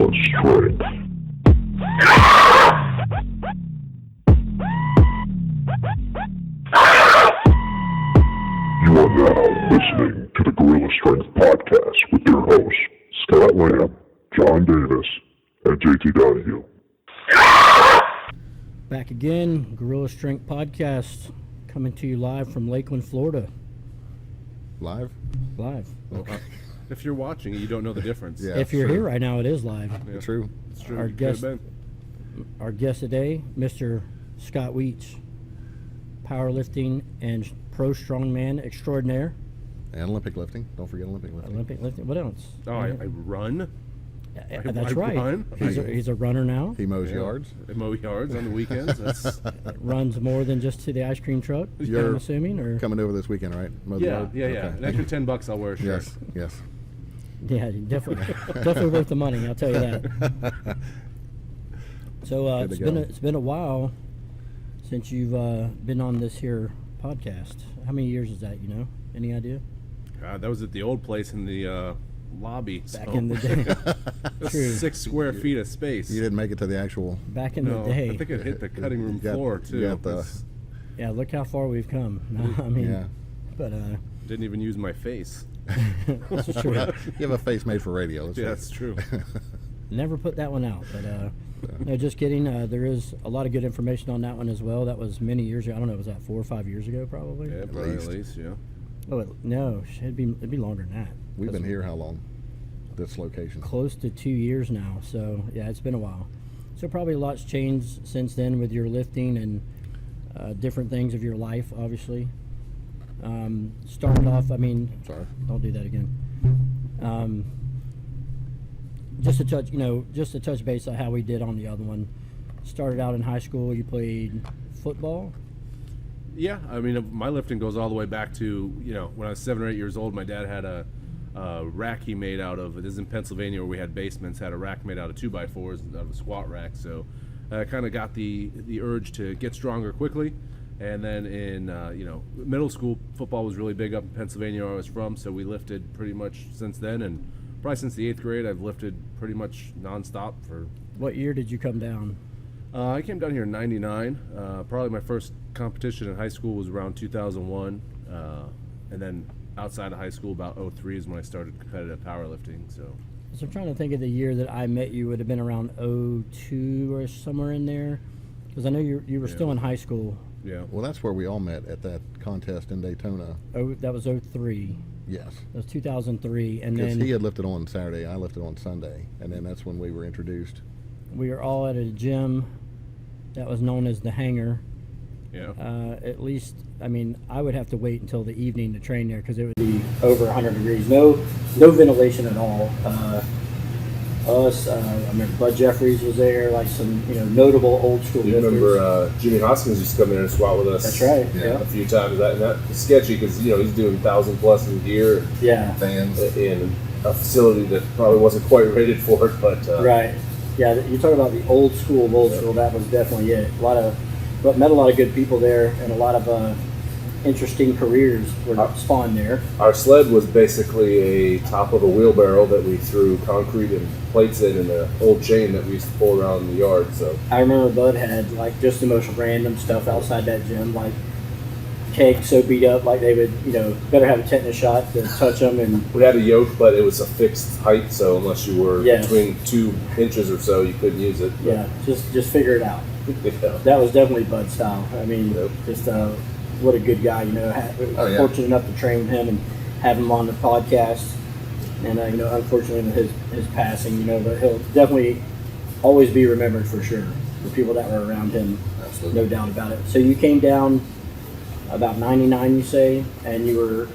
gorilla strength. You are now listening to the Gorilla Strength Podcast with your hosts, Scott Lamb, John Davis, and JT Donahue. Back again, Gorilla Strength Podcast, coming to you live from Lakeland, Florida. Live? Live. Well, If you're watching, you don't know the difference. Yeah, if you're true. here right now, it is live. Yeah. True. It's true. Our Could guest- have Our guest today, Mr. Scott Weech, powerlifting and pro strongman extraordinaire. And Olympic lifting. Don't forget Olympic lifting. Olympic lifting. What else? been. Oh, I run. That's I right. run. He's a runner now. He mows Yeah. yards. I mow yards on the weekends. That's Runs more than just to the ice cream truck. You're I'm assuming, or Coming over this weekend, right? Mow the yeah. yard? An Okay. extra $10, I'll wear a shirt. Yes, yes. yeah, definitely worth the money. I'll tell you that. So Good to it's been a while since you've been on this here podcast. How many years is that? You know, any idea? God, that was at the old place in the lobby. Back so. in the day. True. 6 square feet of space. You didn't make it to the actual. Back in No, the day. I think it hit the cutting room You got- floor you too. got the- That's- Yeah, look how far we've come. I mean, Yeah. but Didn't even use my face. that's true. You have a face made for radio. Let's Yeah, face that's true. Never put that one out. But no, just kidding. There is a lot of good information on that one as well. That was many years ago. I don't know, was that 4 or 5 years ago, probably? Yeah, probably at least, yeah. Oh no, it'd be longer than that. We've been 'Cause here how long? This location. close to 2 years now. So yeah, it's been a while. So probably a lot's changed since then with your lifting and different things of your life, obviously. Started off, I mean, Sorry. don't do that again. Just to touch base on how we did on the other one. Started out in high school. You played football. Yeah, I mean, my lifting goes all the way back to, when I was 7 or 8 years old, my dad had a rack he made out of, this is in Pennsylvania where we had basements, had a rack made out of 2x4s, out of a squat rack. So I kind of got the urge to get stronger quickly. And then in, middle school, football was really big up in Pennsylvania where I was from, so we lifted pretty much since then. And probably since the 8th grade, I've lifted pretty much nonstop for... What year did you come down? I came down here in 99. Probably my first competition in high school was around 2001. And then outside of high school, about 03 is when I started competitive powerlifting. So I'm trying to think of the year that I met you. Would have been around 02 or somewhere in there, because I know you were still in high school. yeah, Well, that's where we all met at that contest in Daytona. Oh, that was 03. Yes. That was 2003, and Because then he had lifted on Saturday, I lifted on Sunday, and then that's when we were introduced. we were all at a gym that was known as the Hangar. yeah. At least, I mean, I would have to wait until the evening to train there because it would be over 100 degrees. No ventilation at all. I remember Bud Jeffries was there, like some notable old school You lifters. remember Jimmy Hoskins used to come in and squat with us. That's right. Yeah. A few times. That was sketchy because he's doing 1,000+ in gear Yeah. Fans. in a facility that probably wasn't quite rated for it. But Right. Yeah, you talk about the old school of old school. That was definitely it. But met a lot of good people there, and a lot of interesting careers were spawned there. our sled was basically a top of a wheelbarrow that we threw concrete and plates in an old chain that we used to pull around the yard. So I remember Bud had like just the most random stuff outside that gym, like kegs so beat up, like they would, better have a tetanus shot to touch them, and we had a yoke, but it was a fixed height. So unless you were Yes. between 2 inches or so, you couldn't use it. yeah, just figure it out. Yeah. That was definitely Bud's style. I mean, Yep. just what a good guy, Oh, yeah. Fortunate enough to train with him and have him on the podcast. And, unfortunately, his passing, but he'll definitely always be remembered for sure. The people that were around him, Absolutely. no doubt about it. So you came down about 99, you say, and were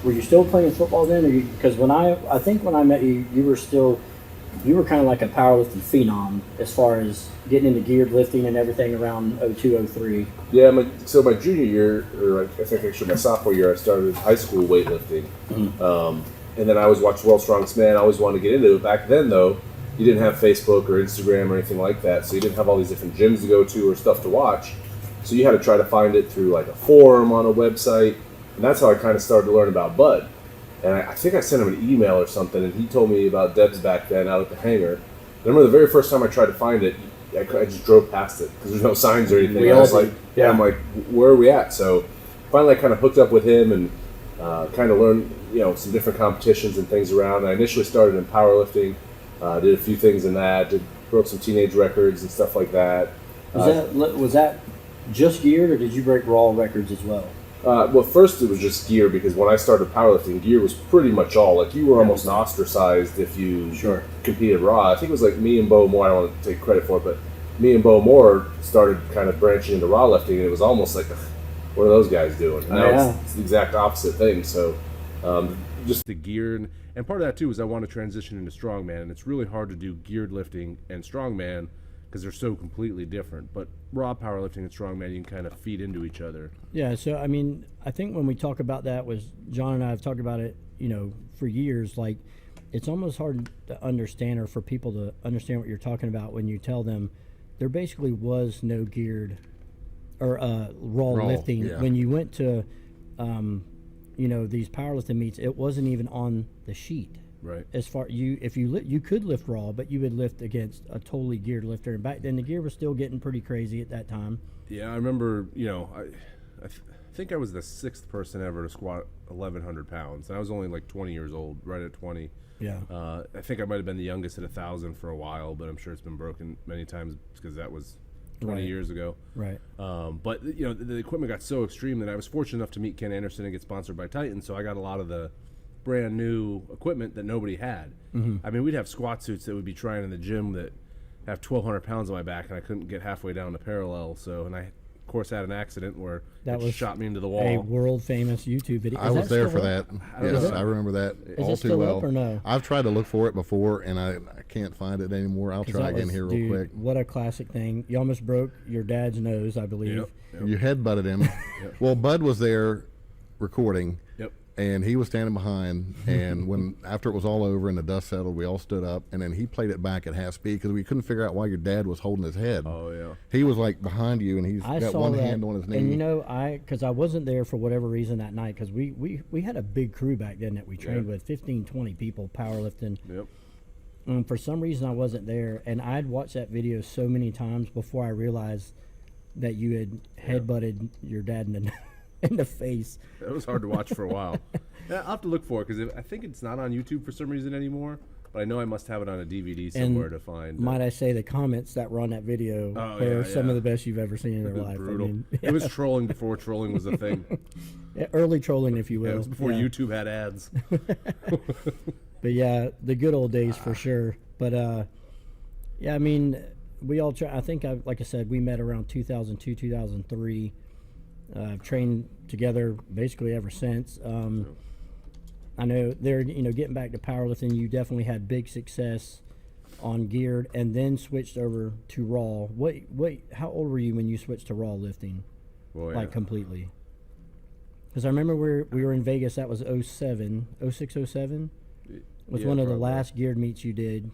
you still playing football then? Because I think when I met you, you were kind of like a powerlifting phenom as far as getting into geared lifting and everything around 02, 03. Yeah, so my junior year, or I think actually my sophomore year, I started high school weightlifting. And then I always watched World's Strongest Man. I always wanted to get into it. Back then, though, you didn't have Facebook or Instagram or anything like that, so you didn't have all these different gyms to go to or stuff to watch. So you had to try to find it through like a forum on a website, and that's how I kind of started to learn about Bud. And I think I sent him an email or something, and he told me about Debs back then out at the hangar. I remember the very first time I tried to find it, I just drove past it because there's no signs or anything. We I all was did. like, I'm like, where are we at? So finally I kind of hooked up with him and kind of learned, some different competitions and things around. I initially started in powerlifting, did a few things in that, broke some teenage records and stuff like that. Was that just geared, or did you break raw records as well? Well, first it was just gear, because when I started powerlifting, gear was pretty much all. Like, you were almost ostracized if you competed raw. I think it was like me and Bo Moore, I don't want to take credit for it, but me and Bo Moore started kind of branching into raw lifting, and it was almost like, what are those guys doing? And now it's the exact opposite thing. So just the gear, and part of that too is I want to transition into strongman, and it's really hard to do geared lifting and strongman because they're so completely different. But raw powerlifting and strongman, you can kind of feed into each other. Yeah, so I mean, I think when we talk about that, was John and I have talked about it, for years. Like, it's almost hard to understand, or for people to understand what you're talking about when you tell them there basically was no geared or raw lifting. Yeah. When you went to, these powerlifting meets, it wasn't even on the sheet. Right. As far you could lift raw, but you would lift against a totally geared lifter. And back then, the gear was still getting pretty crazy at that time. Yeah, I remember. I think I was the 6th person ever to squat 1,100 pounds, and I was only like 20 years old, right at 20. Yeah. I think I might have been the youngest at 1,000 for a while, but I'm sure it's been broken many times because that was 20 years ago. Right. But the equipment got so extreme that I was fortunate enough to meet Ken Anderson and get sponsored by Titan, so I got a lot of the brand new equipment that nobody had. I mean, we'd have squat suits that would be trying in the gym that have 1,200 pounds on my back, and I couldn't get halfway down the parallel. So, and I, of course, had an accident where it shot me into the wall. A world famous YouTube video. I was there for that. Yes, I remember that Is all it too still well. up or no? I've tried to look for it before, and I can't find it anymore. I'll try again here real quick. What a classic thing. You almost broke your dad's nose, I believe. Yep. You headbutted him. Well, Bud was there recording. Yep. And he was standing behind, and after it was all over and the dust settled, we all stood up, and then he played it back at half speed because we couldn't figure out why your dad was holding his head. Oh, yeah. He was like behind you, and he's I got saw one that, hand on his knee. And because I wasn't there for whatever reason that night, because we had a big crew back then that we trained with, 15, 20 people powerlifting. Yep. And for some reason I wasn't there, and I'd watched that video so many times before I realized that you had headbutted your dad in the face. It was hard to watch for a while. Yeah, I'll have to look for it because I think it's not on YouTube for some reason anymore, but I know I must have it on a DVD somewhere to find. Might I say the comments that were on that video are some of the best you've ever seen in your life. Brutal. I mean, It was trolling before trolling was a thing. early trolling, if you will. It was before YouTube had ads. But yeah, the good old days for sure. But I mean, we all try. I think, like I said, we met around 2002, 2003. Trained together basically ever since. I know getting back to powerlifting, you definitely had big success on geared, and then switched over to raw. Wait, how old were you when you switched to raw lifting? Well, yeah. Like completely? Because I remember we were in Vegas. That was 07, 06, 07. Was Yeah, one of the probably. last geared meets you did.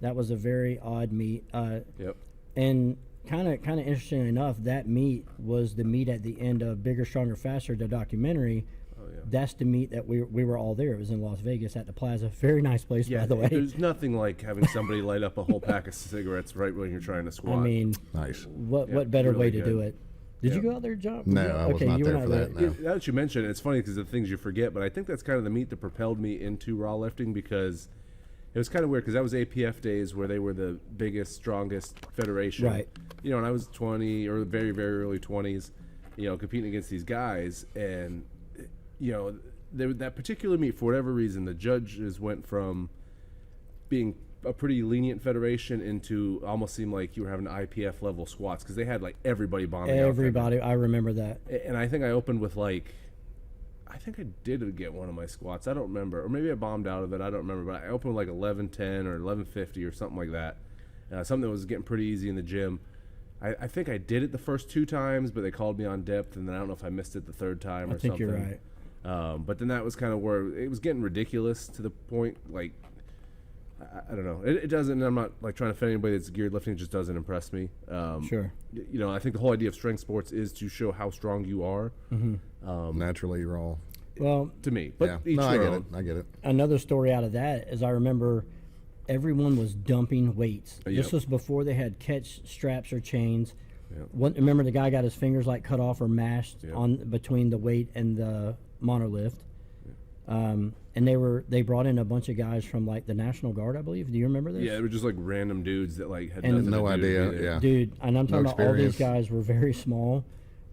That was a very odd meet. Yep. And kind of interesting enough, that meet was the meet at the end of Bigger, Stronger, Faster, the documentary. Oh, yeah. That's the meet that we were all there. It was in Las Vegas at the Plaza. Very nice place, by the way. There's nothing like having somebody light up a whole pack of cigarettes right when you're trying to squat. I mean, Nice. what better really way to good. do it? Did you Yeah. go out there, John? No, I was not you were there for that. there. No. Now that you mention it, it's funny because the things you forget, but I think that's kind of the meet that propelled me into raw lifting, because it was kind of weird because that was APF days where they were the biggest, strongest federation. Right. And I was 20 or very, very early 20s, competing against these guys. And, that particular meet, for whatever reason, the judges went from being a pretty lenient federation into almost seemed like you were having IPF level squats because they had like everybody bombing out. Everybody, I remember that. And I think I opened with I think I did get one of my squats. I don't remember. Or maybe I bombed out of it. I don't remember. But I opened with like 11:10 or 11:50 or something like that. Something that was getting pretty easy in the gym. I think I did it the first 2 times, but they called me on depth, and then I don't know if I missed it the 3rd time or something. I think you're right. But then that was kind of where it was getting ridiculous to the point, like, I don't know. It doesn't, I'm not like trying to offend anybody that's geared lifting, it just doesn't impress me. Sure. I think the whole idea of strength sports is to show how strong you are. Naturally raw. Well, To me. But Yeah. each No, their I get own. it. I get it. another story out of that is I remember everyone was dumping weights. Yep. This was before they had catch straps or chains. Yep. Remember the guy got his fingers like cut off or mashed Yep. on between the weight and the monolift. And they brought in a bunch of guys from like the National Guard, I believe. Do you remember this? Yeah, they were just like random dudes that like had And- nothing No to do idea, with it. yeah. Dude, and I'm talking No about all these experience. guys were very small,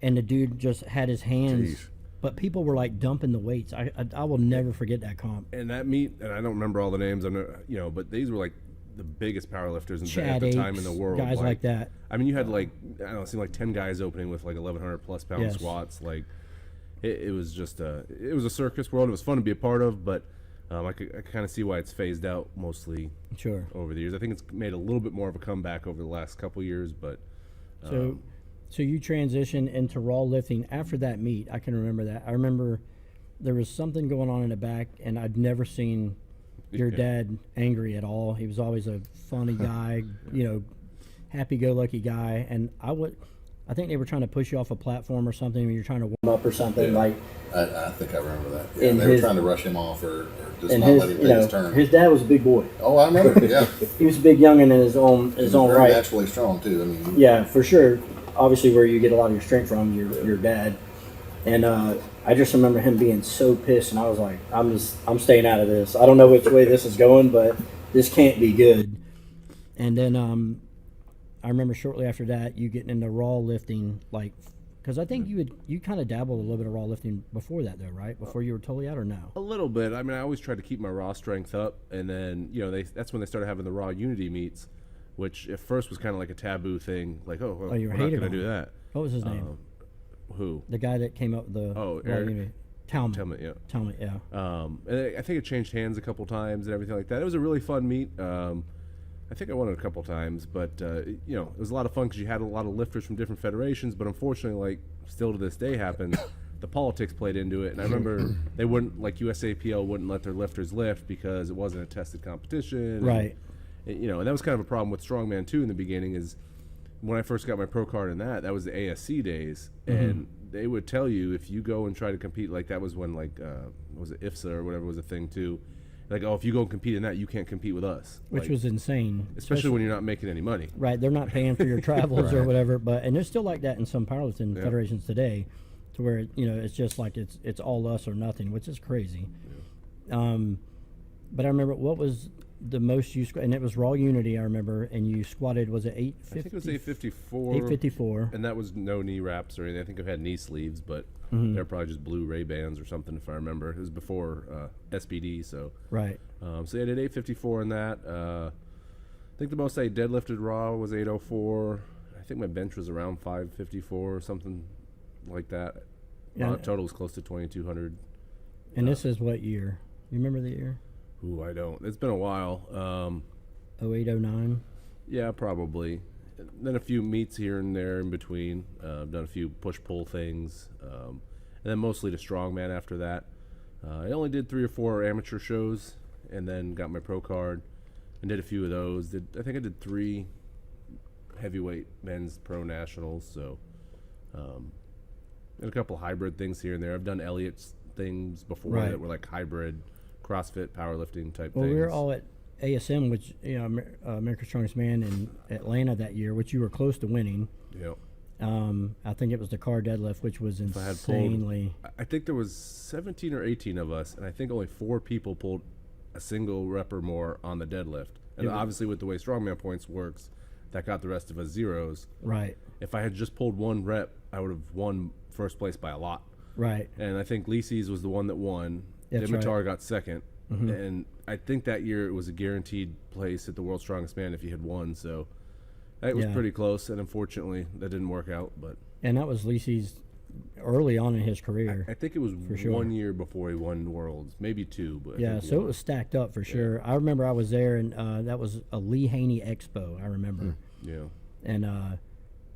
and the dude just had his hands. Jeez. But people were like dumping the weights. I will never forget that comp. And that meat, and I don't remember all the names. I'm not, but these were like the biggest powerlifters at Chad the time Apes, in the world. guys like that. I mean, you had like I don't know, it seemed like 10 guys opening with like 1,100 plus pound Yes. squats. Like it was just it was a circus world. It was fun to be a part of, but I kind of see why it's phased out mostly Sure. over the years. I think it's made a little bit more of a comeback over the last couple years, but So you transitioned into raw lifting after that meet. I can remember that. I remember there was something going on in the back, and I'd never seen your dad angry at all. He was always a funny guy, happy-go-lucky guy. And I think they were trying to push you off a platform or something, and you're trying to warm up or something. Yeah. Like I think I remember that. Yeah, In they were his- trying to rush him off or just and not let him take his turn. his dad was a big boy. Oh, I remember. Yeah, He was a big youngin' in his own He was own very right. naturally strong too. I mean, Yeah, for sure. Obviously, where you get a lot of your strength from, your dad. And I just remember him being so pissed, and I was like, I'm staying out of this. I don't know which way this is going, but this can't be good. And then I remember shortly after that, you getting into raw lifting, like, because I think you kind of dabbled a little bit of raw lifting before that, though, right? Before you were totally out, or no? a little bit. I mean, I always tried to keep my raw strength up, and then that's when they started having the raw unity meets, which at first was kind of like a taboo thing. Like, well, you we're not hated going to on do it. that. What was his name? Who? The guy that came up with the Oh, raw Eric. unity. Talmadge. Talmadge, yeah. Yeah. And I think it changed hands a couple times and everything like that. It was a really fun meet. I think I won it a couple times, but it was a lot of fun because you had a lot of lifters from different federations. But unfortunately, like still to this day happens, the politics played into it. And I remember they wouldn't, like USAPL wouldn't let their lifters lift because it wasn't a tested competition. Right. And that was kind of a problem with strongman too in the beginning. Is when I first got my pro card in that was the ASC days, and they would tell you if you go and try to compete, like that was when like was it IFSA or whatever was a thing too, like if you go and compete in that, you can't compete with us, Which like, was insane. especially when you're not making any money. Right, they're not paying for your travels or Right. whatever, and they're still like that in some powerlifting Yeah. federations today, to where it's just like it's all us or nothing, which is crazy. But I remember what was the most you and it was raw unity. I remember, and you squatted. Was it 850? I think it was 854. 854. And that was no knee wraps or anything. I think I've had knee sleeves, but they're probably just blue Ray Bans or something if I remember. It was before SPD, so. Right. So I did 854 in that. I think the most I deadlifted raw was 804. I think my bench was around 554 or something like that. Yeah. Total was close to 2,200. And this is what year? You remember the year? Ooh, I don't. It's been a while. 0809. Yeah, probably. And then a few meets here and there in between. I've done a few push-pull things. And then mostly to strongman after that. I only did 3 or 4 amateur shows and then got my pro card and did a few of those. I think I did 3 heavyweight men's pro nationals. So, and a couple hybrid things here and there. I've done Elliot's things before Right. that were like hybrid CrossFit powerlifting type Well, things. we were all at ASM, which America's Strongest Man in Atlanta that year, which you were close to winning. Yep. I think it was the car deadlift, which was I had pulled- insanely. I think there was 17 or 18 of us, and I think only 4 people pulled a single rep or more on the deadlift. And Yeah. obviously, with the way strongman points works, that got the rest of us zeros. Right. If I had just pulled 1 rep, I would have won first place by a lot. Right. And I think Lisi's was the one that won. That's Dimitar right. got second. And I think that year it was a guaranteed place at the World's Strongest Man if you had won. So it was Yeah. pretty close. And unfortunately, that didn't work out. But And that was Lisi's early on in his career. I think it was For sure. 1 year before he won Worlds, maybe 2. But I Yeah, think so it one. was stacked up for sure. I remember I was there, and that was a Lee Haney Expo, I remember. Yeah. And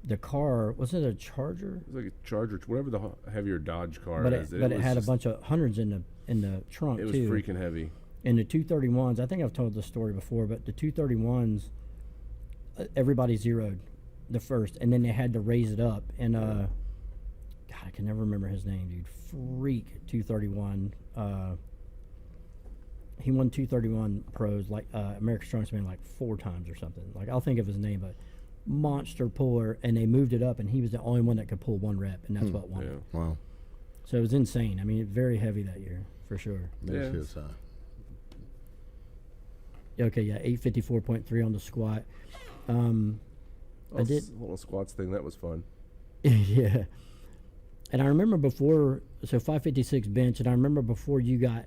the car, was it a Charger? It was like a Charger, whatever the heavier Dodge car But is. it was had a just- bunch of hundreds in the trunk, It was too. freaking heavy. And the 231s, I think I've told this story before, but the 231s, everybody zeroed the first, and then they had to raise it up. And God, I can never remember his name, dude. Freak 231. he won 231 pros, like America's Strongest Man, like 4 times or something. Like, I'll think of his name, but monster puller, and they moved it up, and he was the only one that could pull 1 rep, and that's what won it. Wow. So it was insane. I mean, very heavy that year, for sure. There's his, Okay, yeah, 854.3 on the squat. I did little squats thing, that was fun. yeah. And I remember before, so 556 bench, and I remember before you got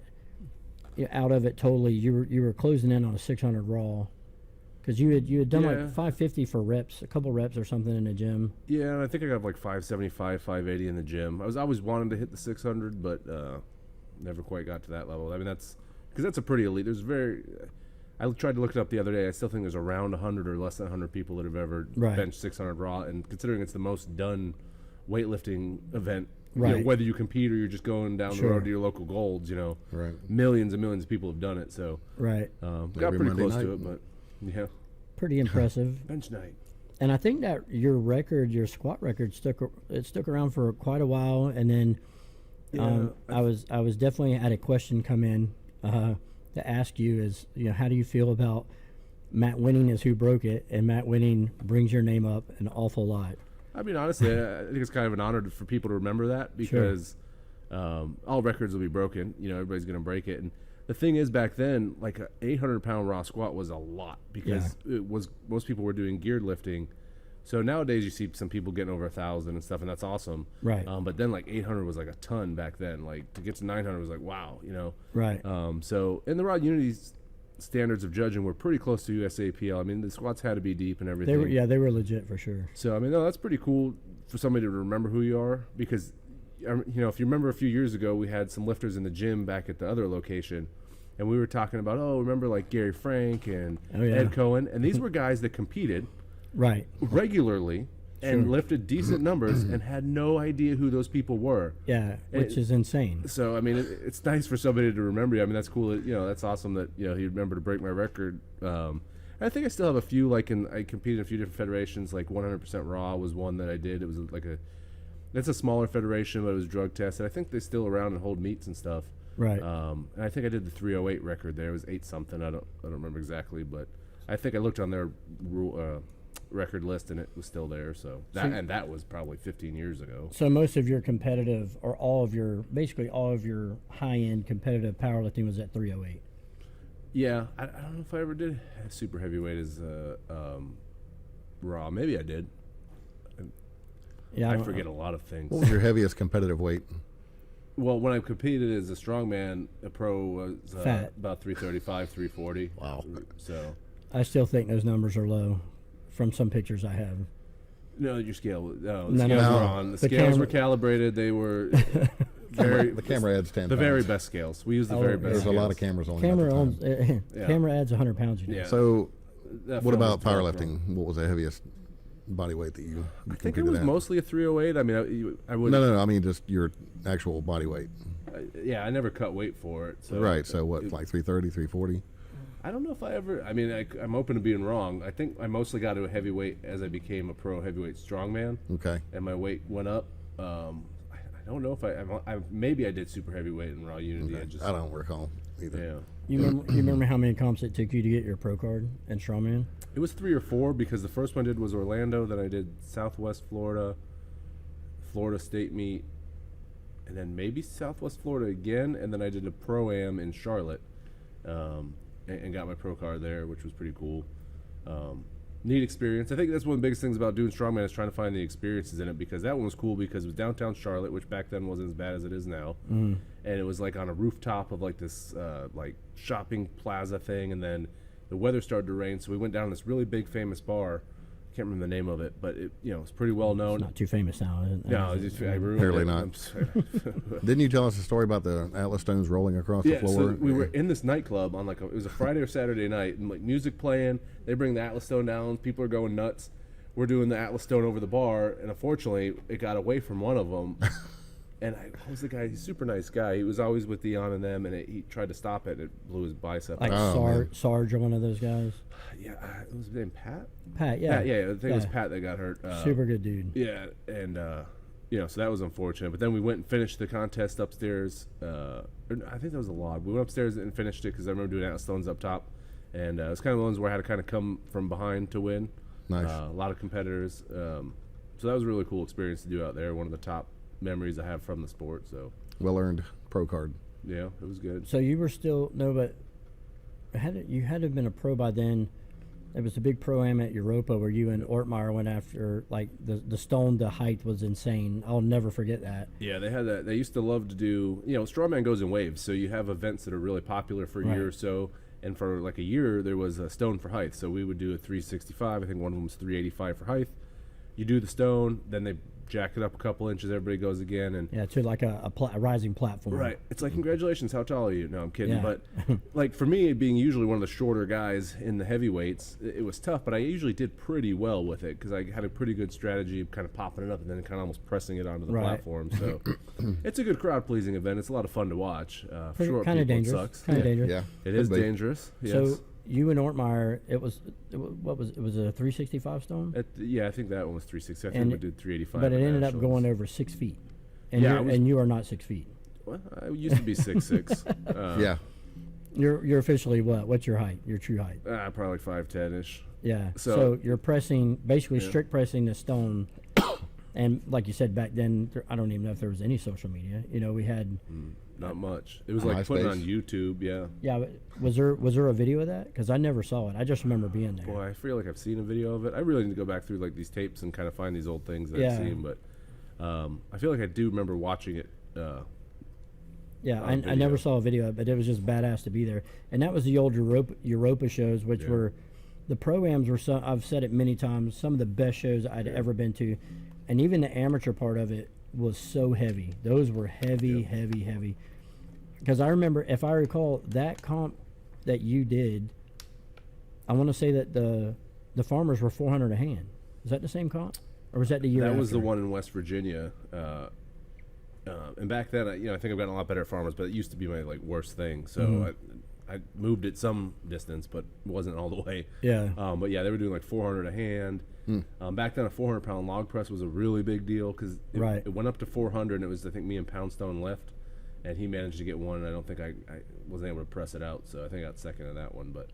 out of it totally, you were closing in on a 600 raw, because you had done like 550 for reps, a couple reps or something in the gym. Yeah, and I think I got like 575, 580 in the gym. I was always wanting to hit the 600, but never quite got to that level. I mean, that's because that's a pretty elite. I tried to look it up the other day. I still think there's around 100 or less than 100 people that have ever benched 600 raw, and considering it's the most done weightlifting event, whether you compete or you're just going down the road to your local golds, millions and millions of people have done it. So got pretty Monday close night. to it, but yeah, Pretty impressive. bench night. And I think that your squat record stuck around for quite a while, and then I was definitely had a question come in to ask you is, how do you feel about Matt Winning is who broke it, and Matt Winning brings your name up an awful lot. I mean, honestly, I think it's kind of an honor for people to remember that, because all records will be broken. Everybody's going to break it. And the thing is, back then, like an 800-pound raw squat was a lot, because it was most people were doing geared lifting. So nowadays you see some people getting over 1,000 and stuff, and that's awesome. Right. But then like 800 was like a ton back then. Like to get to 900 was like wow, Right. So in the Raw Unity standards of judging were pretty close to USAPL. I mean, the squats had to be deep and everything. They were legit for sure. So I mean, no, that's pretty cool for somebody to remember who you are, because if you remember a few years ago, we had some lifters in the gym back at the other location, and we were talking about, remember like Gary Frank and Ed Cohen, and these were guys that competed regularly and lifted decent numbers and had no idea who those people were. Yeah, which is insane. So I mean, it's nice for somebody to remember you. I mean, that's cool. That's awesome that he remembered to break my record. I think I still have a few. I competed in a few different federations. Like 100% Raw was one that I did. It was that's a smaller federation, but it was drug tested. I think they're still around and hold meets and stuff. Right. And I think I did the 308 record there. It was 8 something. I don't remember exactly, but I think I looked on their record list and it was still there. So that was probably 15 years ago. So most of your competitive, or basically all of your high-end competitive powerlifting was at 308. Yeah, I don't know if I ever did super heavyweight as Raw. Maybe I did. Yeah, I forget a lot of things. What was your heaviest competitive weight? Well, when I competed as a strongman, a pro was Fat. about 335, 340. Wow. So I still think those numbers are low from some pictures I have. no, your scale. No, No, the no. scales were on. The scales were calibrated. They were The camera adds 10 the pounds. very best scales. We use the very best. There's a lot of scales. cameras on. Camera at the time. camera adds 100 pounds. Yeah. So, That what film about was developed powerlifting? What was the heaviest body weight that you I think it competed was at? mostly a 308. I mean, I would. No. I mean, just your actual body weight. Yeah, I never cut weight for it. So Right. So what, like 330, 340? I don't know if I ever. I mean, I'm open to being wrong. I think I mostly got to a heavyweight as I became a pro heavyweight strongman, Okay. and my weight went up. I don't know if I maybe I did super heavyweight in Raw Unity. Okay. I don't recall either. Yeah. You remember how many comps it took you to get your pro card in strongman? It was 3 or 4 because the first one I did was Orlando, then I did Southwest Florida, Florida State meet, and then maybe Southwest Florida again, and then I did a Pro-Am in Charlotte, and got my pro card there, which was pretty cool. Neat experience. I think that's one of the biggest things about doing strongman is trying to find the experiences in it, because that one was cool because it was downtown Charlotte, which back then wasn't as bad as it is now, and it was like on a rooftop of like this like shopping plaza thing, and then the weather started to rain, so we went down to this really big famous bar. I can't remember the name of it, but it's pretty well known. Not too famous now. No, I ruined Apparently it. not. I'm sorry. Didn't you tell us a story about the Atlas stones rolling across the Yeah, floor? so we were in this nightclub on it was a Friday or Saturday night, and like music playing. They bring the Atlas stone down. People are going nuts. We're doing the Atlas stone over the bar, and unfortunately, it got away from one of them. And what was the guy? He's a super nice guy. He was always with Dion and them, and he tried to stop it. It blew his bicep. Like Sarge or one of those guys. Yeah, it was his name Pat. Pat, yeah. Pat, yeah. I think it was Pat that got hurt. Super good dude. Yeah, and So that was unfortunate. But then we went and finished the contest upstairs. I think that was a log. We went upstairs and finished it because I remember doing Atlas Stones up top. And it was kind of ones where I had to kind of come from behind to win. Nice. A lot of competitors. So that was a really cool experience to do out there. One of the top memories I have from the sport. So Well earned pro card. yeah, it was good. So you were still but you had to have been a pro by then. There was a big pro-am at Europa where you and Ortmeyer went after, like, the stone to height was insane. I'll never forget that. Yeah, they had that. They used to love to do, Strawman goes in waves. So you have events that are really popular for a year or so. And for like a year, there was a stone for height. So we would do a 365. I think one of them was 385 for height. You do the stone, then they jack it up a couple inches. Everybody goes again, and Yeah, to like a rising platform. right. It's like, congratulations, how tall are you? No, I'm kidding. Yeah. But like for me, being usually one of the shorter guys in the heavyweights, it was tough. But I usually did pretty well with it because I had a pretty good strategy of kind of popping it up and then kind of almost pressing it onto the Right. platform. So it's a good crowd pleasing event. It's a lot of fun to watch. For short Kind of people, it dangerous. sucks. Kind of dangerous. Yeah. It is Could be. dangerous. Yes. So you and Ortmeyer, it was a 365 stone, I think that one was 360. I And think we did 385. but it at ended up Nationals. going over 6 feet. And Yeah, you're, I was- and you are not 6 feet. Well, I used to be 6'6". Yeah. You're officially what? What's your height? Your true height? Probably like 5'10"-ish. Yeah. So- So you're pressing, basically strict pressing the stone. And like you said back then, I don't even know if there was any social media. We had. Not much. It was like putting on YouTube. Yeah. Yeah, but was there a video of that? Because I never saw it. I just remember being there. Boy, I feel like I've seen a video of it. I really need to go back through like these tapes and kind of find these old things that Yeah. I've seen. But I feel like I do remember watching it. Yeah, on I video. never saw a video, but it was just badass to be there. And that was the old Europa shows, which Yeah. were the pro-ams were. I've said it many times. Some of the best shows I'd ever been to, and even the amateur part of it was so heavy. Those were heavy, heavy. Because I remember, if I recall, that comp that you did, I want to say that the farmers were 400 a hand. Is that the same comp, or was that the year? That was the after? one in West Virginia. And back then, I think I've gotten a lot better at farmers, but it used to be my like worst thing. So I moved it some distance, but wasn't all the way. Yeah. But yeah, they were doing like 400 a hand. Back then, a 400-pound log press was a really big deal because Right. it went up to 400, and it was I think me and Poundstone left, and he managed to get one, and I don't think I wasn't able to press it out, so I think I got second in that one. But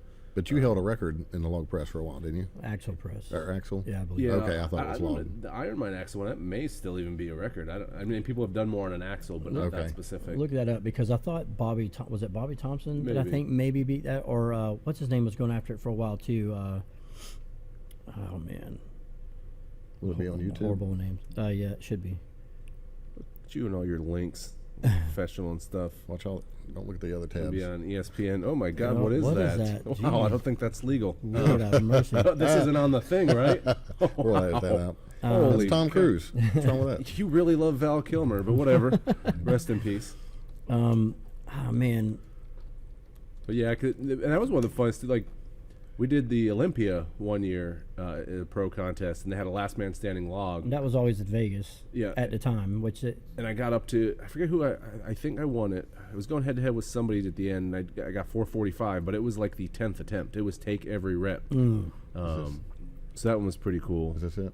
you held a record in the log press for a while, didn't you? Axle press. Or axle? Yeah, I believe. Yeah, Okay, I thought it was don't long. know, the Iron Mine axle one, that may still even be a record. I mean, people have done more on an axle, but not that Okay. specific. Look that up because I thought was it Bobby Thompson that I Maybe. think maybe beat that, or what's his name was going after it for a while too. Oh man, Will it be on YouTube? horrible names. Yeah, it should be. You and all your links, professional and stuff. Watch out. Don't look at the other It'll tabs. be on ESPN. Oh my God, Oh, what is what that? is that? Wow, Jeez. I don't think that's legal. Lord have mercy. This isn't on the thing, right? We'll edit that out. Holy That's Tom cow. Cruise. What's wrong with that? You really love Val Kilmer, but whatever. Rest in peace. Oh man, But yeah, and that was one of the funnest. Like, we did the Olympia one year, in a pro contest, and they had a last man standing log. that was always at Vegas. Yeah. At the time, which it. And I got up to, I forget who I think I won it. I was going head to head with somebody at the end, and I got 445, but it was like the 10th attempt. It was take every rep. So that one was pretty cool. Is this it?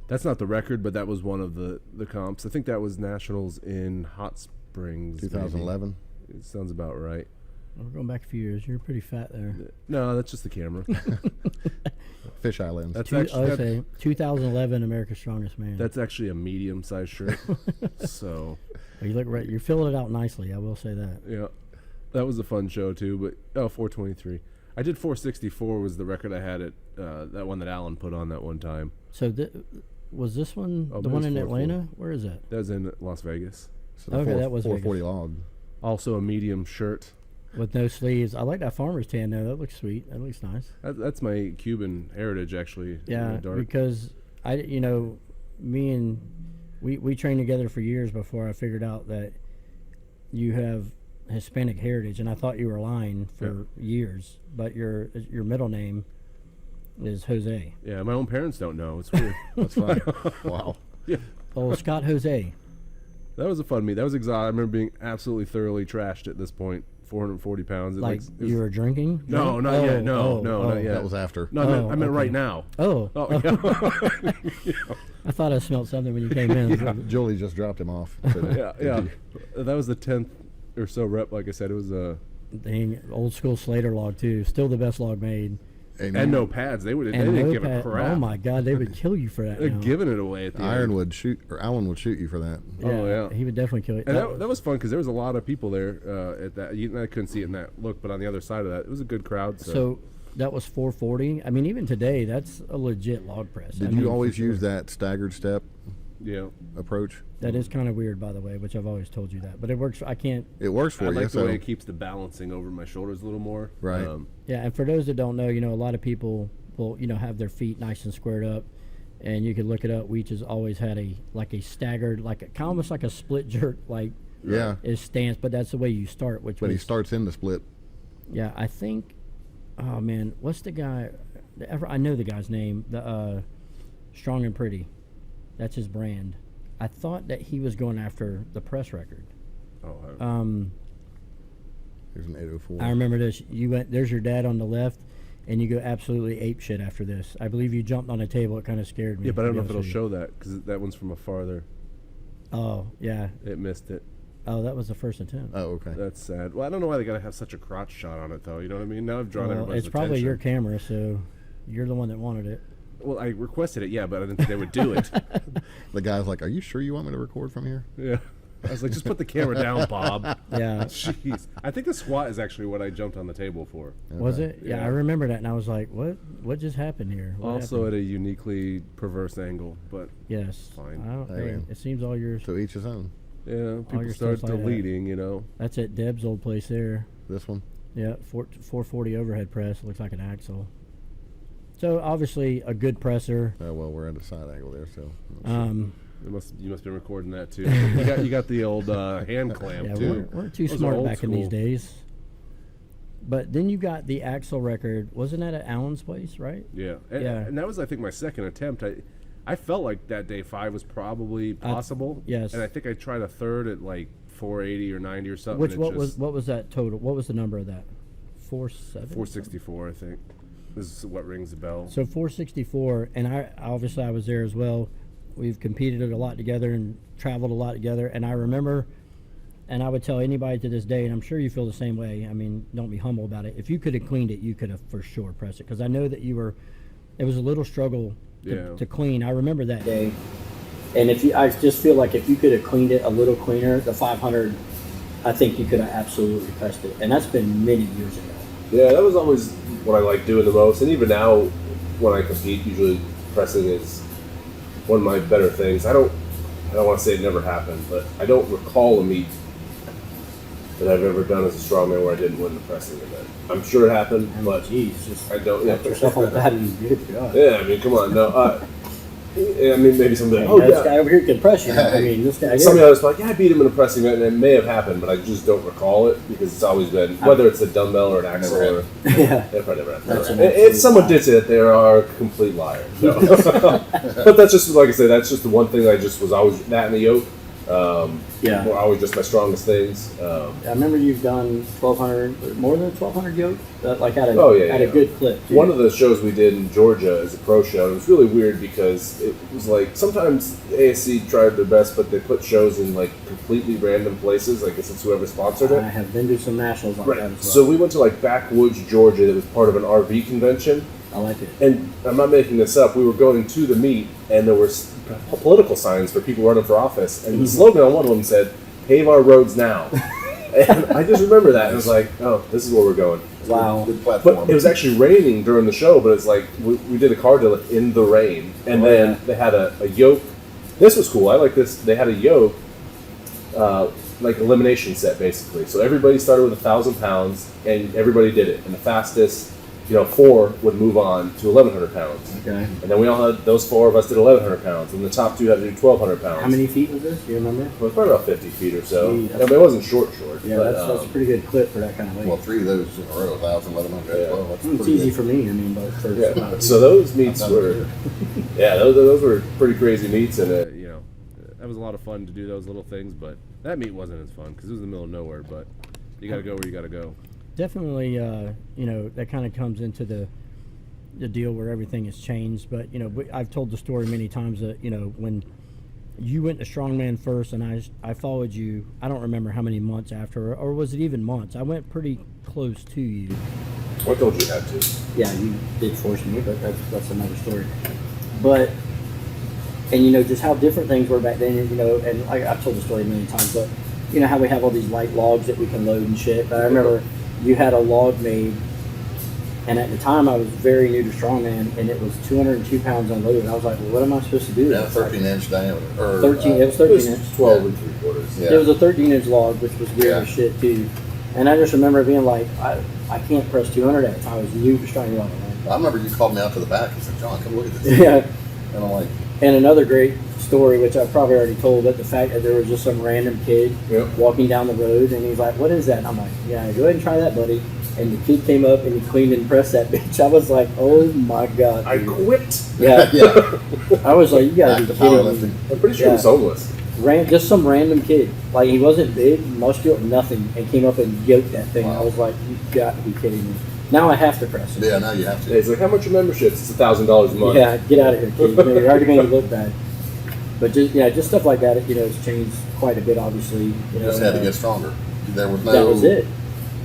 That's not the record, but that was one of the comps. I think that was Nationals in Hot Springs. maybe. 2011? It sounds about right. We're going back a few years. You're pretty fat there. No, that's just the camera. Fish Islands. That's I actually would say 2011 America's Strongest Man. that's actually a medium-sized shirt. So, You look right. You're filling it out nicely. I will say that. yeah, that was a fun show too. But 423. I did 464 was the record I had at that one that Alan put on that one time. So was this one Oh, the that one was in 440. Atlanta? Where is that? That was in Las Vegas. So the Okay, that was 440 Vegas. log. Also a medium shirt. With no sleeves. I like that farmer's tan though. That looks sweet. That looks nice. That's my Cuban heritage, actually. Yeah, dark. because me and we trained together for years before I figured out that you have Hispanic heritage, and I thought you were lying for years. But your middle name is Jose. Yeah, my own parents don't know. It's weird. That's fine. Wow. Yeah, Oh, Scott Jose. that was a fun meet. That was exotic. I remember being absolutely thoroughly trashed at this point 440 pounds. Like it was, you were drinking? no, not yet. No, not yet. That was after. No, I meant right now. Oh. Yeah. I thought I smelled something when you came in. Julie just dropped him off. yeah. That was the 10th or so rep. Like I said, it was Dang, old school Slater log too. Still the best log made. and no pads. They didn't give a crap. Oh my God, they would kill you for that. They're now. giving it away at the Iron end. would shoot, or Alan would shoot you for that. Oh, yeah. He would definitely kill you. And that was fun because there was a lot of people there at that. I couldn't see it in that look, but on the other side of that, it was a good crowd. So that was 440. I mean, even today, that's a legit log press. Did I you mean, always for sure. use that staggered step yeah. approach? That is kind of weird, by the way, which I've always told you that. But it works. I can't. It works for I you. like the so way it keeps the balancing over my shoulders a little more. Right. Yeah, and for those that don't know, a lot of people will, have their feet nice and squared up, and you can look it up. Weech has always had a staggered, kind of almost like a split jerk, yeah. his stance. But that's the way you start. But he starts in the split. Yeah, I think. Oh man, what's the guy? I know the guy's name. The Strong and Pretty. That's his brand. I thought that he was going after the press record. Oh. There's an 804. I remember this. You went. There's your dad on the left, and you go absolutely ape shit after this. I believe you jumped on a table. It kind of scared me. Yeah, but I don't know if to be it'll honest show that because that one's from a farther. with you. Oh yeah. It missed it. Oh, that was the first attempt. Oh, okay. That's sad. Well, I don't know why they gotta have such a crotch shot on it, though. You know what I mean? Now I've drawn Well, everybody's it's probably your attention. camera, so you're the one that wanted it. Well, I requested it, yeah, but I didn't think they would do it. The guy's like, "Are you sure you want me to record from here?" Yeah. I was like, just put the camera down, Bob. Yeah. Jeez. I think the squat is actually what I jumped on the table for. Was it? Yeah, Yeah. I remember that, and I was like, "What just happened here?" What Also happened? at a uniquely perverse angle, but Yes. fine. I don't, Hey, hey, man. it seems all yours. To each his own. yeah, people your start stuff's like that. deleting, you know. That's at Deb's old place there. This one. Yeah, 440 overhead press. Looks like an axle. So obviously a good presser. Oh well, we're at a side angle there, so. You must be recording that too. you got the old hand clamp Yeah, too. we're too Those are smart old back in these school. days. But then you got the axle record. Wasn't that at Allen's place, right? Yeah. And that was, I think, my second attempt. I felt like that day 5 was probably possible. yes. And I think I tried a third at like 480 or 90 or something. What was that total? What was the number of that? 4.7. 464, I think. This is what rings the bell. So 464, and I was there as well. We've competed a lot together and traveled a lot together, and I remember, and I would tell anybody to this day, and I'm sure you feel the same way. I mean, don't be humble about it. If you could have cleaned it, you could have for sure pressed it, because I know that it was a little struggle to clean. I remember that day, and I just feel like if you could have cleaned it a little cleaner, the 500, I think you could have absolutely pressed it, and that's been many years ago. Yeah, that was always what I like doing the most, and even now when I compete, usually pressing is one of my better things. I don't want to say it never happened, but I don't recall a meet that I've ever done as a strongman where I didn't win the pressing event. I'm sure it happened, but Geez, just I don't. pat yourself on the back and good God. Yeah, I mean, come on, no. I mean, maybe somebody. Hey, Oh this yeah. guy over here can press you. I mean, this guy. Somebody else like, yeah, I beat him in a pressing event, and it may have happened, but I just don't recall it because it's always been whether it's a dumbbell or an axle or. Yeah. It probably never happened. That's an If absolute someone lie. did say that, they are a complete liar. No. But that's just like I said. That's just the one thing I just was always that and the yoke. Yeah. Were always just my strongest things. I remember you've done 1,200, more than 1,200 yoke, like at a Yeah. a good clip. Too. One of the shows we did in Georgia as a pro show, it was really weird because it was like sometimes ASC tried their best, but they put shows in like completely random places. I guess it's whoever sponsored I it. have been to some nationals like that as well. So we went to like backwoods Georgia that was part of an RV convention. I like it. And I'm not making this up. We were going to the meet, and there were political signs for people running for office, and the slogan on one of them said, "Pave our roads now." And I just remember that, and I was like, "Oh, this is where we're going." Wow. Good platform. But it was actually raining during the show, but it's like we did a car deadlift in the rain, and then they had a yoke. This was cool. I like this. They had a yoke, like elimination set basically. So everybody started with 1,000 pounds, and everybody did it. And the fastest, 4 would move on to 1,100 pounds. Okay. And then we all had, those 4 of us did 1,100 pounds, and the top 2 had to do 1,200 pounds. How many feet was this? Do you remember? It was probably about 50 feet or so. Gee, I mean, it wasn't short. Yeah, but, that's a pretty good clip for that kind of weight. Well, 3 of those in a row, 1,000, 1,100. Yeah. Well, that's It's pretty easy good. for me. I mean, but for yeah. So those meets I've done were, it. yeah, those were pretty crazy meets, and That was a lot of fun to do those little things, but that meet wasn't as fun because it was in the middle of nowhere. But You got to go where you got to go. Definitely, that kind of comes into the deal where everything has changed. But I've told the story many times that when you went to strongman first, and I followed you. I don't remember how many months after, or was it even months? I went pretty close to you. I told you had to. Yeah, you did force me, but that's another story. But just how different things were back then. And I've told the story many times, but how we have all these light logs that we can load and shit. But I remember you had a log made, and at the time I was very new to strongman, and it was 202 pounds unloaded. I was like, well, what am I supposed to do? Yeah, 13-inch diameter. Or, 13. It was 13 inch. 12 and 3/4. Yeah. It was a 13-inch log, which was weird Yeah. as shit too. And I just remember being like, I can't press 200 at the time. I was new to strongman. I remember you called me out to the back and said, John, come look at this. Yeah. And I'm like, And another great story, which I've probably already told, but the fact that there was just some random kid walking down the road, and he's like, what is that? And I'm like, yeah, go ahead and try that, buddy. And the kid came up and he cleaned and pressed that bitch. I was like, oh my God. I dude. quit. Yeah. yeah. I was like, you gotta be Back to kidding powerlifting. me. I'm pretty sure he was homeless. Just some random kid. Like, he wasn't big, muscular, nothing, and came up and yoked that thing. Wow. I was like, you got to be kidding me. Now I have to press it. Yeah, now you have to. He's like, how much your membership? It's $1,000 a month. Yeah, get out of here, kid. You're already making it look bad. But just stuff like that, it's changed quite a bit, obviously. You just had to get stronger. There was no. That was it.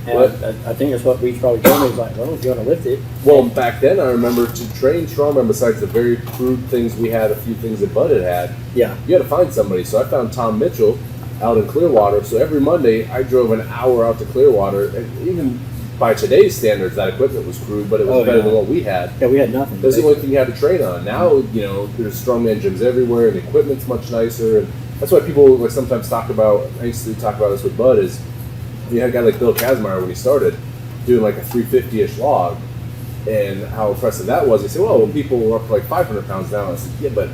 And What? I think that's what Weech probably told me. He's like, well, if you want to lift it. Well, back then I remember to train strongman, besides the very crude things we had, a few things that Bud had, Yeah. you had to find somebody. So I found Tom Mitchell out in Clearwater. So every Monday I drove an hour out to Clearwater. And even by today's standards, that equipment was crude, but it was better than what we had. Yeah, we had nothing. That was the only thing you had to train on. Now, there's strongman gyms everywhere, and the equipment's much nicer. And that's why people like sometimes talk about. I used to talk about this with Bud. Is you had a guy like Bill Kazmaier when he started doing like a 350-ish log, and how impressive that was. He said, "Well, when people were up to like 500 pounds now," I said, "Yeah, but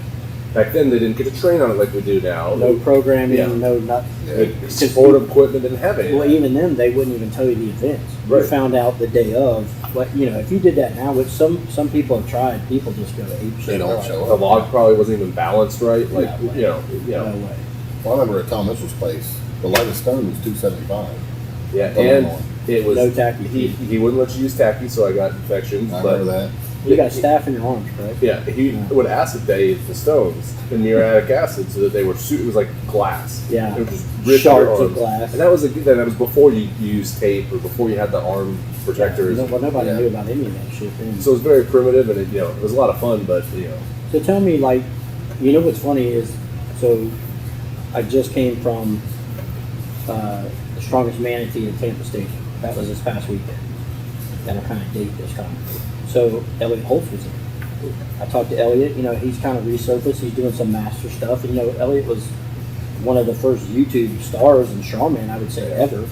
back then they didn't get to train on it like we do now. No programming, Yeah. no nothing. Like, supportive equipment didn't have any. of Well, that. even then, they wouldn't even tell you the events. You Right. found out the day of. But if you did that now, which some people have tried, people just go ape shit. They don't Like, show The up. log probably wasn't even balanced right. Like No way. you know. No way. Well, I remember at Tom Mitchell's place, the lightest stone was 275. Yeah, Come and on. it was No tacky. He wouldn't let you use tacky, so I got infections. I but remember that. You got staph in your arms, correct? yeah, he would acid bathe the stones in muriatic acid so that they were it was like glass. Yeah. it was just rip your Shards of arms. glass. And that was that was before you used tape or before you had the arm protectors. Nobody Yeah. knew about any of that shit then. So it was very primitive, and it was a lot of fun. But So tell me, what's funny is, so I just came from the Strongest Manatee in Tampa Station. That was this past weekend. That'll kind of date this time. So Elliot Holtz was in. I talked to Elliot. He's kind of resurfaced. He's doing some master stuff. And Elliot was one of the first YouTube stars in strongman, I would say, ever.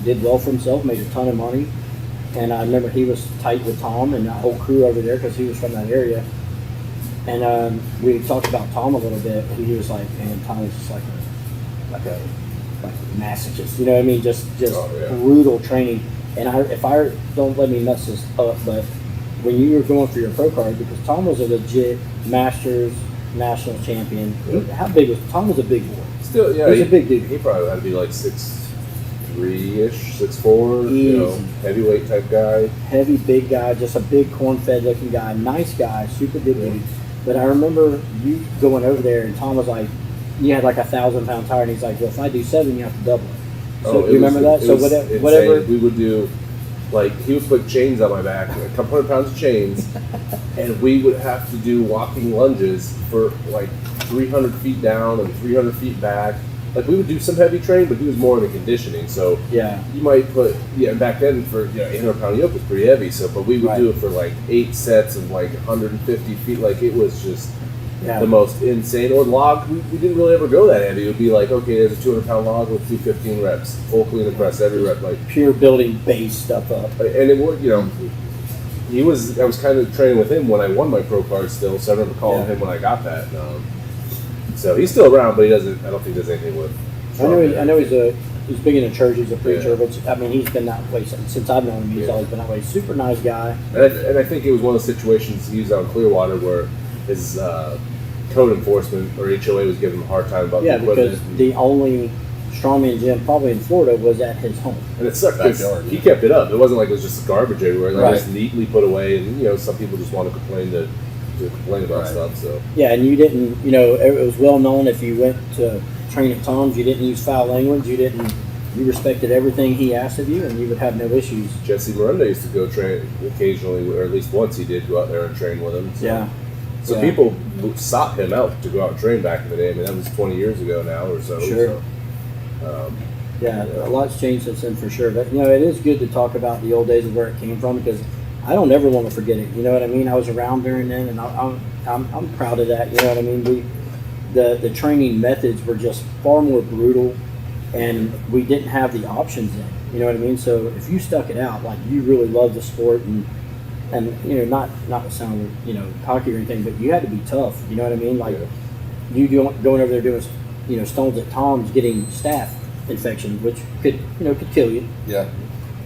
Did well for himself, made a ton of money. And I remember he was tight with Tom and the whole crew over there because he was from that area. And we talked about Tom a little bit, and he was like, "Man, Tom was just like a masochist." You know what I mean? Just Oh, yeah. brutal training. And if I don't let me mess this up, but when you were going for your pro card, because Tom was a legit Masters national champion. How big was Tom? Was a big boy. still, yeah, He's a big dude. He probably had to be like 6'3"-ish, 6'4", Easy. heavyweight type guy. Heavy, big guy, just a big corn-fed looking guy. Nice guy, super good dude. But I remember you going over there, and Tom was like, you had like 1,000-pound tire, and he's like, well, if I do 7, you have to double it. So it do you remember that? it So was whatever. insane. We would do, he would put chains on my back, a couple hundred pounds of chains, and we would have to do walking lunges for like 300 feet down and 300 feet back. Like, we would do some heavy training, but he was more into conditioning. So Yeah. you might put, and back then for 800-pound yoke was pretty heavy. So, but we would Right. do it for like 8 sets of like 150 feet. Like, it was just Yeah. the most insane. Or log, we didn't really ever go that heavy. It would be like, okay, there's a 200-pound log, let's do 15 reps, full clean and press every rep. Like, Pure building base stuff up. and it would, I was kind of training with him when I won my pro card still. So I remember calling Yeah. him when I got that. So he's still around, but I don't think he does anything with. I know he's big into church. He's a preacher, Yeah. but I mean, he's been that way since I've known him. He's Yeah. always been that way. Super nice guy. And I think it was one of the situations he was out in Clearwater where his code enforcement or HOA was giving him a hard time about Yeah, the equipment. because the only strongman gym, probably in Florida, was at his home. And it sucked because Backyard, he yeah. kept it up. It wasn't like it was just garbage everywhere. Like, Right. It was neatly put away, and you know, some people just want to complain to complain about Right. stuff. So Yeah, and you didn't, you know, it was well known if you went to train at Tom's, you didn't use foul language, you respected everything he asked of you, and you would have no issues. Jesse Miranda used to go train occasionally, or at least once he did go out there and train with him. So. Yeah. So Yeah. people sought him out to go out and train back in the day. I mean, that was 20 years ago now or so. Sure. So, Yeah, a lot's changed since then for sure. But you know, it is good to talk about the old days of where it came from because I don't ever want to forget it. You know what I mean? I was around during then, and I'm proud of that. You know what I mean? The training methods were just far more brutal, and we didn't have the options then. You know what I mean? So if you stuck it out, like you really loved the sport, and you know, not to sound cocky or anything, but you had to be tough. You know what I mean? Like you going over there doing stones at Tom's, getting staph infection, which could kill you. Yeah.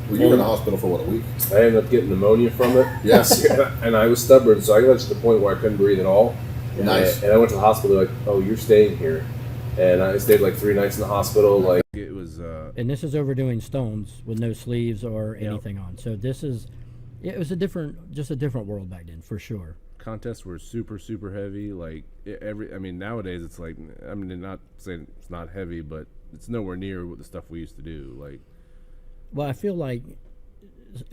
Well, you were in the hospital for what, a week? I ended up getting pneumonia from it. Yes. And I was stubborn, so I got to the point where I couldn't breathe at all. Nice. And I went to the hospital. They're like, "Oh, you're staying here," and I stayed like 3 nights in the hospital. Like It was And this is overdoing stones with no sleeves or anything on. So it was just a different world back then for sure. contests were super super heavy. Like nowadays it's like, I mean, not saying it's not heavy, but it's nowhere near what the stuff we used to do. Like, Well, I feel like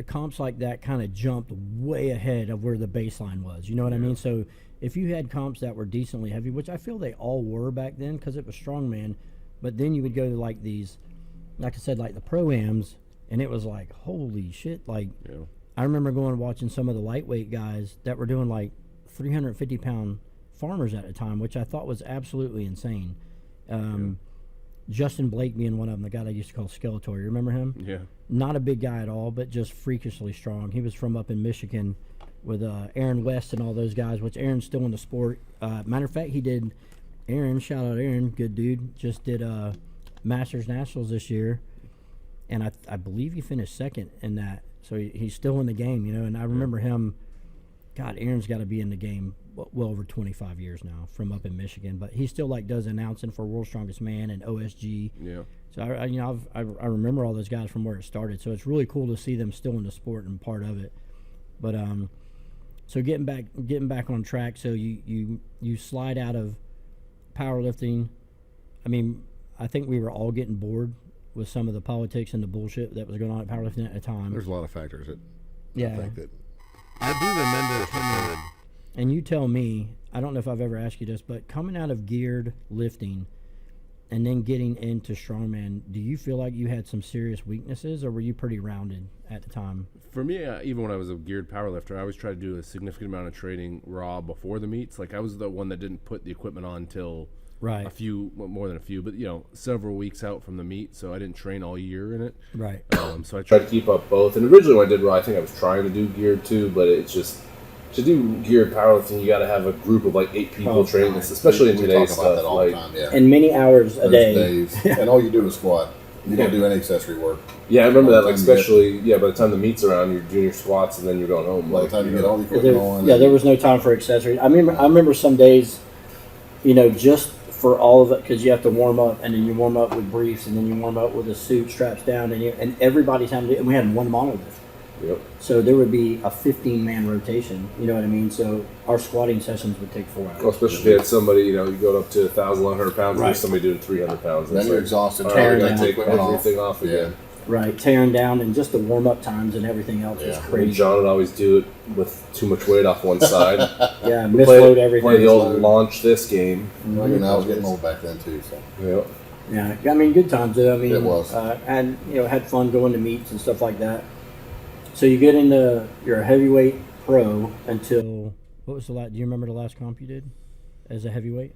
comps like that kind of jumped way ahead of where the baseline was. You know what I mean? So if you had comps that were decently heavy, which I feel they all were back then because it was strongman, but then you would go to like these, like I said, like the pro-ams, and it was like, holy shit. Like, I remember going and watching some of the lightweight guys that were doing like 350-pound farmers at a time, which I thought was absolutely insane. Justin Blake being one of them, the guy they used to call Skeletor. You remember him? yeah. Not a big guy at all, but just freakishly strong. He was from up in Michigan with Aaron West and all those guys, which Aaron's still in the sport. Matter of fact, shout out Aaron, good dude, just did Masters Nationals this year, and I believe he finished second in that. So he's still in the game, and I remember him. God, Aaron's got to be in the game well over 25 years now from up in Michigan, but he still does announcing for World's Strongest Man and OSG. Yeah. So I remember all those guys from where it started. So it's really cool to see them still in the sport and part of it. But so getting back on track. So you slide out of powerlifting. I mean, I think we were all getting bored with some of the politics and the bullshit that was going on at powerlifting at the time. There's a lot of factors that affect it. I do remember And you tell me, I don't know if I've ever asked you this, but coming out of geared lifting and then getting into strongman, do you feel like you had some serious weaknesses, or were you pretty rounded at the time? For me, even when I was a geared powerlifter, I always tried to do a significant amount of training raw before the meets. Like, I was the one that didn't put the equipment on until Right. more than a few, but several weeks out from the meet, so I didn't train all year in it. Right. So I tried to keep up both. And originally when I did raw, I think I was trying to do geared too, but it's just to do geared powerlifting, you got to have a group of like 8 people training this, especially in We today's talk about stuff. that all Like, the time, yeah. And many hours a There's day. days, and all you do is squat. You don't do any accessory work. yeah, I remember By that. the Like, time you especially by the time the meet's around, you're doing your squats and then you're going home. By the Like, time you get all the equipment on. There was no time for accessories. I remember some days, just for all of it, because you have to warm up, and then you warm up with briefs, and then you warm up with a suit straps down, and everybody's having to, and we had one monolift. Yep. So there would be a 15-man rotation, you know what I mean? So our squatting sessions would take 4 hours. Well, especially if you had somebody, you go up to 1,000, 100 pounds, and Right. there's somebody doing 300 pounds. Then It's you're like, exhausted. all trying right, to I get gotta the take equipment everything off again. Right, tearing down, and just the warm-up times and everything else was Yeah. And crazy. John would always do it with too much weight off one side. Yeah, Play misload everything. the old launch this game. Well, I was getting old back then too. So Yep. Yeah, I mean, good times though. I mean, It was. And had fun going to meets and stuff like that. So you get into your heavyweight pro until what was the last? Do you remember the last comp you did as a heavyweight?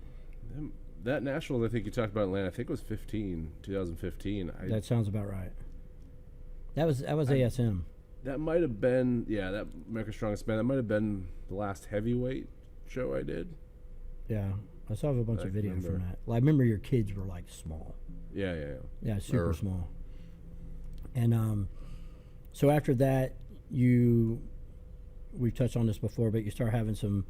that national I think you talked about in Atlanta, I think it was 2015. That sounds about right. That was ASM. That might have been, that America's Strongest Man. That might have been the last heavyweight show I did. Yeah, I saw a bunch I of videos remember. from that. Well, I remember your kids were like small. Yeah. Yeah, super Sure. small. And so after that, we've touched on this before, but you start having some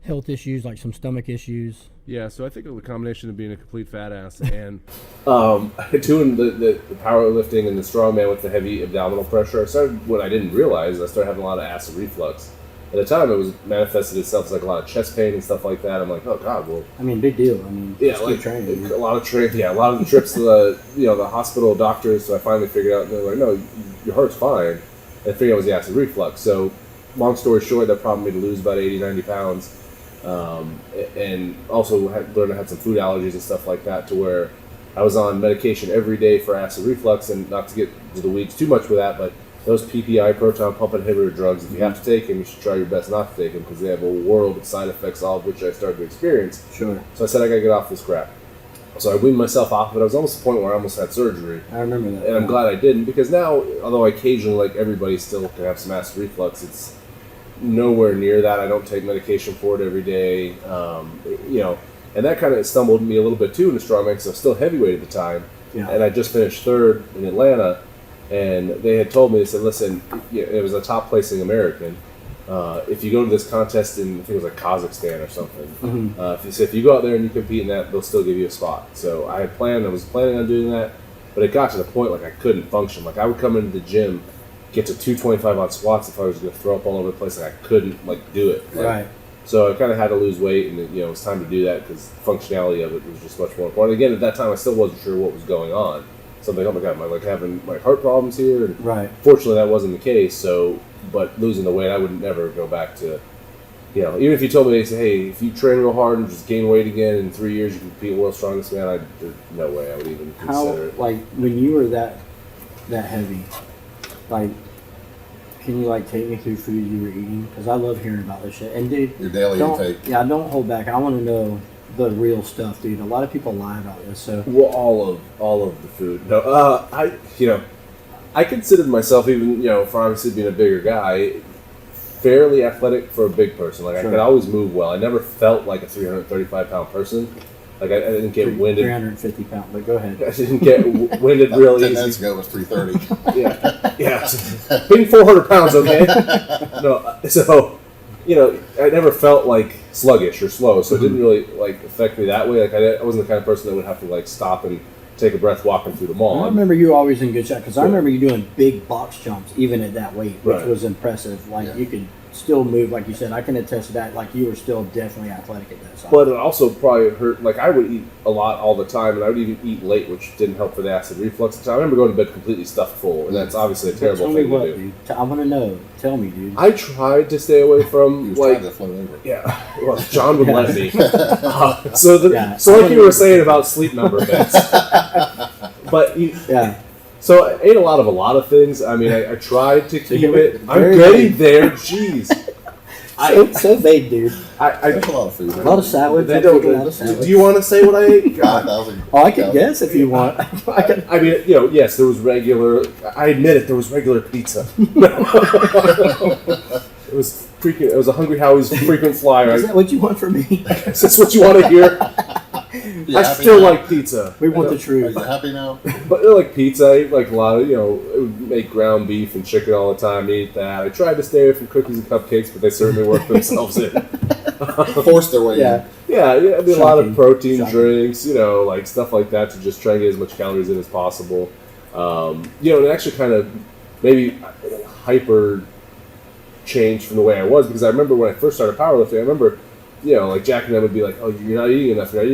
health issues, like some stomach issues? Yeah, so I think the combination of being a complete fat ass and doing the powerlifting and the strongman with the heavy abdominal pressure, I started what I didn't realize. I started having a lot of acid reflux. At the time, it was manifested itself as like a lot of chest pain and stuff like that. I'm like, oh god, well, I mean, big deal. I mean, yeah, just like keep training. a lot of a lot of the trips to the hospital doctors. So I finally figured out, they're like, no, your heart's fine. And I figured it was the acid reflux. So long story short, that prompted me to lose about 80, 90 pounds. And also learned I had some food allergies and stuff like that, to where I was on medication every day for acid reflux. And not to get to the weeds too much with that, but those PPI, proton pump inhibitor drugs, if you have to take them, you should try your best not to take them, because they have a world of side effects, all of which I started to experience. Sure. So I said, I gotta get off this crap. So I weaned myself off, but I was almost to the point where I almost had surgery. I remember that. And I'm glad I didn't, because now, although I occasionally, like everybody, still can have some acid reflux, it's nowhere near that. I don't take medication for it every day. And that kind of stumbled me a little bit too in the strongman, because I was still heavyweight at the time. Yeah. And I just finished third in Atlanta, and they had told me, they said, listen, it was a top placing American. If you go to this contest in, I think it was like Kazakhstan or something, if you go out there and you compete in that, they'll still give you a spot. So I was planning on doing that, but it got to the point like I couldn't function. Like I would come into the gym, get to 225 on squats if I was going to throw up all over the place, like I couldn't do it. Right. So I kind of had to lose weight, and it was time to do that, because the functionality of it was just much more important. Again, at that time, I still wasn't sure what was going on. Something, oh my god, am I having heart problems here? And right. Fortunately, that wasn't the case. So, but losing the weight, I would never go back to, even if you told me, they say, hey, if you train real hard and just gain weight again in 3 years, you can compete world's strongest man, there's no way I would even consider it. Like when you were that heavy, like, can you take me through food you were eating? Because I love hearing about this shit. And dude, Your daily intake. Yeah, don't hold back. I want to know the real stuff, dude. A lot of people lie about this. So Well, all of the food. No, I considered myself, even for obviously being a bigger guy, fairly athletic for a big person. Like Sure. I could always move well. I never felt like a 335-pound person. Like I didn't get winded. 350 pounds, but go ahead. I didn't get winded real 10 easy. minutes ago it was 330. Yeah. Being 400 pounds, okay? No, so I never felt sluggish or slow, so it didn't really affect me that way. I wasn't the kind of person that would have to stop and take a breath walking through the mall. I remember you were always in good shape, because I remember you doing big box jumps even at that weight, which Right. was impressive. You could still move, like you said. I can attest to that. You were still definitely athletic at that time. But it also probably hurt. I would eat a lot all the time, and I would even eat late, which didn't help for the acid reflux at the time. I remember going to bed completely stuffed full, and that's obviously a terrible Tell me thing what, to do. dude. I want to know. Tell me, dude. I tried to stay away He from was trying to float over. yeah. Well, John would Yeah. let me. Yeah. So like you were saying about sleep number beds, but Yeah. So I ate a lot of things. I mean, I tried to keep it. I'm very getting vague. there. Jeez. So vague, dude. That's a lot of food. A lot of salad. They A don't- lot of salad. Do you want to say what I ate? God. 5,000. Oh, I can guess if you want. I can. I mean, yes, there was regular. I admit it. There was regular pizza. It was freaking. It was a Hungry Howie's frequent flyer. Is that what you want from me? Is this what you want to hear? You I happy still now? like pizza. We want the Are truth. you happy now? But pizza, I eat a lot of, it would make ground beef and chicken all the time, eat that. I tried to stay away from cookies and cupcakes, but they certainly worked themselves in. Forced their way Yeah. in. Yeah, I mean, a lot of Shocking. protein Shocking. drinks, stuff like that to just try and get as much calories in as possible. And it actually kind of maybe hyper changed from the way I was, because I remember when I first started powerlifting, I remember, Jack and them would be like, oh, you're not eating enough, so I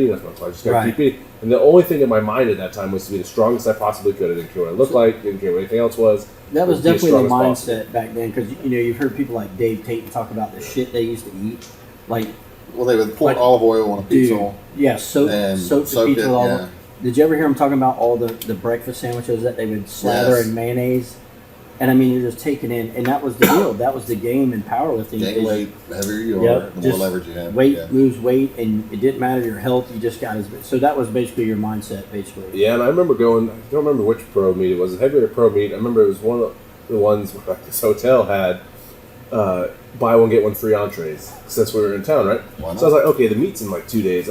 just got to Right. keep eating. And the only thing in my mind at that time was to be the strongest I possibly could. I didn't care what I looked like, didn't care what anything else was. That was Be as definitely the strong as possible. mindset back then, because you've heard people like Dave Tate talk about the shit they used to eat, Well, they would pour Like, olive oil on a pizza. dude. Yeah, soak the soak pizza it, with all yeah. the. Did you ever hear them talking about all the breakfast sandwiches that they would slather Yes. in mayonnaise? And I mean, you're just taking in, and that was the deal. That was the game in powerlifting. Gain is weight, the heavier you are, Yep, the more just leverage you have. Weight, Yeah. lose weight, and it didn't matter your health. You just got as so that was basically your mindset, basically. Yeah, and I remember going, I don't remember which pro meet it was, a heavyweight or pro meet. I remember it was one of the ones where this hotel had buy one, get one free entrees since we were in town, right? Why not? So I was like, okay, the meet's in 2 days.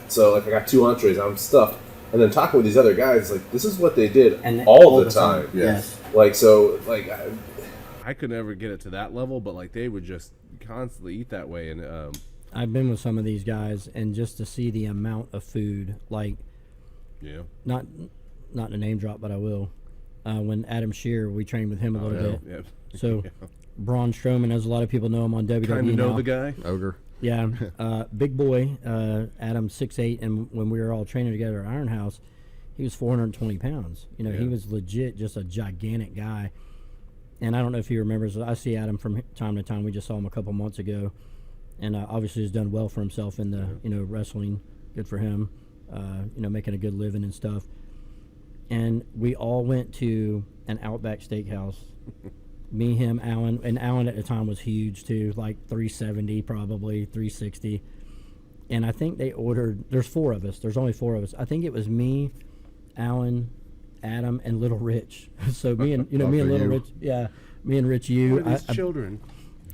So I got 2 entrees, I'm stuffed. And then talking with these other guys, this is what they did And all the time. Yes. I could never get it to that level, but they would just constantly eat that way. And I've been with some of these guys, and just to see the amount of food, like Yeah. not to name drop, but I will. When Adam Shear, we trained with him a little bit. Yeah. So Braun Strowman, as a lot of people know him on WWE Kind of know now. the guy. Ogre. Yeah, big boy. Adam 6'8", and when we were all training together at Iron House, he was 420 pounds. You know, he Yeah. was legit just a gigantic guy. And I don't know if he remembers. I see Adam from time to time. We just saw him a couple months ago, and obviously has done well for himself in the wrestling. Good for him. Making a good living and stuff. And we all went to an Outback Steakhouse. Me, him, Alan, and Alan at the time was huge too, like 370 probably, 360. And I think they ordered, there's 4 of us. There's only 4 of us. I think it was me, Alan, Adam, and Little Rich. So me and me and Little Rich, me and Rich, you. What are these children?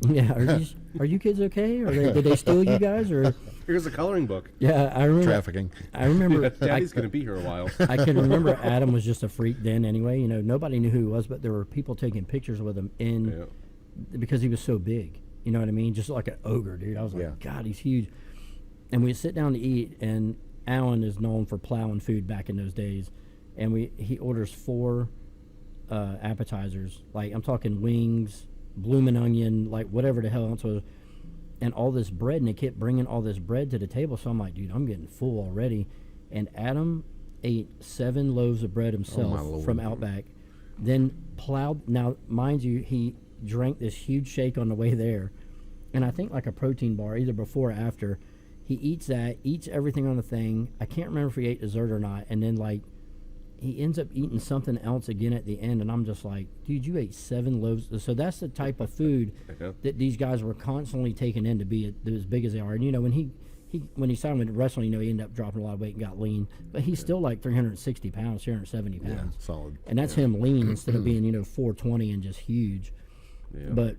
Yeah, are you kids okay? Or did they steal you guys? Or Here's a coloring book. yeah, I remember Trafficking. I remember. Daddy's going to be here a while. I can remember Adam was just a freak then. Anyway, nobody knew who he was, but there were people taking pictures with him because he was so big. You know what I mean? Just like an ogre, dude. I was like, God, he's huge. And we sit down to eat, and Alan is known for plowing food back in those days, and he orders 4 appetizers. Like I'm talking wings, bloomin' onion, like whatever the hell else was, and all this bread, and they kept bringing all this bread to the table. So I'm like, dude, I'm getting full already. And Adam ate 7 loaves of bread himself from Outback, then plowed. Now, mind you, he drank this huge shake on the way there, and I think like a protein bar, either before or after. He eats everything on the thing. I can't remember if he ate dessert or not, and then like he ends up eating something else again at the end, and I'm just like, dude, you ate 7 loaves. So that's the type of food that these guys were constantly taking in to be as big as they are. And when he signed with wrestling, he ended up dropping a lot of weight and got lean, but he's still like 360 pounds, 370 pounds. Yeah, solid. And that's him lean instead of being 420 and just huge. Yeah. But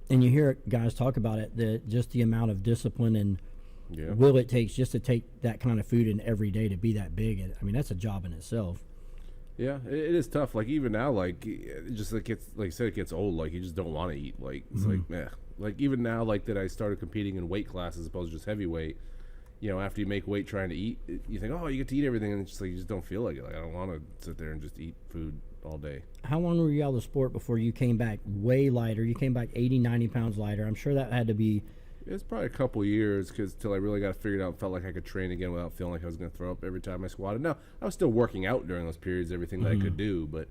and you hear guys talk about it, just the amount of discipline and will it takes just to take that kind of food in every day to be that big. I mean, that's a job in itself. Yeah, it is tough. Like even now, like it just like it's like I said, it gets old. Like you just don't want to eat. Like it's like meh. Like even now, like that I started competing in weight classes as opposed to just heavyweight. After you make weight trying to eat, you think, oh, you get to eat everything, and it's just like you just don't feel like it. Like I don't want to sit there and just eat food all day. How long were you out of the sport before you came back way lighter? You came back 80, 90 pounds lighter. I'm sure that had to be. It's probably a couple years till I really got figured out and felt like I could train again without feeling like I was going to throw up every time I squatted. Now, I was still working out during those periods, everything that I could do, but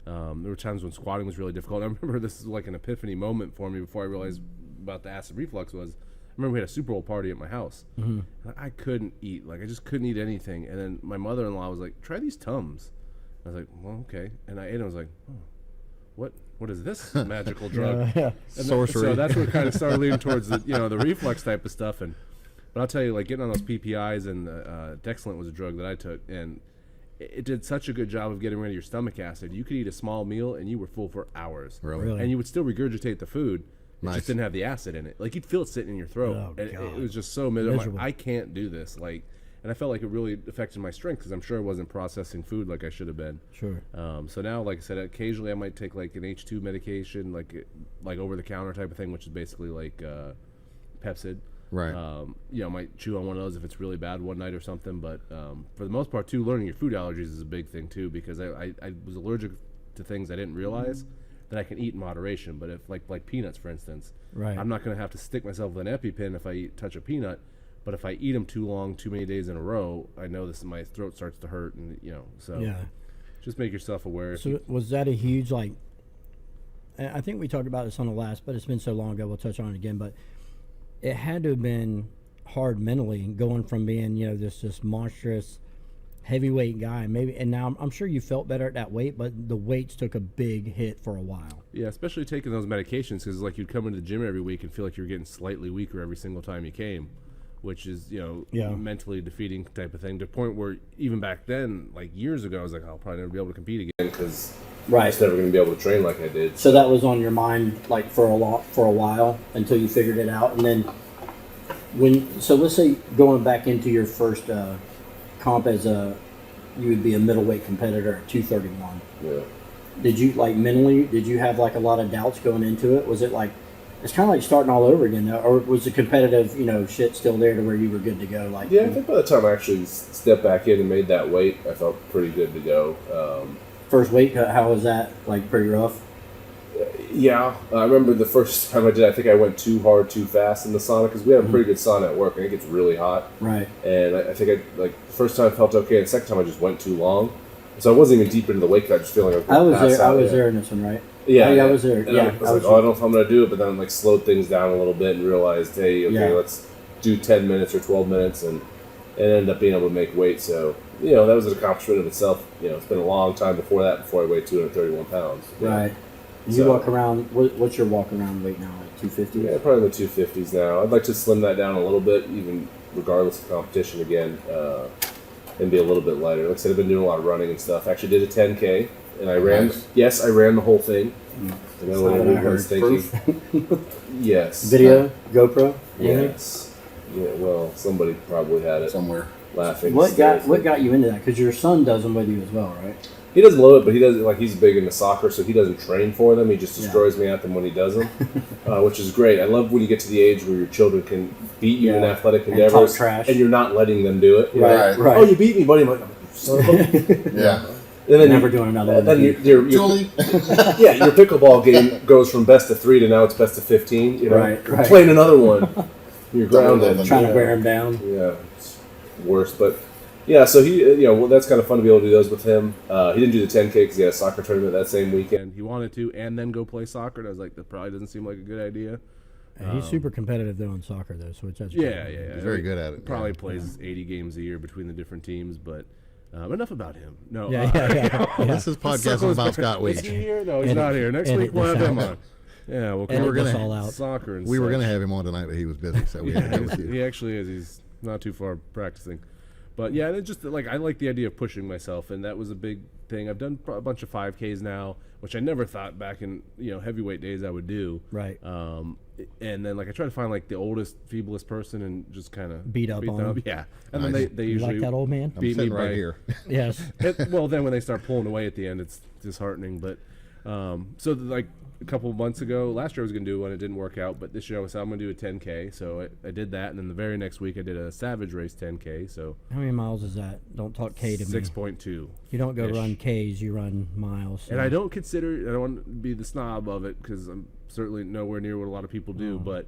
there were times when squatting was really difficult. I remember this is like an epiphany moment for me before I realized about the acid reflux was. I remember we had a Super Bowl party at my house. I couldn't eat. Like, I just couldn't eat anything. And then my mother-in-law was like, try these Tums. I was like, well, okay. And I ate it. I was like, oh, what is this magical drug? And Sorcery. So that's what kind of started leaning towards the the reflux type of stuff. But I'll tell you, like getting on those PPIs and Dexlant was a drug that I took, and it did such a good job of getting rid of your stomach acid. You could eat a small meal and you were full for hours. Really? And you would still regurgitate the food. It Nice. just didn't have the acid in it. Like you'd feel it sitting in your throat. Oh, and God. it was just so miserable. I'm Miserable. like, I can't do this. Like, and I felt like it really affected my strength because I'm sure I wasn't processing food like I should have been. Sure. So now, like I said, occasionally I might take like an H2 medication, like over the counter type of thing, which is basically like Pepsid. Right. I might chew on one of those if it's really bad one night or something. But for the most part, too, learning your food allergies is a big thing too because I was allergic to things I didn't realize that I can eat in moderation. But if like peanuts, for instance, Right. I'm not going to have to stick myself with an EpiPen if I touch a peanut. But if I eat them too long, too many days in a row, I know my throat starts to hurt, and so Yeah. just make yourself aware. So was that a huge I think we talked about this on the last, but it's been so long ago. We'll touch on it again, but it had to have been hard mentally going from being this monstrous heavyweight guy, maybe, and now I'm sure you felt better at that weight, but the weights took a big hit for a while. Yeah, especially taking those medications because like you'd come into the gym every week and feel like you're getting slightly weaker every single time you came, which is mentally defeating type of thing. To the point where even back then, like years ago, I was like, I'll probably never be able to compete again because Right. I'm just never going to be able to train like I did. So that was on your mind for a while until you figured it out, and then let's say going back into your first comp as you would be a middleweight competitor at 231. Yeah. Did you mentally? Did you have a lot of doubts going into it? Was it like it's kind of like starting all over again, or was the competitive, shit still there to where you were good to go? Like, Yeah, I think by the time I actually stepped back in and made that weight, I felt pretty good to go. First weight cut, how was that? Like pretty rough? Yeah, I remember the first time I did. I think I went too hard, too fast in the sauna because we have a pretty good sauna at work, and it gets really hot. Right. And I think the first time I felt okay, and the second time I just went too long. So I wasn't even deep into the weight cut. I just feeling like I was there in this one, right? Yeah, I was there. And Yeah, I was like, I don't know if I'm gonna do it, but then slowed things down a little bit and realized, hey, okay, Yeah. let's do 10 minutes or 12 minutes, and ended up being able to make weight. So that was an accomplishment of itself. It's been a long time before I weighed 231 pounds. Right. You So- walk around. What's your walk around weight now? Like 250. Yeah, probably in the 250s now. I'd like to slim that down a little bit, even regardless of competition again, and be a little bit lighter. Like I said, I've been doing a lot of running and stuff. Actually did a 10K, and I ran. Nice. Yes, I ran the whole thing. And then That's when not what I everyone was heard. thinking, yes, Video, GoPro. anything? yes, yeah. Well, somebody probably had it Somewhere. laughing. What got hysterically. you into that? Because your son does them with you as well, right? He doesn't love it, but he doesn't he's big into soccer, so he doesn't train for them. He just Yeah. destroys me at them when he does them, which is great. I love when you get to the age where your children can beat you in Yeah. athletic And endeavors, talk trash. and you're not letting them do it. you know? Right. Right. Oh, you beat me, buddy. I'm like, son of a. Yeah. And then Never doing another one. Then your Julie. your pickleball game goes from best of 3 to now it's best of 15. Right, right. Playing another one, you're grounded. Trying to wear him down. Yeah, it's worse. But yeah, so he, that's kind of fun to be able to do those with him. He didn't do the 10K because he had a soccer tournament that same weekend. And he wanted to, and then go play soccer. And I was like, that probably doesn't seem like a good idea. He's super competitive though in soccer though, so that's Yeah, yeah. He's very good at it. Probably plays 80 games a year between the different teams, but enough about him. No, Yeah. This is podcast about Scott Is he Weech. here? No, he's And- not here. Next and week it we'll have him was on. Yeah, we'll And cover we're gonna- all out. soccer and We were such. going to have him on tonight, but he was busy, so we had to go with you. He actually is. He's not too far practicing. But yeah, it just I like the idea of pushing myself, and that was a big thing. I've done a bunch of 5Ks now, which I never thought back in heavyweight days I would do. Right. And then I try to find the oldest, feeblest person and just kind of Beat up on them. them. Yeah, and Nice. then they You usually like that old man? I'm beat me sitting right by- here. Yes. well, then when they start pulling away at the end, it's disheartening. But a couple of months ago, last year I was going to do one, it didn't work out. But this year I said I'm going to do a 10K, so I did that. And then the very next week I did a Savage Race 10K. So How many miles is that? Don't talk K to me. 6.2. You don't go ish. run Ks, you run miles. And I don't want to be the snob of it because I'm certainly nowhere near what a lot of people do. But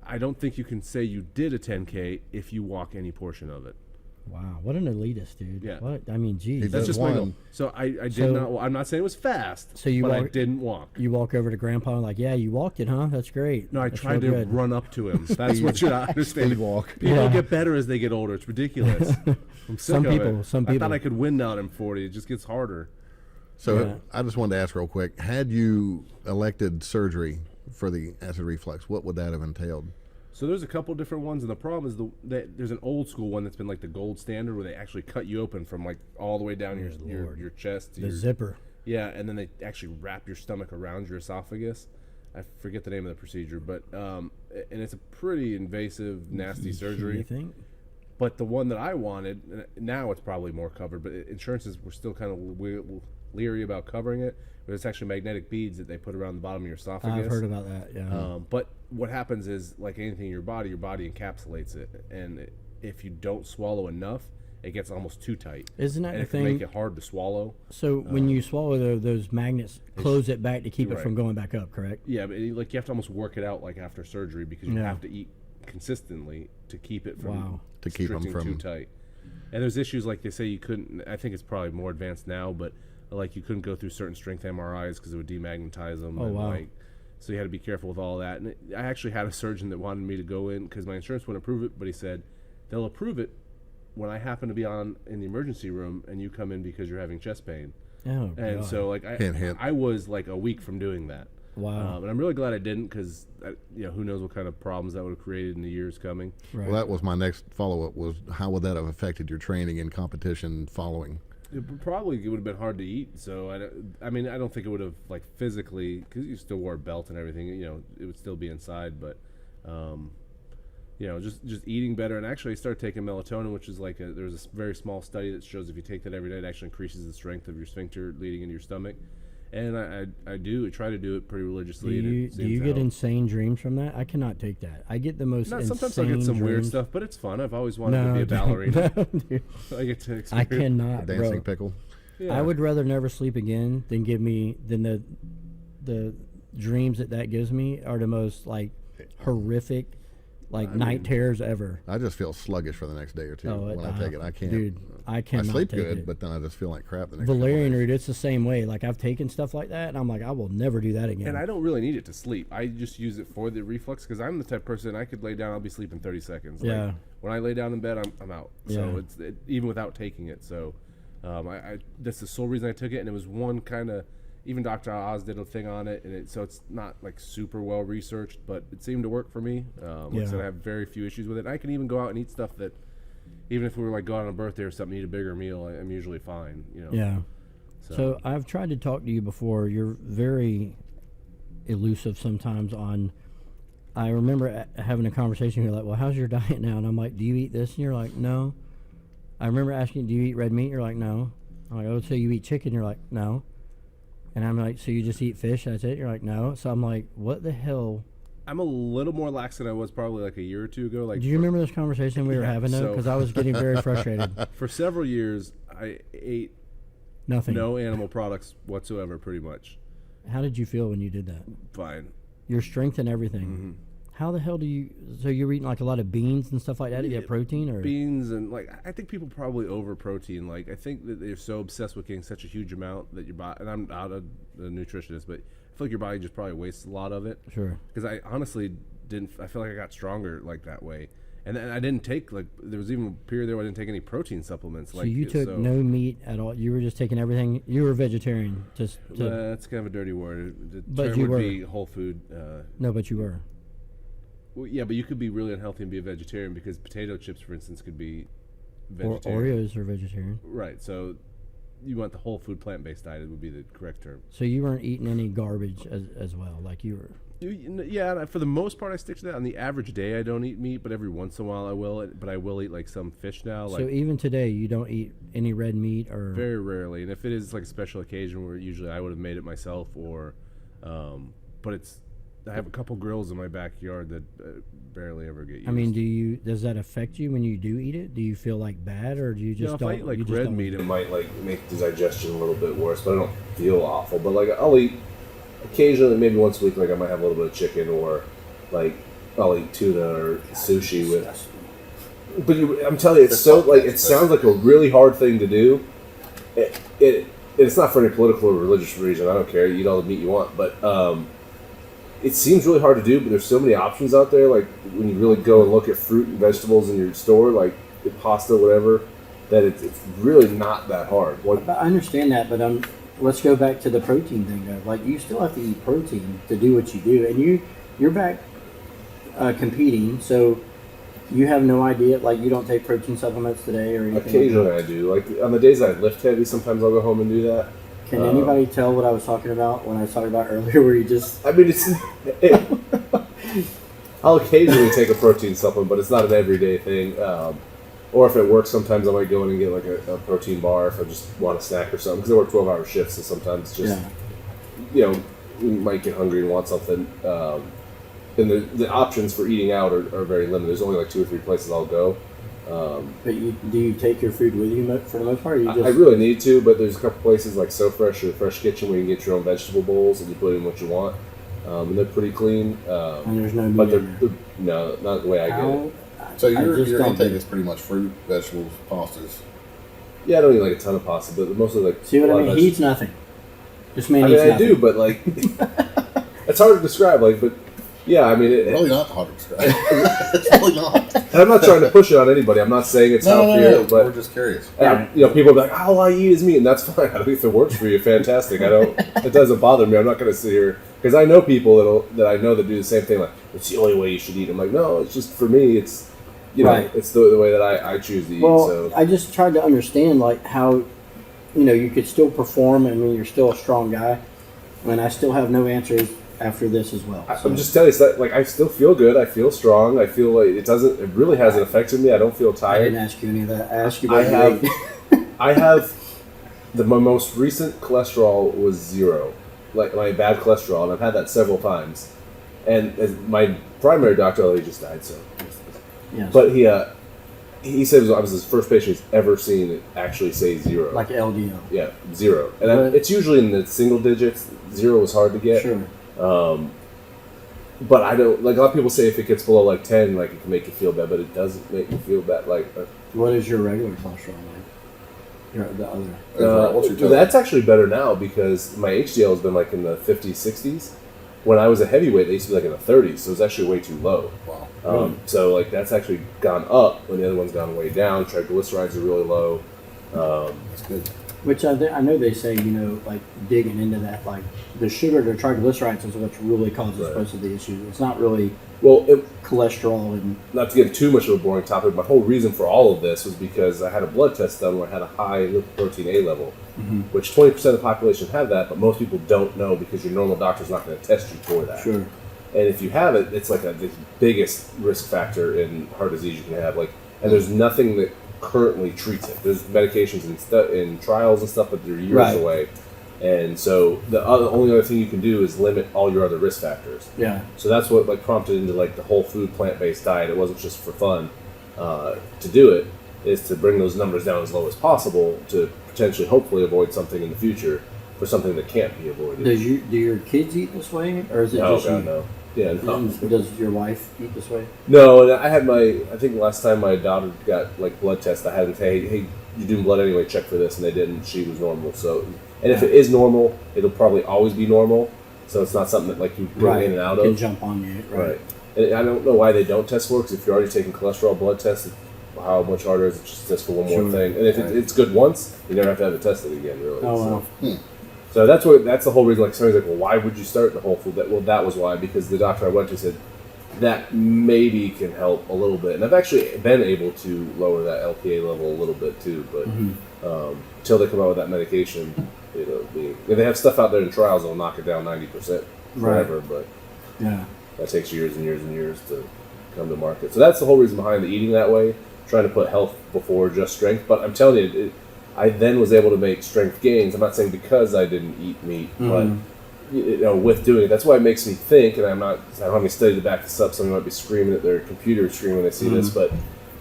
I don't think you can say you did a 10K if you walk any portion of it. Wow, what an elitist, dude. Yeah. What? I mean, geez. He That's does just my goal. one. So I did So- not. I'm not saying it was fast. So you but I walk- didn't walk. You walk over to Grandpa and like, yeah, you walked it, huh? That's great. No, I That's tried real to good. run up to him. That's what you understand. Speed walk. People Yeah. get better as they get older. It's ridiculous. I'm sick Some of people- it. some I people. thought I could win now at 40. It just gets harder. So Yeah. I just wanted to ask real quick, had you elected surgery for the acid reflux, what would that have entailed? So there's a couple different ones, and the problem is that there's an old school one that's been the gold standard, where they actually cut you open from all the way down your chest to The your zipper. Yeah, and then they actually wrap your stomach around your esophagus. I forget the name of the procedure, but and it's a pretty invasive, nasty You surgery. think? But the one that I wanted, and now it's probably more covered, but insurances were still kind of leery about covering it. But it's actually magnetic beads that they put around the bottom of your esophagus. I've heard about that, yeah. But what happens is, like anything in your body encapsulates it, and if you don't swallow enough, it gets almost too tight. Isn't that and the it can thing? make it hard to swallow. So when you swallow those magnets, close it back to keep it Right. from going back up, correct? Yeah, but you have to almost work it out after surgery because you Yeah. have to eat consistently to keep it from Wow. To keep 'em restricting from- too tight. And there's issues they say you couldn't. I think it's probably more advanced now, but you couldn't go through certain strength MRIs because it would demagnetize them. Oh, and wow. So you had to be careful with all that. And I actually had a surgeon that wanted me to go in because my insurance wouldn't approve it, but he said they'll approve it when I happen to be in the emergency room and you come in because you're having chest pain. Oh, And God. so Hint, hint. I was a week from doing that. Wow. And I'm really glad I didn't because who knows what kind of problems that would have created in the years coming. Right. Well, that was my next follow-up was how would that have affected your training and competition following? It would have been hard to eat. So I don't think it would have physically, because you still wore a belt and everything. It would still be inside, but just eating better. And actually, I started taking melatonin, which is there's a very small study that shows if you take that every day, it actually increases the strength of your sphincter leading into your stomach. And I do try to do it pretty religiously. Do and you it do seems you to get help. insane dreams from that? I cannot take that. I get the most insane Sometimes I get some weird dreams. stuff, but it's fun. I've always wanted to No, be a dude, ballerina. no, dude. I get to experience. I cannot, Dancing bro. pickle. Yeah. I would rather never sleep again than the dreams that gives me are the most like horrific, like night terrors ever. I just feel sluggish for the next day or two Oh, when I take it. I can't. Dude, I I cannot sleep take good, it. but then I just feel like crap the next couple Valerian days. root, it's the same way. Like I've taken stuff like that, and I'm like, I will never do that again. And I don't really need it to sleep. I just use it for the reflux because I'm the type of person I could lay down, I'll be sleeping 30 seconds. Like, Yeah. when I lay down in bed, I'm out. So Yeah. even without taking it. So that's the sole reason I took it. And it was one kind of, even Dr. Oz did a thing on it. And so it's not like super well researched, but it seemed to work for me. Like I said, I have very few issues with it. And I can even go out and eat stuff that, even if we were like going on a birthday or something, eat a bigger meal, I'm usually fine. You know. Yeah. So I've tried to talk to you before. You're very elusive sometimes on. I remember having a conversation. You're like, "Well, how's your diet now?" And I'm like, "Do you eat this?" And you're like, "No." I remember asking, "Do you eat red meat?" You're like, "No." I'm like, "Oh, so you eat chicken?" You're like, "No." And I'm like, "So you just eat fish? That's it?" You're like, "No." So I'm like, "What the hell?" I'm a little more lax than I was probably like a year or two ago. Like, Do you remember this conversation we were having though? so- Because I was getting very frustrated. for several years, I ate Nothing. no animal products whatsoever, pretty much. How did you feel when you did that? Fine. Your strength and everything. How the hell do you? So you're eating like a lot of beans and stuff like that to get protein, or Beans and like I think people probably over protein. Like I think that they're so obsessed with getting such a huge amount that your body. And I'm not a nutritionist, but I feel like your body just probably wastes a lot of it. sure. Because I honestly didn't. I feel like I got stronger like that way. And then I didn't take like there was even a period there where I didn't take any protein supplements. So Like you took no meat at all. You were just taking everything. You were vegetarian. Just to, That's kind of a dirty word. The But term you would were. be whole food. no, but you were. Well, yeah, but you could be really unhealthy and be a vegetarian because potato chips, for instance, could be Or vegetarian. Oreos are vegetarian. Right. So you want the whole food plant-based diet would be the correct term. So you weren't eating any garbage as well. Like you were. Yeah, and for the most part, I stick to that. On the average day, I don't eat meat, but every once in a while I will. But I will eat like some fish now. Like So even today, you don't eat any red meat or. very rarely. And if it is like a special occasion where usually I would have made it myself, or, but it's. I have a couple grills in my backyard that barely ever get used. I mean, does that affect you when you do eat it? Do you feel like bad, or do you just if don't? I eat like you just red don't- meat, It might like make the digestion a little bit worse, but I don't feel awful. But like I'll eat occasionally, maybe once a week. Like I might have a little bit of chicken, or like I'll eat tuna or sushi with. But I'm telling you, it's so like it sounds like a really hard thing to do. It's not for any political or religious reason. I don't care. You eat all the meat you want, but it seems really hard to do. But there's so many options out there. Like when you really go and look at fruit and vegetables in your store, like pasta, whatever, that it's really not that hard. But I understand that, but let's go back to the protein thing though. Like you still have to eat protein to do what you do, and you're back competing, so you have no idea. Like you don't take protein supplements today or anything. Occasionally I do. Like on the days I lift heavy, sometimes I'll go home and do that. Can anybody tell what I was talking about when I was talking about earlier, where you just? I mean, I'll occasionally take a protein supplement, but it's not an everyday thing. Or if it works, sometimes I might go in and get like a protein bar if I just want a snack or something. Because I work 12-hour shifts, so sometimes it's just, you might get hungry and want something. And the options for eating out are very limited. There's only like 2 or 3 places I'll go. But do you take your food with you for the most part? Or you just, I really need to, but there's a couple places like So Fresh or Fresh Kitchen where you can get your own vegetable bowls and you put in what you want. And they're pretty clean. and there's no meat But in there. no, not the way I get it. So I your just don't intake do- is pretty much fruit, vegetables, pastas. Yeah, I don't eat like a ton of pasta, but mostly like. See what a I lot of mean? He eats vegetables. nothing. This man I eats mean, I nothing. do, but like, it's hard to describe. Like, but yeah, I mean, Really not hard to describe. It's really not. and I'm not trying to push it on anybody. I'm not saying it's healthier, We're but just curious. people are like, "Oh, all I eat is meat," and that's fine. I think if it works for you, fantastic. I don't. It doesn't bother me. I'm not going to sit here because I know people that I know that do the same thing. Like, it's the only way you should eat. I'm like, no, it's just for me. It's Right. it's the way that I choose to eat. Well, So I just tried to understand like how, you could still perform. I mean, you're still a strong guy, and I still have no answers after this as well. So, I'm just telling you, it's that, like I still feel good. I feel strong. I feel like it really hasn't affected me. I don't feel I tired. didn't ask you any of that. I asked you I about your have- weight. I have My most recent cholesterol was 0, like my bad cholesterol, and I've had that several times. And as my primary doctor, he just died, so. Yes. But he said I was his first patient he's ever seen it actually say 0. Like LDL. Yeah, 0. And But- it's usually in the single digits. 0 is hard to get. Sure. But I don't, like a lot of people say if it gets below like 10, like it can make you feel bad, but it doesn't make you feel bad. Like, What is your regular cholesterol like? The other. What's your total? that's actually better now because my HDL has been like in the 50s, 60s. When I was a heavyweight, they used to be like in the 30s, so it's actually way too low. Wow. So like that's actually gone up when the other one's gone way down. Triglycerides are really low. That's good. Which I know they say, like digging into that, like the sugar, the triglycerides is what really causes Right. most of the issues. It's not really Well, cholesterol and not to get too much of a boring topic, my whole reason for all of this was because I had a blood test done where I had a high lipoprotein A level, which 20% of the population have that, but most people don't know because your normal doctor's not going to test you for that. sure. And if you have it, it's like the biggest risk factor in heart disease you can have. Like, and there's nothing that currently treats it. There's medications in trials and stuff, but they're years Right. away. And so the only other thing you can do is limit all your other risk factors. Yeah. So that's what like prompted into like the whole food plant-based diet. It wasn't just for fun to do it. Is to bring those numbers down as low as possible to potentially, hopefully, avoid something in the future for something that can't be avoided. Do your kids eat this way, or is it Oh just God, you? no. Yeah, no. Does your wife eat this way? No, and I had I think last time my daughter got like blood test, I had them say, hey, you're doing blood anyway, check for this, and they didn't. She was normal. So, and if it is normal, it'll probably always be normal. So it's not something that like you go in and out Can of. jump on you, Right. And I don't know why they don't test for it, because if you're already taking cholesterol blood tests, how much harder is it just test for one more Sure. thing? And if Right. it's good once, you never have to have it tested again, really. Oh wow. So that's the whole reason. Like somebody's like, well, why would you start the whole food? That was why, because the doctor I went to said that maybe can help a little bit, and I've actually been able to lower that LPA level a little bit too. But until they come out with that medication, they have stuff out there in trials that'll knock it down 90% forever. But Yeah. that takes years and years and years to come to market. So that's the whole reason behind the eating that way, trying to put health before just strength. But I'm telling you, I then was able to make strength gains. I'm not saying because I didn't eat meat, but with doing it, that's why it makes me think. And I don't have any study to back this up. Somebody might be screaming at their computer screen when they see this, but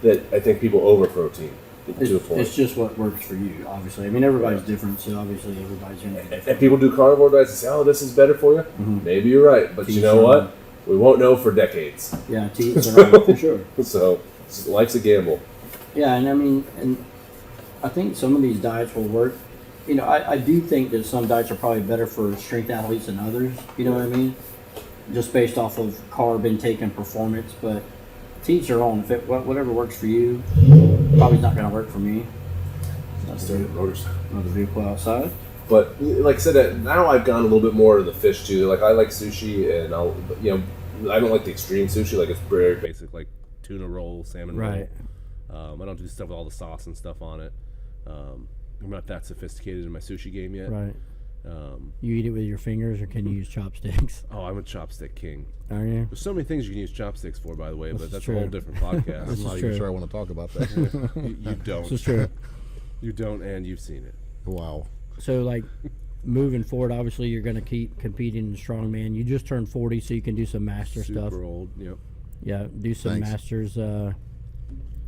that I think people over protein to a point. It's just what works for you, obviously. I mean, everybody's different, so obviously everybody's going to be different. And people do carnivore diets and say, "Oh, this is better for you." Maybe you're right, but you know what? We won't know for decades. Yeah, to each their own, for sure. So life's a gamble. Yeah, and I mean, and I think some of these diets will work. I do think that some diets are probably better for strength athletes than others. You know what I mean? Just based off of carb intake and performance, but to each their own. If whatever works for you, probably not going to work for me. That's the another vehicle outside. But like I said, now I've gone a little bit more to the fish too. Like I like sushi, and I don't like the extreme sushi. Like it's very Basic like tuna roll, salmon Right. roll. I don't do stuff with all the sauce and stuff on it. I'm not that sophisticated in my sushi game yet. Right. You eat it with your fingers, or can you use chopsticks? Oh, I'm a chopstick king. Are you? There's so many things you can use chopsticks for, by the way, but is that's true. a whole different podcast. I'm not even true. sure I want to talk about that. You don't. This is true. You don't, and you've seen it. Wow. So, like, moving forward, obviously you're going to keep competing in strongman. You just turned 40, so you can do some master Super stuff. old. Yep. Yeah, do some Thanks. masters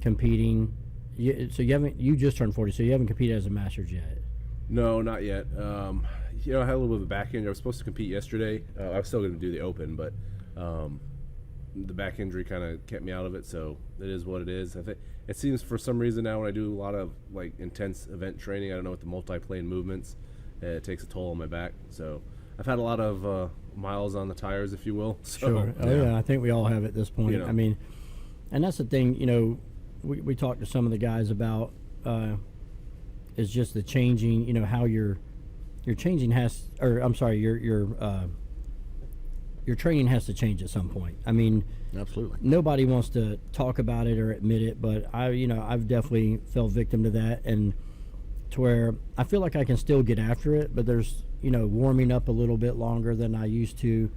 competing. You just turned 40, so you haven't competed as a masters yet. No, not yet. I had a little bit of a back injury. I was supposed to compete yesterday. I was still going to do the Open, but the back injury kind of kept me out of it. So it is what it is. I think it seems for some reason now when I do a lot of like intense event training, I don't know, with the multi-plane movements, it takes a toll on my back. So I've had a lot of miles on the tires, if you will. So, Sure. Oh, yeah, I think we all have at this point. You know. I mean, and that's the thing, we talked to some of the guys about is just the changing, how your changing your training has to change at some point. I mean, Absolutely. nobody wants to talk about it or admit it, but I've definitely fell victim to that, and to where I feel like I can still get after it, but there's warming up a little bit longer than I used to.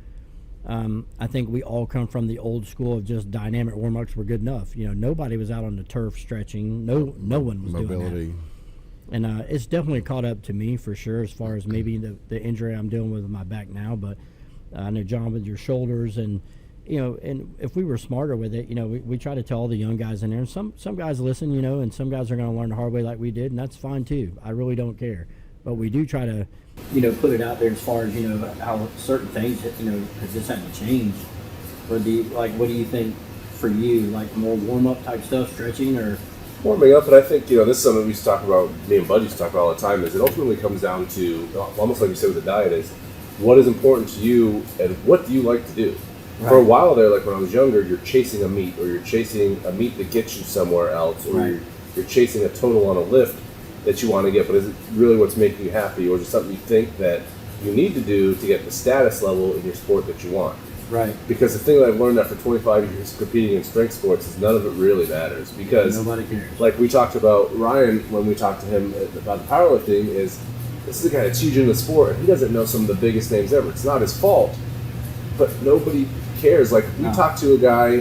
I think we all come from the old school of just dynamic warm-ups were good enough. Nobody was out on the turf stretching. No one was doing Mobility. And it's definitely caught up to me for sure, as far as maybe the injury I'm dealing with my back now. But I know, John, with your shoulders, and and if we were smarter with it, we try to tell all the young guys in there. And some guys listen, and some guys are going to learn the hard way like we did, and that's fine too. I really don't care. But we do try to, put it out there as far as how certain things, has just had to change. What do you think for you, like more warm up type stuff, stretching, or? Warming up, and I think, this is something we used to talk about, me and Bud used to talk about all the time, is it ultimately comes down to, almost like you said with the diet, is what is important to you and what do you like to do? Right. For a while there, like when I was younger, you're chasing a meet, or you're chasing a meet that gets you somewhere else, or right. you're chasing a total on a lift that you want to get, but is it really what's making you happy, or is it something you think that you need to do to get the status level in your sport that you want? Right. Because the thing that I've learned after 25 years competing in strength sports is none of it really matters. Because nobody cares. Like we talked about Ryan when we talked to him about the powerlifting, is this is a guy that's huge in the sport, and he doesn't know some of the biggest names ever. It's not his fault, but nobody cares. Like we talked to a guy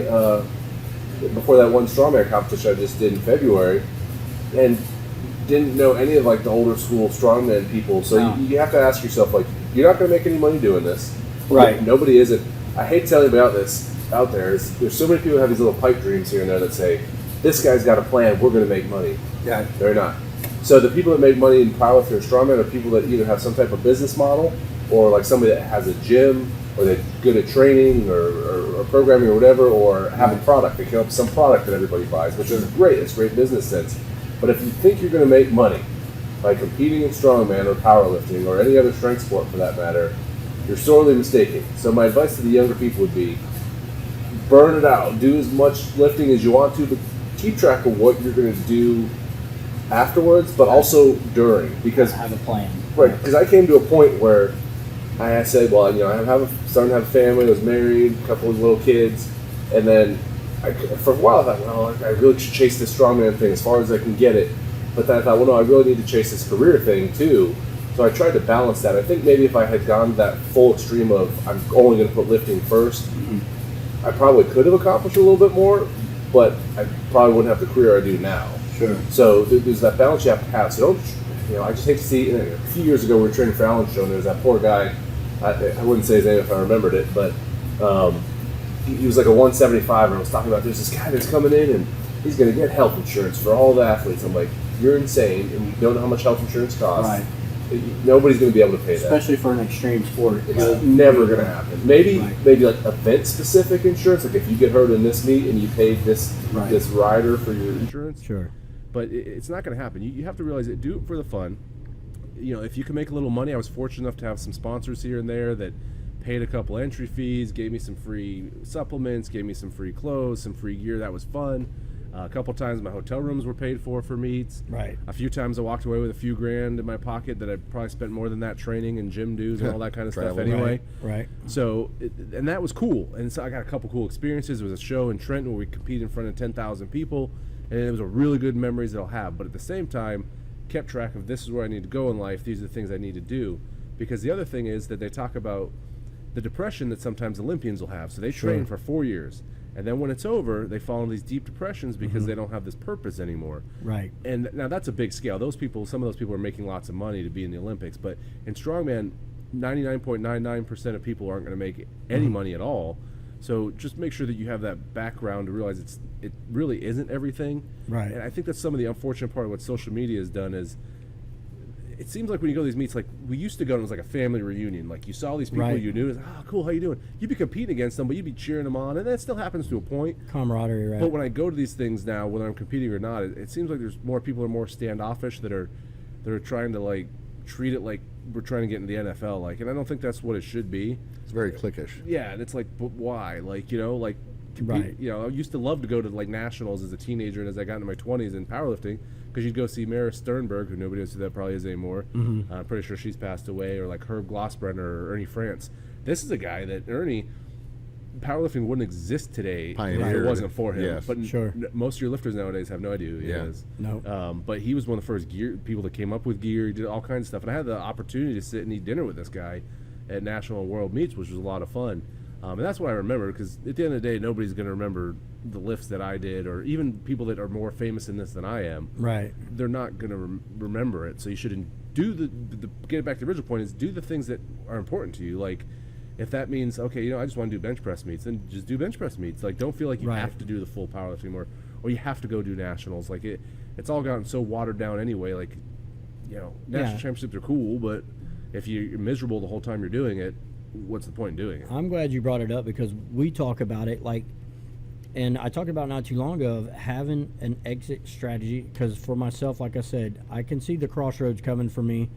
before that one strongman competition I just did in February, and didn't know any of like the older school strongman people. So you have to ask yourself, like, you're not going to make any money doing this. Right. Nobody isn't. I hate telling you about this out there. There's so many people who have these little pipe dreams here and there that say, this guy's got a plan, we're going to make money. Yeah. They're not. So the people that make money in powerlifting or strongman are people that either have some type of business model, or like somebody that has a gym, or they're good at training or programming or whatever, or have a product. They come up with some product that everybody buys, which is great. It's great business sense. But if you think you're going to make money by competing in strongman or powerlifting or any other strength sport for that matter, you're sorely mistaken. So my advice to the younger people would be, burn it out. Do as much lifting as you want to, but keep track of what you're going to do afterwards, but also during. Because have a plan. Right, because I came to a point where I said, well, I'm starting to have a family, I was married, a couple of little kids, and then for a while I thought, well, I really should chase this strongman thing as far as I can get it. But then I thought, well, no, I really need to chase this career thing too. So I tried to balance that. I think maybe if I had gone that full extreme of I'm only going to put lifting first, I probably could have accomplished a little bit more, but I probably wouldn't have the career I do now. Sure. So there's that balance you have to have. So don't, I just hate to see, a few years ago we were training for Allen's show, and there was that poor guy, I wouldn't say his name if I remembered it, but he was like a 175, and I was talking about there's this guy that's coming in, and he's going to get health insurance for all the athletes. I'm like, you're insane, and you don't know how much health insurance costs. Right. Nobody's going to be able to pay that. Especially for an extreme sport. It's never going to happen. Maybe like event-specific insurance, like if you get hurt in this meet and you paid this rider for your insurance. Sure. But it's not going to happen. You have to realize it. Do it for the fun. If you can make a little money, I was fortunate enough to have some sponsors here and there that paid a couple entry fees, gave me some free supplements, gave me some free clothes, some free gear. That was fun. A couple times my hotel rooms were paid for meets. Right. A few times I walked away with a few grand in my pocket that I probably spent more than that training and gym dues and all that kind of stuff anyway. Right. So, and that was cool. And so I got a couple cool experiences. There was a show in Trenton where we competed in front of 10,000 people, and it was a really good memories that I'll have. But at the same time, kept track of this is where I need to go in life. These are the things I need to do. Because the other thing is that they talk about the depression that sometimes Olympians will have. So they train for 4 years. And then when it's over, they fall into these deep depressions because they don't have this purpose anymore. Right. And now that's a big scale. Some of those people are making lots of money to be in the Olympics. But in strongman, 99.99% of people aren't going to make any money at all. So just make sure that you have that background to realize it really isn't everything. Right. And I think that's some of the unfortunate part of what social media has done is it seems like when you go to these meets, like we used to go, and it was like a family reunion. Like you saw these people you knew, it was, oh, cool, how you doing? You'd be competing against them, but you'd be cheering them on, and that still happens to a point. Camaraderie, right? But when I go to these things now, whether I'm competing or not, it seems like there's more people who are more standoffish that are trying to like treat it like we're trying to get in the NFL, like, and I don't think that's what it should be. It's very cliquish. Yeah, and it's like, but why? Like, right. I used to love to go to like nationals as a teenager, and as I got into my 20s in powerlifting, because you'd go see Mara Sternberg, who nobody knows who that probably is anymore. I'm pretty sure she's passed away, or like Herb Glossbrenner or Ernie France. This is a guy that powerlifting wouldn't exist today if it wasn't for him. Yes. But most of your lifters nowadays have no idea who he is. No. But he was one of the first people that came up with gear. He did all kinds of stuff. And I had the opportunity to sit and eat dinner with this guy at national and world meets, which was a lot of fun. And that's what I remember, because at the end of the day, nobody's going to remember the lifts that I did, or even people that are more famous in this than I am. Right. They're not going to remember it. So you shouldn't do get back to the original point, is do the things that are important to you. Like, if that means, okay, I just want to do bench press meets, then just do bench press meets. Like, don't feel like you have to do the full powerlifting anymore, or you have to go do nationals. Like, it's all gotten so watered down anyway. Like, national championships are cool, but if you're miserable the whole time you're doing it, what's the point in doing it? I'm glad you brought it up, because we talk about it, like, and I talked about not too long ago of having an exit strategy, because for myself, like I said, I can see the crossroads coming for me.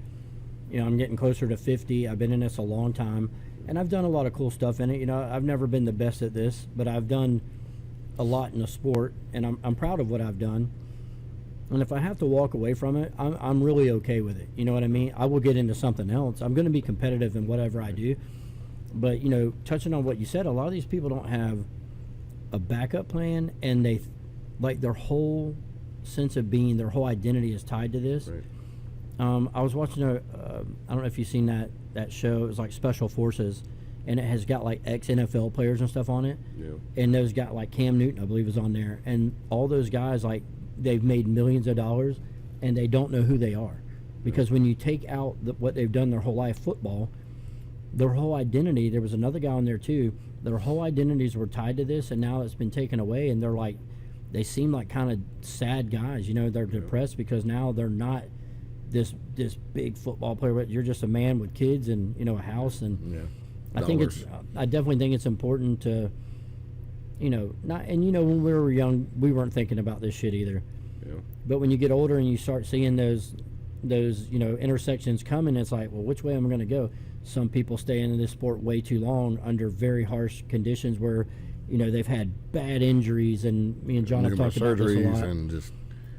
I'm getting closer to 50. I've been in this a long time, and I've done a lot of cool stuff in it. I've never been the best at this, but I've done a lot in the sport, and I'm proud of what I've done. And if I have to walk away from it, I'm really okay with it. You know what I mean? I will get into something else. I'm going to be competitive in whatever I do. But, touching on what you said, a lot of these people don't have a backup plan, and they, like, their whole sense of being, their whole identity is tied to this. Right. I was watching I don't know if you've seen that show. It was like Special Forces, and it has got like ex-NFL players and stuff on it. Yeah. And those got like Cam Newton, I believe, is on there. And all those guys, like, they've made millions of dollars, and they don't know who they are. Because when you take out what they've done their whole life, football, their whole identity, there was another guy on there too, their whole identities were tied to this, and now it's been taken away, and they're like, they seem like kind of sad guys. They're depressed because now they're not this big football player, but you're just a man with kids and a house. And I definitely think it's important to not, and when we were young, we weren't thinking about this shit either. Yeah. But when you get older and you start seeing those intersections coming, it's like, well, which way am I going to go? Some people stay in this sport way too long under very harsh conditions where they've had bad injuries, and me and John have talked about this a lot,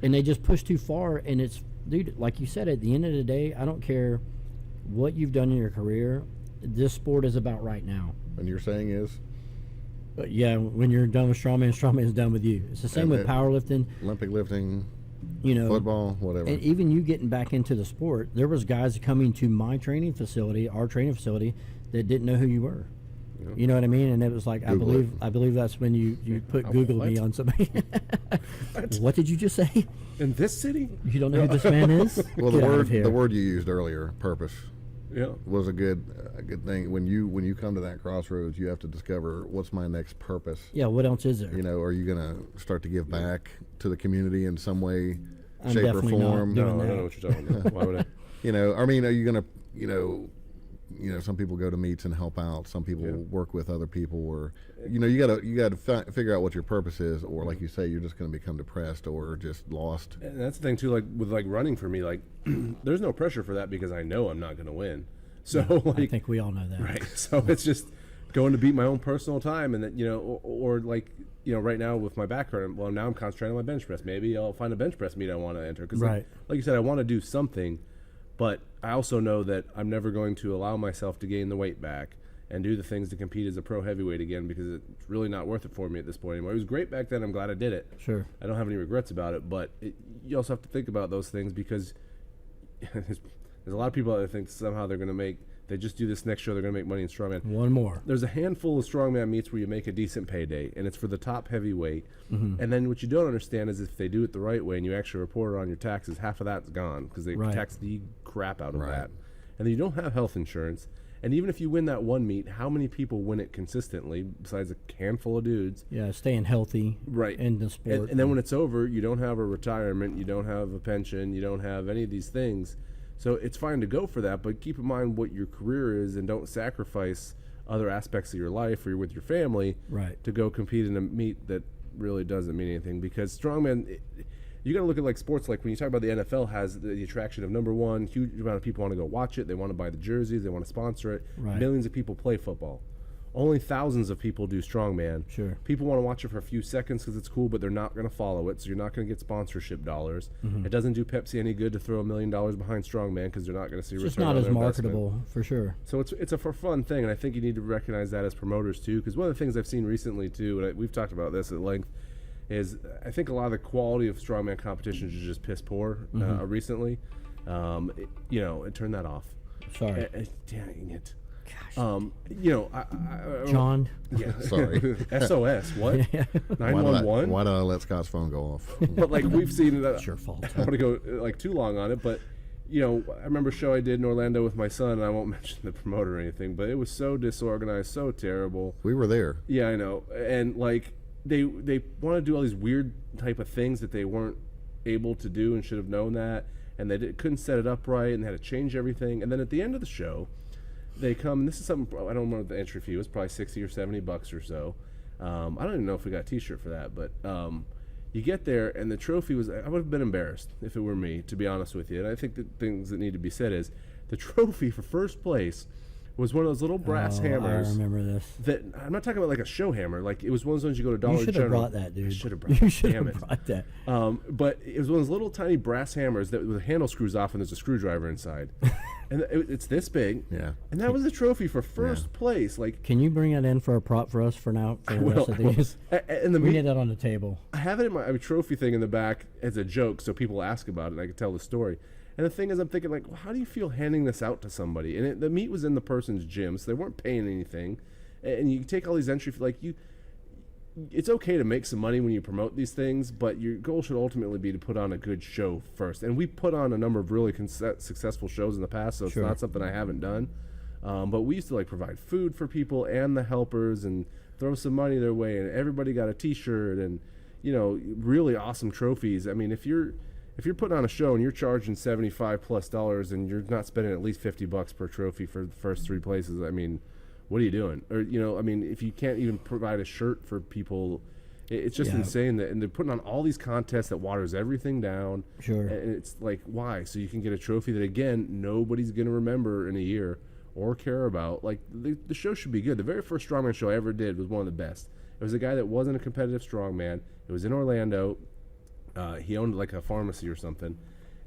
and they just push too far. And it's, dude, like you said, at the end of the day, I don't care what you've done in your career, this sport is about right now. And your saying is? Yeah, when you're done with strongman is done with you. It's the same with powerlifting, Olympic lifting, football, whatever. And even you getting back into the sport, there was guys coming to my training facility, our training facility, that didn't know who you were. Yeah. You know what I mean? And it was like, I believe that's when you put Google me on somebody. What did you just say? In this city? You don't know who this man is? Well, the word you used earlier, purpose, was a good thing. When you come to that crossroads, you have to discover, what's my next purpose. Yeah, what else is there? Are you gonna start to give back to the community in some way, shape, or definitely form? not No, I don't know what you're talking about. Why would I? Are you gonna some people go to meets and help out. Some people work with other people, or you gotta figure out what your purpose is, or like you say, you're just gonna become depressed or just lost. And that's the thing too. Like with running for me, like there's no pressure for that, because I know I'm not gonna win. So I think we all know that, right? So it's just going to beat my own personal time, and that or like right now with my background, well, now I'm concentrating on my bench press. Maybe I'll find a bench press meet I want to enter, because like you said, I want to do something. But I also know that I'm never going to allow myself to gain the weight back and do the things to compete as a pro heavyweight again, because it's really not worth it for me at this point anymore. It was great back then. I'm glad I did it. Sure. I don't have any regrets about it, but you also have to think about those things, because there's a lot of people that think somehow they just do this next year, they're going to make money in strongman. One more. There's a handful of strongman meets where you make a decent payday, and it's for the top heavyweight. Mm-hmm. And then what you don't understand is, if they do it the right way and you actually report it on your taxes, half of that's gone, because they tax the crap out of that. And then you don't have health insurance. And even if you win that one meet, how many people win it consistently besides a handful of dudes? Yeah, staying healthy in the sport. And then when it's over, you don't have a retirement, you don't have a pension, you don't have any of these things. So it's fine to go for that, but keep in mind what your career is, and don't sacrifice other aspects of your life or you're with your family to go compete in a meet that really doesn't mean anything. Because strongman, you got to look at like sports, like when you talk about the NFL has the attraction of, number one, huge amount of people want to go watch it, they want to buy the jerseys, they want to sponsor it. Millions of people play football. Only thousands of people do strongman. Sure. People want to watch it for a few seconds because it's cool, but they're not going to follow it, so you're not going to get sponsorship dollars. Mm-hmm. It doesn't do Pepsi any good to throw $1 million behind strongman, because they're not going to see a return on their investment. It's just not as marketable, for sure. So it's a for fun thing, and I think you need to recognize that as promoters too, because one of the things I've seen recently too, and we've talked about this at length, is I think a lot of the quality of strongman competitions is just piss poor recently. Turn that off. Sorry. Dang it. You know, I John. Yeah, Sorry. SOS. What? 911. Why did I let Scott's phone go off? But like we've seen it. It's your fault. I don't want to go like too long on it, but you know, I remember a show I did in Orlando with my son, and I won't mention the promoter or anything, but it was so disorganized, so terrible. We were there. Yeah, I know. And like they want to do all these weird type of things that they weren't able to do and should have known that, and they couldn't set it up right, and they had to change everything. And then at the end of the show, they come, and this is something, I don't remember the entry fee, it was probably $60 or $70 or so. I don't even know if we got a t-shirt for that, but you get there, and the trophy was, I would have been embarrassed if it were me, to be honest with you. And I think the things that need to be said is, the trophy for first place was one of those little brass hammers. I remember this. That I'm not talking about like a show hammer. Like it was one of those ones you go to Dollar You should General. have brought that, dude. I should have brought. You should Damn have it. brought that. But it was one of those little tiny brass hammers that with the handle screws off and there's a screwdriver inside, and it's this big. Yeah. And that was the trophy for first place. Like Can you bring that in for a prop for us for now? For the rest of these? and the We need that on the table. I have it in my trophy thing in the back as a joke, so people ask about it, and I can tell the story. And the thing is, I'm thinking, like, well, how do you feel handing this out to somebody? And the meet was in the person's gym, so they weren't paying anything. And you take all these entry, it's okay to make some money when you promote these things, but your goal should ultimately be to put on a good show first. And we put on a number of really successful shows in the past, so it's not something I haven't done. But we used to like provide food for people and the helpers, and throw some money their way, and everybody got a T-shirt, and really awesome trophies. I mean, if you're putting on a show and you're charging $75+ and you're not spending at least $50 per trophy for the first three places, I mean, what are you doing? Or I mean, if you can't even provide a shirt for people, it's just insane that. And they're putting on all these contests that waters everything down. Sure. And it's like, why? So you can get a trophy that again nobody's gonna remember in a year or care about. Like the show should be good. The very first strongman show I ever did was one of the best. It was a guy that wasn't a competitive strongman. It was in Orlando. He owned like a pharmacy or something,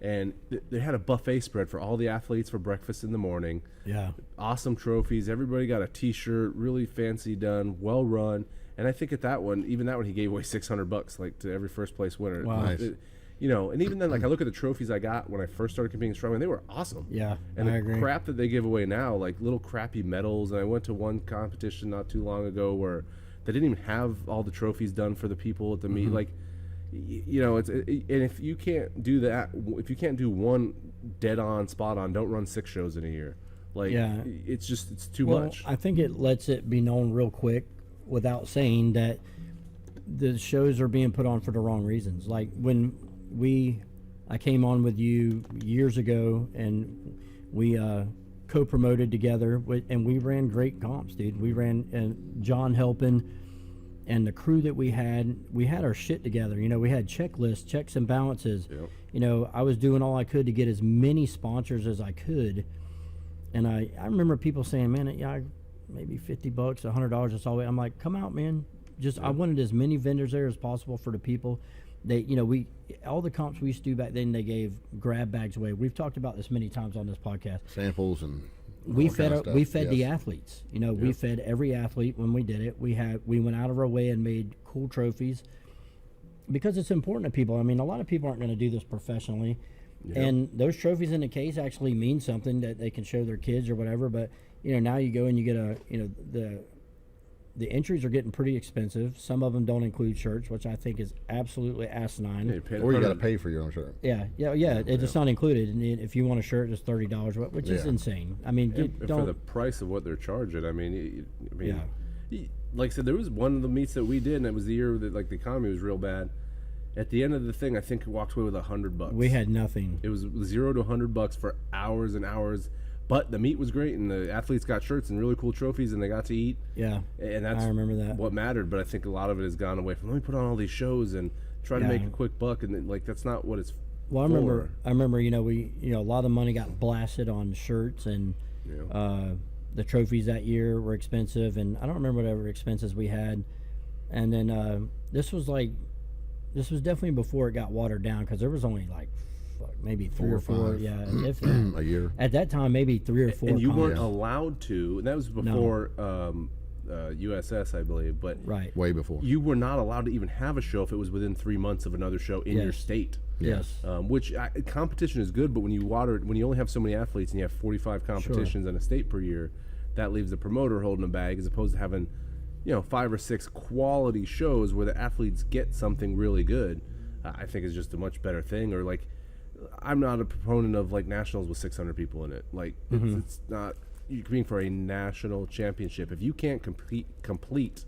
and they had a buffet spread for all the athletes for breakfast in the morning. Yeah. Awesome trophies. Everybody got a T-shirt, really fancy done, well run. And I think at that one, even that one, he gave away $600 like to every first place winner. Wow. Nice. And even then, like I look at the trophies I got when I first started competing in strongman, they were awesome. Yeah, And I the agree. crap that they give away now, like little crappy medals. And I went to one competition not too long ago where they didn't even have all the trophies done for the people at the meet. Like, and if you can't do that, if you can't do one dead on, spot on, don't run 6 shows in a year. Like, it's too much. I think it lets it be known real quick without saying that the shows are being put on for the wrong reasons. Like when I came on with you years ago and we co-promoted together and we ran great comps, dude. We ran, and John helping, and the crew that we had our shit together. We had checklists, checks and balances. Yep. I was doing all I could to get as many sponsors as I could. And I remember people saying, man, maybe $50, $100, that's all. I'm like, come out, man. I wanted as many vendors there as possible for the people. All the comps we used to do back then, they gave grab bags away. We've talked about this many times on this podcast. Samples and We all kind of fed stuff. the Yes. athletes. We fed every athlete when we did it. We went out of our way and made cool trophies because it's important to people. I mean, a lot of people aren't going to do this professionally, and those trophies in the case actually mean something that they can show their kids or whatever. But now you go and you get the entries are getting pretty expensive. Some of them don't include shirts, which I think is absolutely asinine. Or you got to pay for your own shirt. Yeah. It's not included. And if you want a shirt, it's $30, which is insane. I mean, And for the price of what they're charging, I mean, like I said, there was one of the meets that we did, and it was the year that like the economy was real bad. At the end of the thing, I think we walked away with $100. We had nothing. It was $0 to $100 for hours and hours. But the meet was great, and the athletes got shirts and really cool trophies, and they got to eat. Yeah, and that's I remember that. What mattered. But I think a lot of it has gone away from let me put on all these shows and try to make a quick buck, and then, like that's not what it's. Well, I for. remember. We a lot of the money got blasted on shirts, and the trophies that year were expensive, and I don't remember whatever expenses we had. And then this was definitely before it got watered down because there was only like. Maybe 3 or 4, if that. A year. At that time, maybe 3 or 4. And you comps. weren't allowed to. And that was before USS, I believe. But way before. You were not allowed to even have a show if it was within 3 months of another show in your state. Yes. Which competition is good, but when you only have so many athletes and you have 45 competitions in a state per year, that leaves the promoter holding a bag as opposed to having, 5 or 6 quality shows where the athletes get something really good. I think is just a much better thing. Or like, I'm not a proponent of like nationals with 600 people in it. Like, it's not. You're competing for a national championship. If you can't complete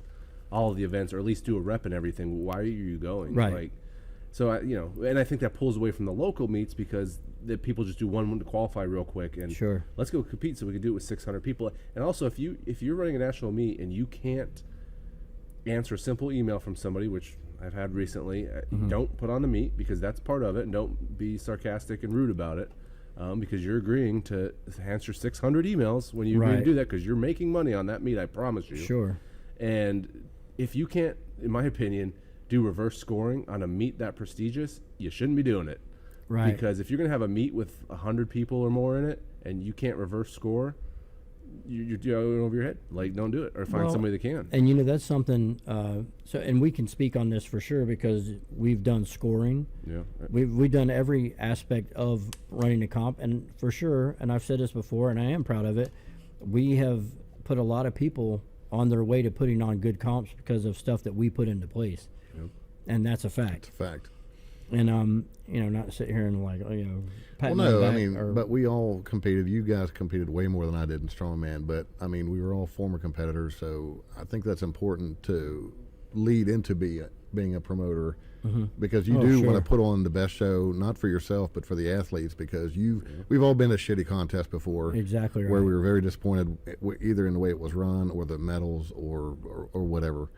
all of the events, or at least do a rep and everything, why are you going? Right. Like, so and I think that pulls away from the local meets because the people just do one to qualify real quick and Sure. let's go compete so we can do it with 600 people. And also, if you're running a national meet and you can't answer a simple email from somebody, which I've had recently, don't put on the meet because that's part of it, and don't be sarcastic and rude about it. Because you're agreeing to answer 600 emails when you agree to do that because you're making money on that meet, I promise you. Sure. And if you can't, in my opinion, do reverse scoring on a meet that prestigious, you shouldn't be doing it. Right. Because if you're going to have a meet with 100 people or more in it and you can't reverse score, you're going over your head. Like, don't do it, or find somebody that can. And that's something. And we can speak on this for sure because we've done scoring. Yeah. We've done every aspect of running a comp, and for sure. And I've said this before, and I am proud of it. We have put a lot of people on their way to putting on good comps because of stuff that we put into place, and that's a fact. It's a fact. And not sit here and like pat my Well, no, back but we all competed. You guys competed way more than I did in strongman. But we were all former competitors, so I think that's important to lead into being a promoter, because you do want to put on the best show, not for yourself, but for the athletes. Because we've all been to shitty contests before, exactly right, where we were very disappointed either in the way it was run or the medals or whatever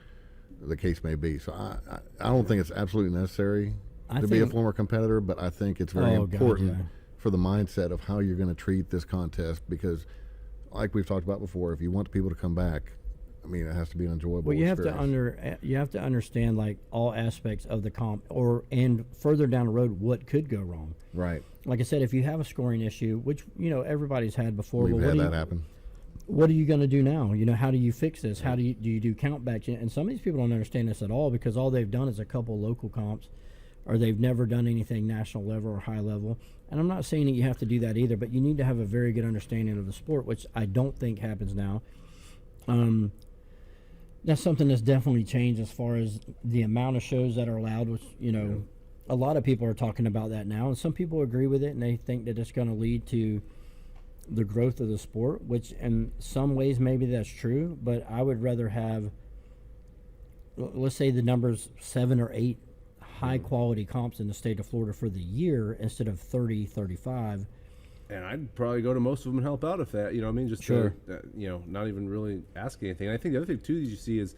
the case may be. So I don't think it's absolutely necessary to be a former competitor, but I think it's very important for the mindset of how you're going to treat this contest, because like we've talked about before, if you want people to come back, it has to be an enjoyable experience. You have to understand like all aspects of the comp, and further down the road what could go wrong. Right. Like I said, if you have a scoring issue, which everybody's had before, we've had that happen. What are you going to do now? How do you fix this? How do you do count backs? And some of these people don't understand this at all because all they've done is a couple local comps, or they've never done anything national level or high level. And I'm not saying that you have to do that either, but you need to have a very good understanding of the sport, which I don't think happens now. That's something that's definitely changed as far as the amount of shows that are allowed, which, a lot of people are talking about that now. And some people agree with it, and they think that it's going to lead to the growth of the sport, which in some ways maybe that's true, but I would rather have, let's say the number's 7 or 8 high quality comps in the state of Florida for the year instead of 30, 35. And I'd probably go to most of them and help out if that, just sure. Not even really asking anything. And I think the other thing too that you see is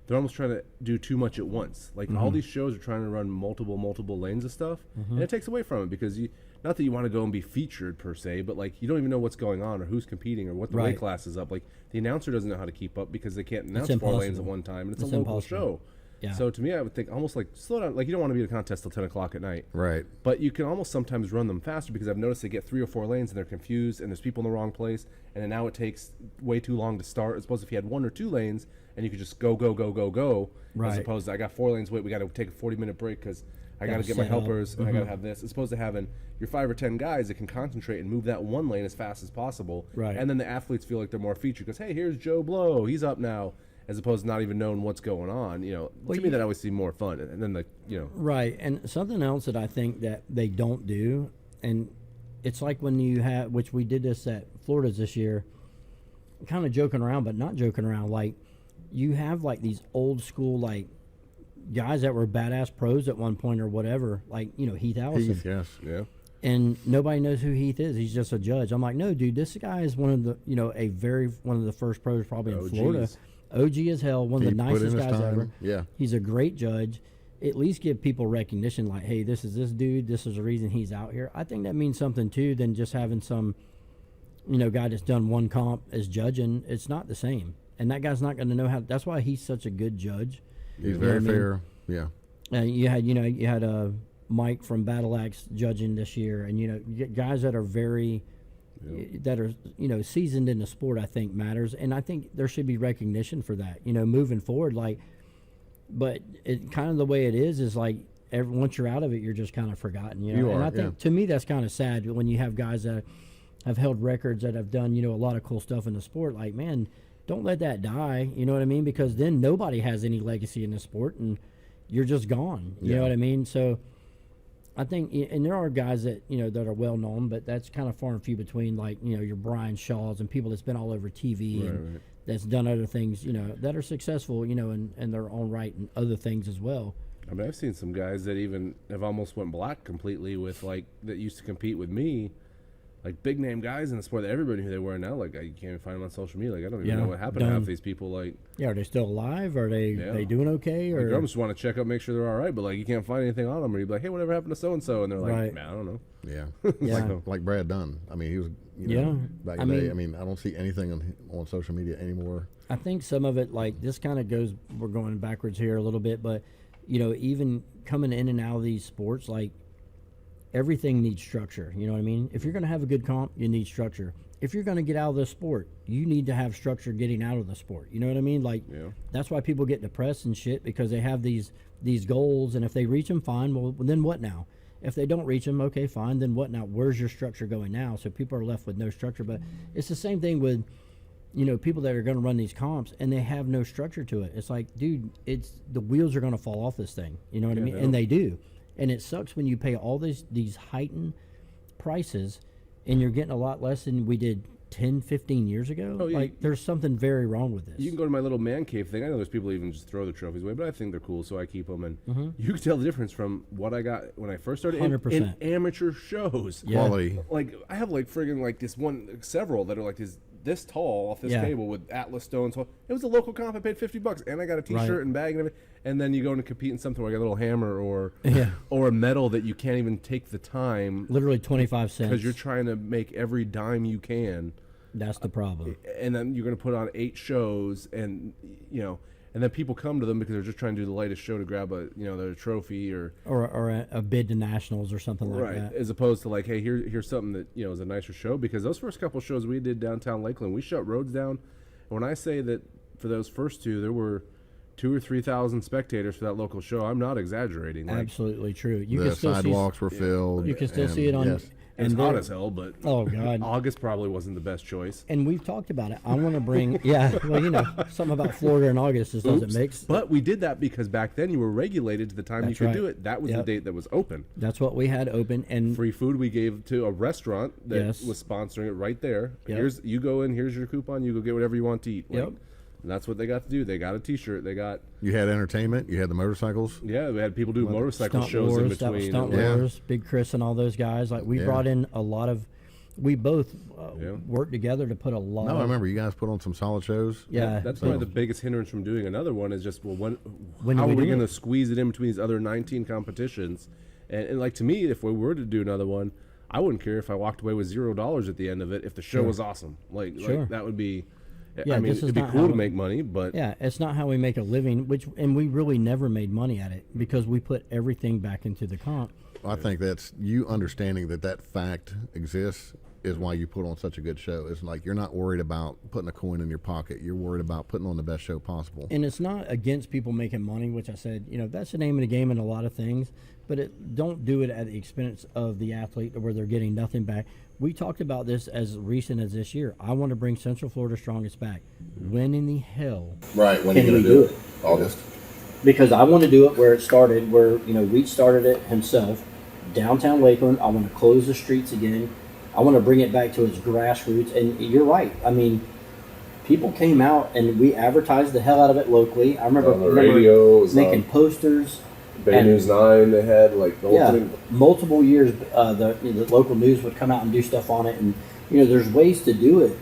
they're almost trying to do too much at once. Like all these shows are trying to run multiple lanes of stuff, and it takes away from it because not that you want to go and be featured per se, but like you don't even know what's going on or who's competing or what the weight class is up. Like the announcer doesn't know how to keep up because they can't announce 4 lanes at one time, and it's a local show. Yeah. So to me, I would think almost like slow down. Like you don't want to be at a contest till 10 o'clock at night. Right. But you can almost sometimes run them faster because I've noticed they get 3 or 4 lanes and they're confused and there's people in the wrong place. And then now it takes way too long to start. As opposed to if you had 1 or 2 lanes and you could just go. Right. As opposed to I got 4 lanes. Wait, we got to take a 40-minute break because I got to get my helpers and I got to have this. As opposed to having your 5 or 10 guys that can concentrate and move that 1 lane as fast as possible. Right. And then the athletes feel like they're more featured because, hey, here's Joe Blow. He's up now. As opposed to not even knowing what's going on, to me that always seems more fun. And then right. And something else that I think that they don't do, and it's like when you have, which we did this at Florida's this year, kind of joking around, but not joking around. Like you have like these old school like guys that were badass pros at one point or whatever, like Heath Allison. Heath, yes, yeah. And nobody knows who Heath is. He's just a judge. I'm like, no, dude, this guy is one of the one of the first pros probably in Florida. OG as hell, one of the nicest guys ever. Yeah. He's a great judge. At least give people recognition like, hey, this is this dude. This is the reason he's out here. I think that means something, too, than just having some, guy that's done one comp as judging. It's not the same. And that guy's not going to know how. That's why he's such a good judge. He's very fair. Yeah. And you had Mike from Battle Axe judging this year. And, you get guys that are very... Yep. That are seasoned in the sport, I think matters, and I think there should be recognition for that. Moving forward, but it kind of the way it is like once you're out of it, you're just kind of forgotten. And I think to me that's kind of sad when you have guys that have held records, that have done, a lot of cool stuff in the sport. Like, man, don't let that die. You know what I mean? Because then nobody has any legacy in the sport, and you're just gone. You know what I mean? So I think, and there are guys that, that are well known, but that's kind of far and few between, like, your Brian Shaws and people that's been all over TV and that's done other things, that are successful, in their own right and other things as well. I mean, I've seen some guys that even have almost went black completely with, like, that used to compete with me, like big name guys in the sport that everybody knew who they were. Now, like, you can't even find them on social media. Like, I don't even know what happened to half these people. Like, are they still alive? Are they doing okay? Or I just want to check up, make sure they're all right. But like, you can't find anything on them, or you'd be like, hey, whatever happened to so and so? And they're like, man, I don't know. Yeah, like Brad Dunn. I mean, he was back in the day. I mean, I don't see anything on social media anymore. I think some of it, like, this kind of goes. We're going backwards here a little bit, but even coming in and out of these sports, like, everything needs structure. You know what I mean? If you're going to have a good comp, you need structure. If you're going to get out of the sport, you need to have structure getting out of the sport. You know what I mean? Like, that's why people get depressed and shit, because they have these goals, and if they reach them, fine. Well, then what now? If they don't reach them, okay, fine. Then what now? Where's your structure going now? So people are left with no structure. But it's the same thing with, people that are going to run these comps, and they have no structure to it. It's like, dude, the wheels are going to fall off this thing. You know what I mean? And they do. And it sucks when you pay all these heightened prices, and you're getting a lot less than we did 10, 15 years ago. Oh, yeah. Like, there's something very wrong with this. You can go to my little man cave thing. I know there's people even just throw the trophies away, but I think they're cool, so I keep them. And you can tell the difference from what I got when I first started in amateur shows. Quality. Like, I have like friggin' like several that are like this tall off this table with Atlas stones. It was a local comp. I paid $50, and I got a T-shirt and bag and everything. And then you go and compete in something where you got a little hammer or a medal that you can't even take the time. Literally 25 cents. Because you're trying to make every dime you can. That's the problem. And then you're going to put on 8 shows, and and then people come to them because they're just trying to do the lightest show to grab their trophy or a bid to nationals or something like that. As opposed to like, hey, here's something that is a nicer show. Because those first couple shows we did downtown Lakeland, we shut roads down. And when I say that for those first 2, there were 2,000 or 3,000 spectators for that local show, I'm not exaggerating. Like, absolutely true. The sidewalks were filled. You can still see it on. Yes. It's hot as hell, but oh god, August probably wasn't the best choice. And we've talked about it. I want to bring something about Florida in August just doesn't mix. But we did that because back then you were regulated to the time you could do it. That was the date that was open. That's what we had open, and free food we gave to a restaurant that was sponsoring it right there. Here's you go in. Here's your coupon. You go get whatever you want to eat. Like, and that's what they got to do. They got a T-shirt. You had entertainment. You had the motorcycles. Yeah, we had people do motorcycle shows in between. Stunt Wars, Big Chris, and all those guys. Like, we brought in a lot of. We both worked together to put a lot. No, I remember you guys put on some solid shows. Yeah, that's probably the biggest hindrance from doing another one is just when how are we going to squeeze it in between these other 19 competitions? And like, to me, if we were to do another one, I wouldn't care if I walked away with $0 at the end of it if the show was awesome. Like that would be. Yeah, I mean, it'd be cool to make money, but it's not how we make a living. And we really never made money at it because we put everything back into the comp. I think that's you understanding that fact exists is why you put on such a good show. It's like you're not worried about putting a coin in your pocket. You're worried about putting on the best show possible. And it's not against people making money, which I said, that's the name of the game in a lot of things. But don't do it at the expense of the athlete where they're getting nothing back. We talked about this as recent as this year. I want to bring Central Florida Strongest back. When in the hell when are you going to do it? August? Because I want to do it where it started, where, Weech started it himself, downtown Lakeland. I want to close the streets again. I want to bring it back to its grassroots. And you're right. I mean, people came out and we advertised the hell out of it locally. I remember on the radio, making posters. Bay News 9 they had, like, the whole thing. Multiple years, the local news would come out and do stuff on it. And, there's ways to do it.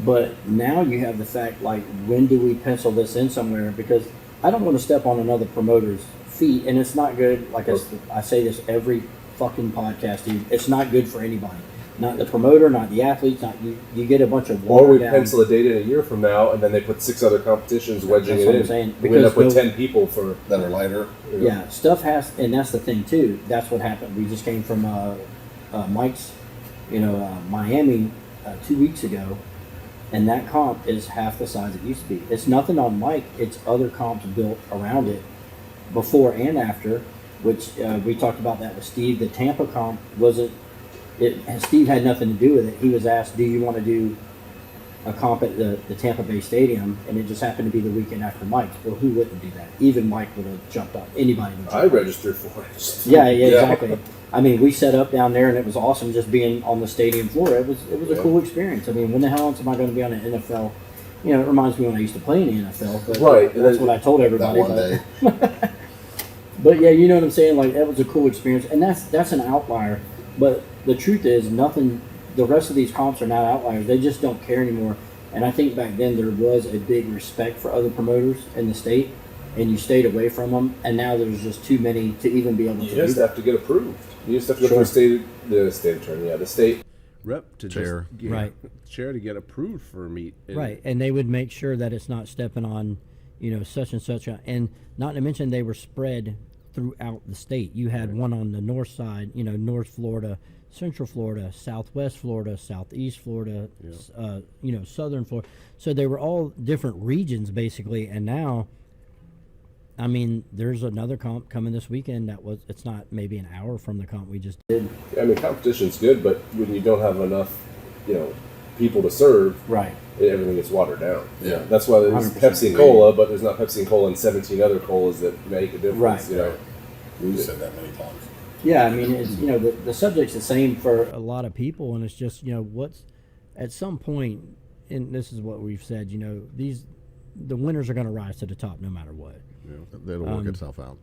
But now you have the fact, like, when do we pencil this in somewhere? Because I don't want to step on another promoter's feet. And it's not good. Like I say this every fucking podcast, dude. It's not good for anybody. Not the promoter, not the athletes, not you get a bunch of water. Or we pencil a date in a year from now, and then they put 6 other competitions wedging it in. Saying. We end up with 10 people that are lighter. Yeah, stuff has, and that's the thing too. That's what happened. We just came from Mike's, Miami 2 weeks ago, and that comp is half the size it used to be. It's nothing on Mike. It's other comps built around it, before and after. Which we talked about that with Steve. The Tampa comp wasn't Steve had nothing to do with it. He was asked, "Do you want to do a comp at the Tampa Bay Stadium?" And it just happened to be the weekend after Mike's. Well, who wouldn't do that? Even Mike would have jumped on. Anybody would. I registered for it. Yeah, exactly. I mean, we set up down there, and it was awesome just being on the stadium floor. It was a cool experience. I mean, when the hell else am I going to be on an NFL? You know, it reminds me when I used to play in the NFL. But Right. That's what I told everybody. That one day. But yeah, you know what I'm saying? Like, that was a cool experience, and that's an outlier. But the truth is, nothing. The rest of these comps are not outliers. They just don't care anymore. And I think back then there was a big respect for other promoters in the state, and you stayed away from them. And now there's just too many to even be able to You do just that. have to get approved. You just have to go through the state attorney, the state Rep to Chair. just get, Right. chair to get approved for meat. Right, and they would make sure that it's not stepping on, such and such, and not to mention they were spread throughout the state. You had one on the north side, North Florida, Central Florida, Southwest Florida, Southeast Florida, Southern Florida. So they were all different regions basically, and now, I mean, there's another comp coming this weekend it's not maybe an hour from the comp we just did. I mean, competition's good, but when you don't have enough, people to serve, Right. everything gets watered down. Yeah. That's why there's 100%. Pepsi and Cola, but there's not Pepsi and Cola and 17 other colas that make a difference. Right. We've said that many times. Yeah, I mean, it's, the subject's the same for A lot of people, and it's just what's at some point, and this is what we've said. The winners are going to rise to the top no matter what. That'll work itself out.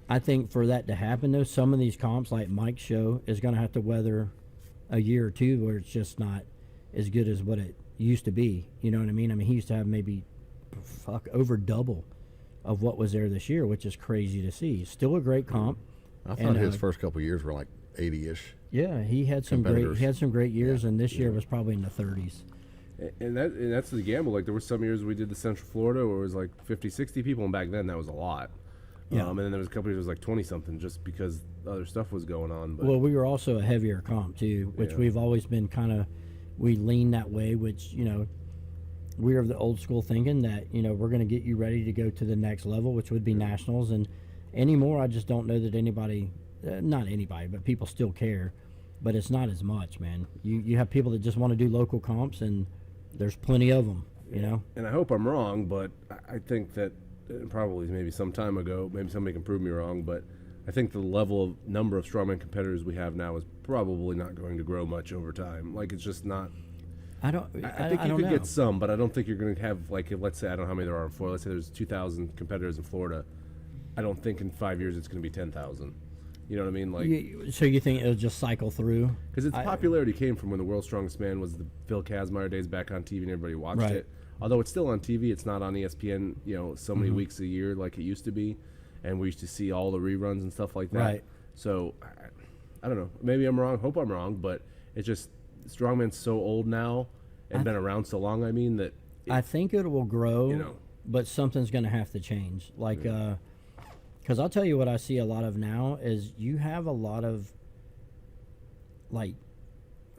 I think for that to happen, though, some of these comps, like Mike's show, is going to have to weather a year or two where it's just not as good as what it used to be. You know what I mean? I mean, he used to have maybe over double of what was there this year, which is crazy to see. Still a great comp. I thought his first couple of years were like 80-ish. Yeah, he had some great years, and this year was probably in the 30s. And that's the gamble. Like, there were some years we did the Central Florida where it was like 50, 60 people, and back then that was a lot. Yeah. And then there was a couple years it was like 20-something just because other stuff was going on. But Well, we were also a heavier comp, too, which we've always been we lean that way, which, we're of the old school thinking that, we're going to get you ready to go to the next level, which would be nationals. And anymore, I just don't know that anybody, not anybody, but people still care. But it's not as much, man. You have people that just want to do local comps, and there's plenty of them, And I hope I'm wrong, but I think that probably maybe some time ago, maybe somebody can prove me wrong, but I think the number of strongman competitors we have now is probably not going to grow much over time. Like, it's just not. I think you could get some, but I don't think you're going to have, like, let's say, I don't know how many there are in Florida. Let's say there's 2,000 competitors in Florida. I don't think in 5 years it's going to be 10,000. You know what I mean? Like, so you think it'll just cycle through? because its popularity came from when the World's Strongest Man was the Phil Kazmaier days back on TV and everybody watched Right. it. Although it's still on TV, it's not on ESPN, so many weeks a year like it used to be. And we used to see all the reruns and stuff like that. Right. So, I don't know. Maybe I'm wrong. Hope I'm wrong. But it's just, Strongman's so old now and been around so long, that... I think it will grow, but something's going to have to change. Like, because I'll tell you what I see a lot of now is you have a lot of, like,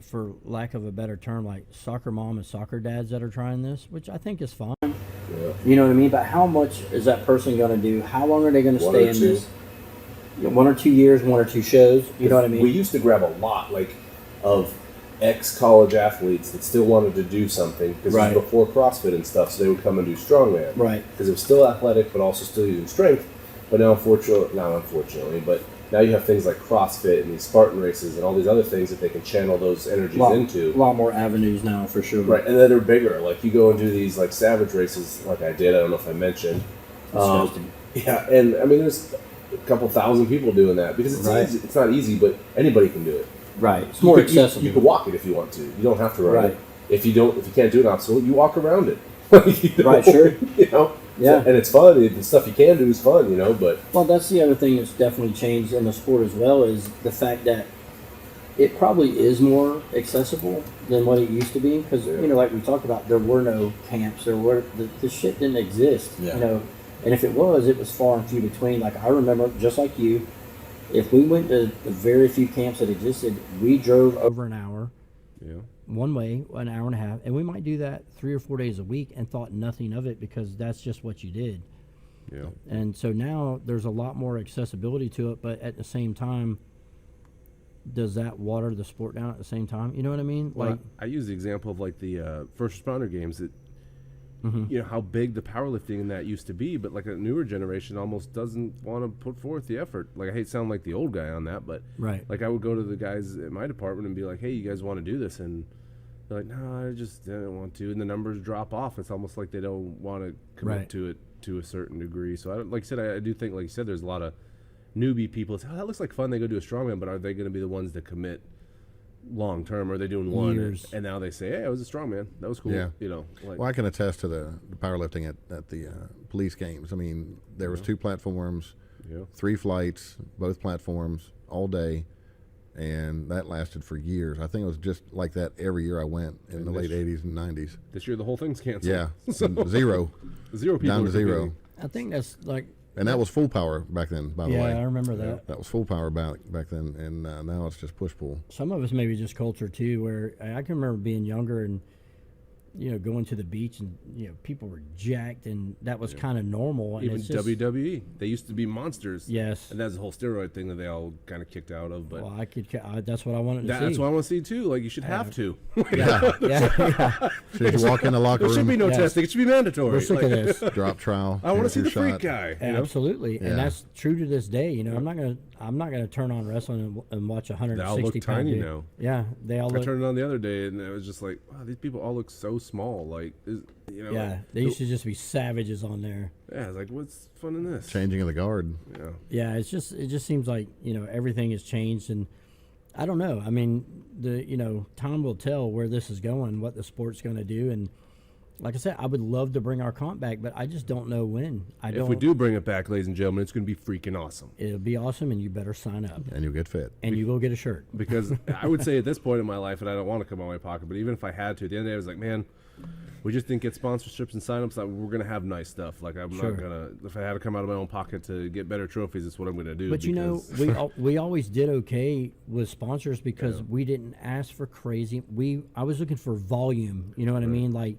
for lack of a better term, like soccer mom and soccer dads that are trying this, which I think is fine. You know what I mean? But how much is that person going to do? How long are they going to stay in this? 1 or 2 years, 1 or 2 shows. You know what I mean? We used to grab a lot, of ex-college athletes that still wanted to do something because Right. it was before CrossFit and stuff, so they would come and do strongman. Right. Because it was still athletic, but also still using strength. But now, unfortunately, but now you have things like CrossFit and these Spartan races and all these other things that they can channel those energies into. A lot more avenues now, for sure. Right, and then they're bigger. Like, you go and do these, Savage races like I did. I don't know if I mentioned. Disgusting. Yeah, and, I mean, there's a couple thousand people doing that because it's Right. easy. It's not easy, but anybody can do it. Right. It's more You could- accessible. You can walk it if you want to. You don't have to run Right. it. If you can't do an obstacle, you walk around it. Right, sure. Yeah. And it's fun. The stuff you can do is fun, but Well, that's the other thing that's definitely changed in the sport as well is the fact that it probably is more accessible than what it used to be. Because, like we talked about, there were no camps. The shit didn't exist, Yeah. And if it was far and few between. Like, I remember, just like you, if we went to the very few camps that existed, we drove Over an hour, Yeah. one way, an hour and a half, and we might do that 3 or 4 days a week and thought nothing of it because that's just what you did. Yeah. And so now there's a lot more accessibility to it, but at the same time, does that water the sport down at the same time? You know what I mean? Well, Like, I use the example of like the first responder games that Mm-hmm. you know how big the powerlifting in that used to be, but like a newer generation almost doesn't want to put forth the effort. Like I hate to sound like the old guy on that, but Right. like I would go to the guys in my department and be like, "Hey, you guys want to do this?" And they're like, "No, I just didn't want to." And the numbers drop off. It's almost like they don't want to commit Right. to it to a certain degree. So like I said, I do think, like you said, there's a lot of newbie people. It's, oh, that looks like fun. They go do a strongman, but are they going to be the ones that commit long term? Are they doing one Years. and now they say, "Hey, I was a strongman. That was cool." Yeah. You know, like Well, I can attest to the powerlifting at the police games. I mean, there was 2 platforms, yeah. 3 flights, both platforms, all day, and that lasted for years. I think it was just like that every year I went in And the late this- 80s and 90s. This year the whole thing's canceled. Yeah, So, 0, zero people down are to 0. competing. I think that's like, And that was full power back then, by the yeah, way. I remember that. That was full power back then, and now it's just push pull. Some of us maybe just culture too, where I can remember being younger and going to the beach and people were jacked and that was kind of normal. And Even it's just, WWE, they used to be monsters. Yes. And that's the whole steroid thing that they all kind of kicked out of. But Well, that's what I wanted to see. that's what I want to see too. Like you should have to. yeah, yeah. Should you walk in the locker There should be room, no Yes. testing. It should be mandatory. We're sick Like, of this. drop trowel? I want to here's see your the freak shot. guy. You know? Absolutely, Yeah. and that's true to this day. I'm not gonna turn on wrestling and watch a 160 They all look pound tiny dude. now. Yeah, they all I look. turned it on the other day and it was just like, wow, these people all look so small. Like, Yeah, they used to just be savages on there. Yeah, it's like, what's fun in this? Changing of the guard. Yeah. Yeah, it just seems like everything has changed, and I don't know. I mean, time will tell where this is going, what the sport's going to do, and like I said, I would love to bring our comp back, but I just don't know when. If we do bring it back, ladies and gentlemen, it's going to be freaking awesome. It'll be awesome, and you better sign up, And you'll get fit. and you will get a shirt. Because I would say at this point in my life, and I don't want to come out of my pocket, but even if I had to, at the end of the day, I was like, man, we just didn't get sponsorships and signups. Like, we're going to have nice stuff. Like, I'm Sure. not going to, if I had to come out of my own pocket to get better trophies, that's what I'm going to do. But we always did okay with sponsors because we didn't ask for crazy. I was looking for volume. You know what I mean? Like,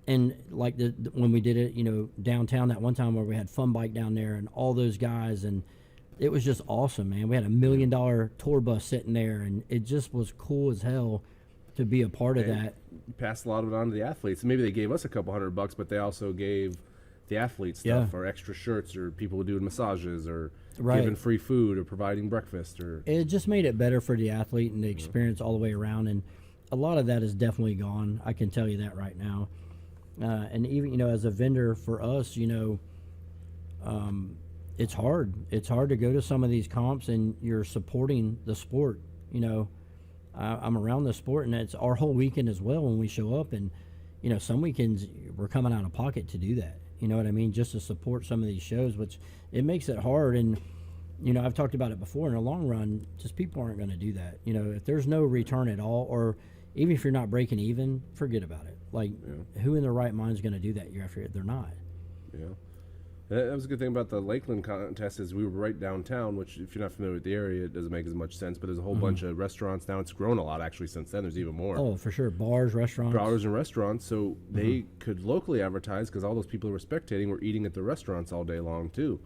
and like when we did it, downtown that one time where we had Fun Bike down there and all those guys, and it was just awesome, man. We had $1 million tour bus sitting there, and it just was cool as hell to be a part of that. You passed a lot of it on to the athletes. Maybe they gave us a couple $100, but they also gave the athletes stuff Yeah. or extra shirts or people doing massages or Right. giving free food or providing breakfast or It just made it better for the athlete and the experience all the way around, and a lot of that is definitely gone. I can tell you that right now. And even as a vendor for us, it's hard. It's hard to go to some of these comps and you're supporting the sport. I'm around the sport, and it's our whole weekend as well when we show up. And some weekends we're coming out of pocket to do that. You know what I mean? Just to support some of these shows, which it makes it hard. And I've talked about it before. In the long run, just people aren't going to do that. If there's no return at all, or even if you're not breaking even, forget about it. Like, who in their right mind is going to do that year after year? They're not. Yeah. That was a good thing about the Lakeland contest is we were right downtown, which if you're not familiar with the area, it doesn't make as much sense. But there's a whole bunch of restaurants now. It's grown a lot actually since then. There's even more. Oh, for sure. Bars, restaurants. Bars and restaurants, so they could locally advertise because all those people who were spectating were eating at the restaurants all day long too.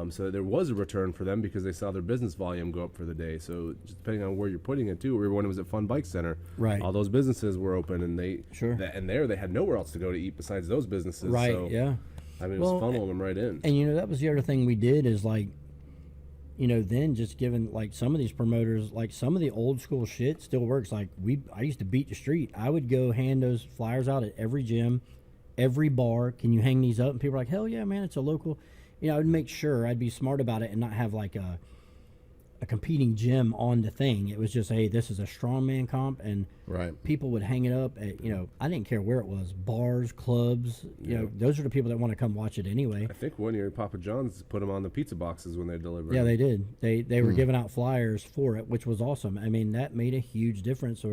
So there was a return for them because they saw their business volume go up for the day. So just depending on where you're putting it too. Remember when it was at Fun Bike Center, Right. all those businesses were open, and they Sure. and there they had nowhere else to go to eat besides those businesses. Right, So, yeah. I mean, it Well, was funneling them right in. And that was the other thing we did is like, then just giving like some of these promoters, like some of the old school shit still works. Like I used to beat the street. I would go hand those flyers out at every gym, every bar. Can you hang these up? And people are like, hell yeah, man, it's a local. I would make sure I'd be smart about it and not have like a competing gym on the thing. It was just, hey, this is a strongman comp, and Right. people would hang it up at, I didn't care where it was, bars, clubs, those are the people that want to come watch it anyway. I think one year Papa John's put them on the pizza boxes when they delivered. Yeah, they did. They were giving out flyers for it, which was awesome. I mean, that made a huge difference.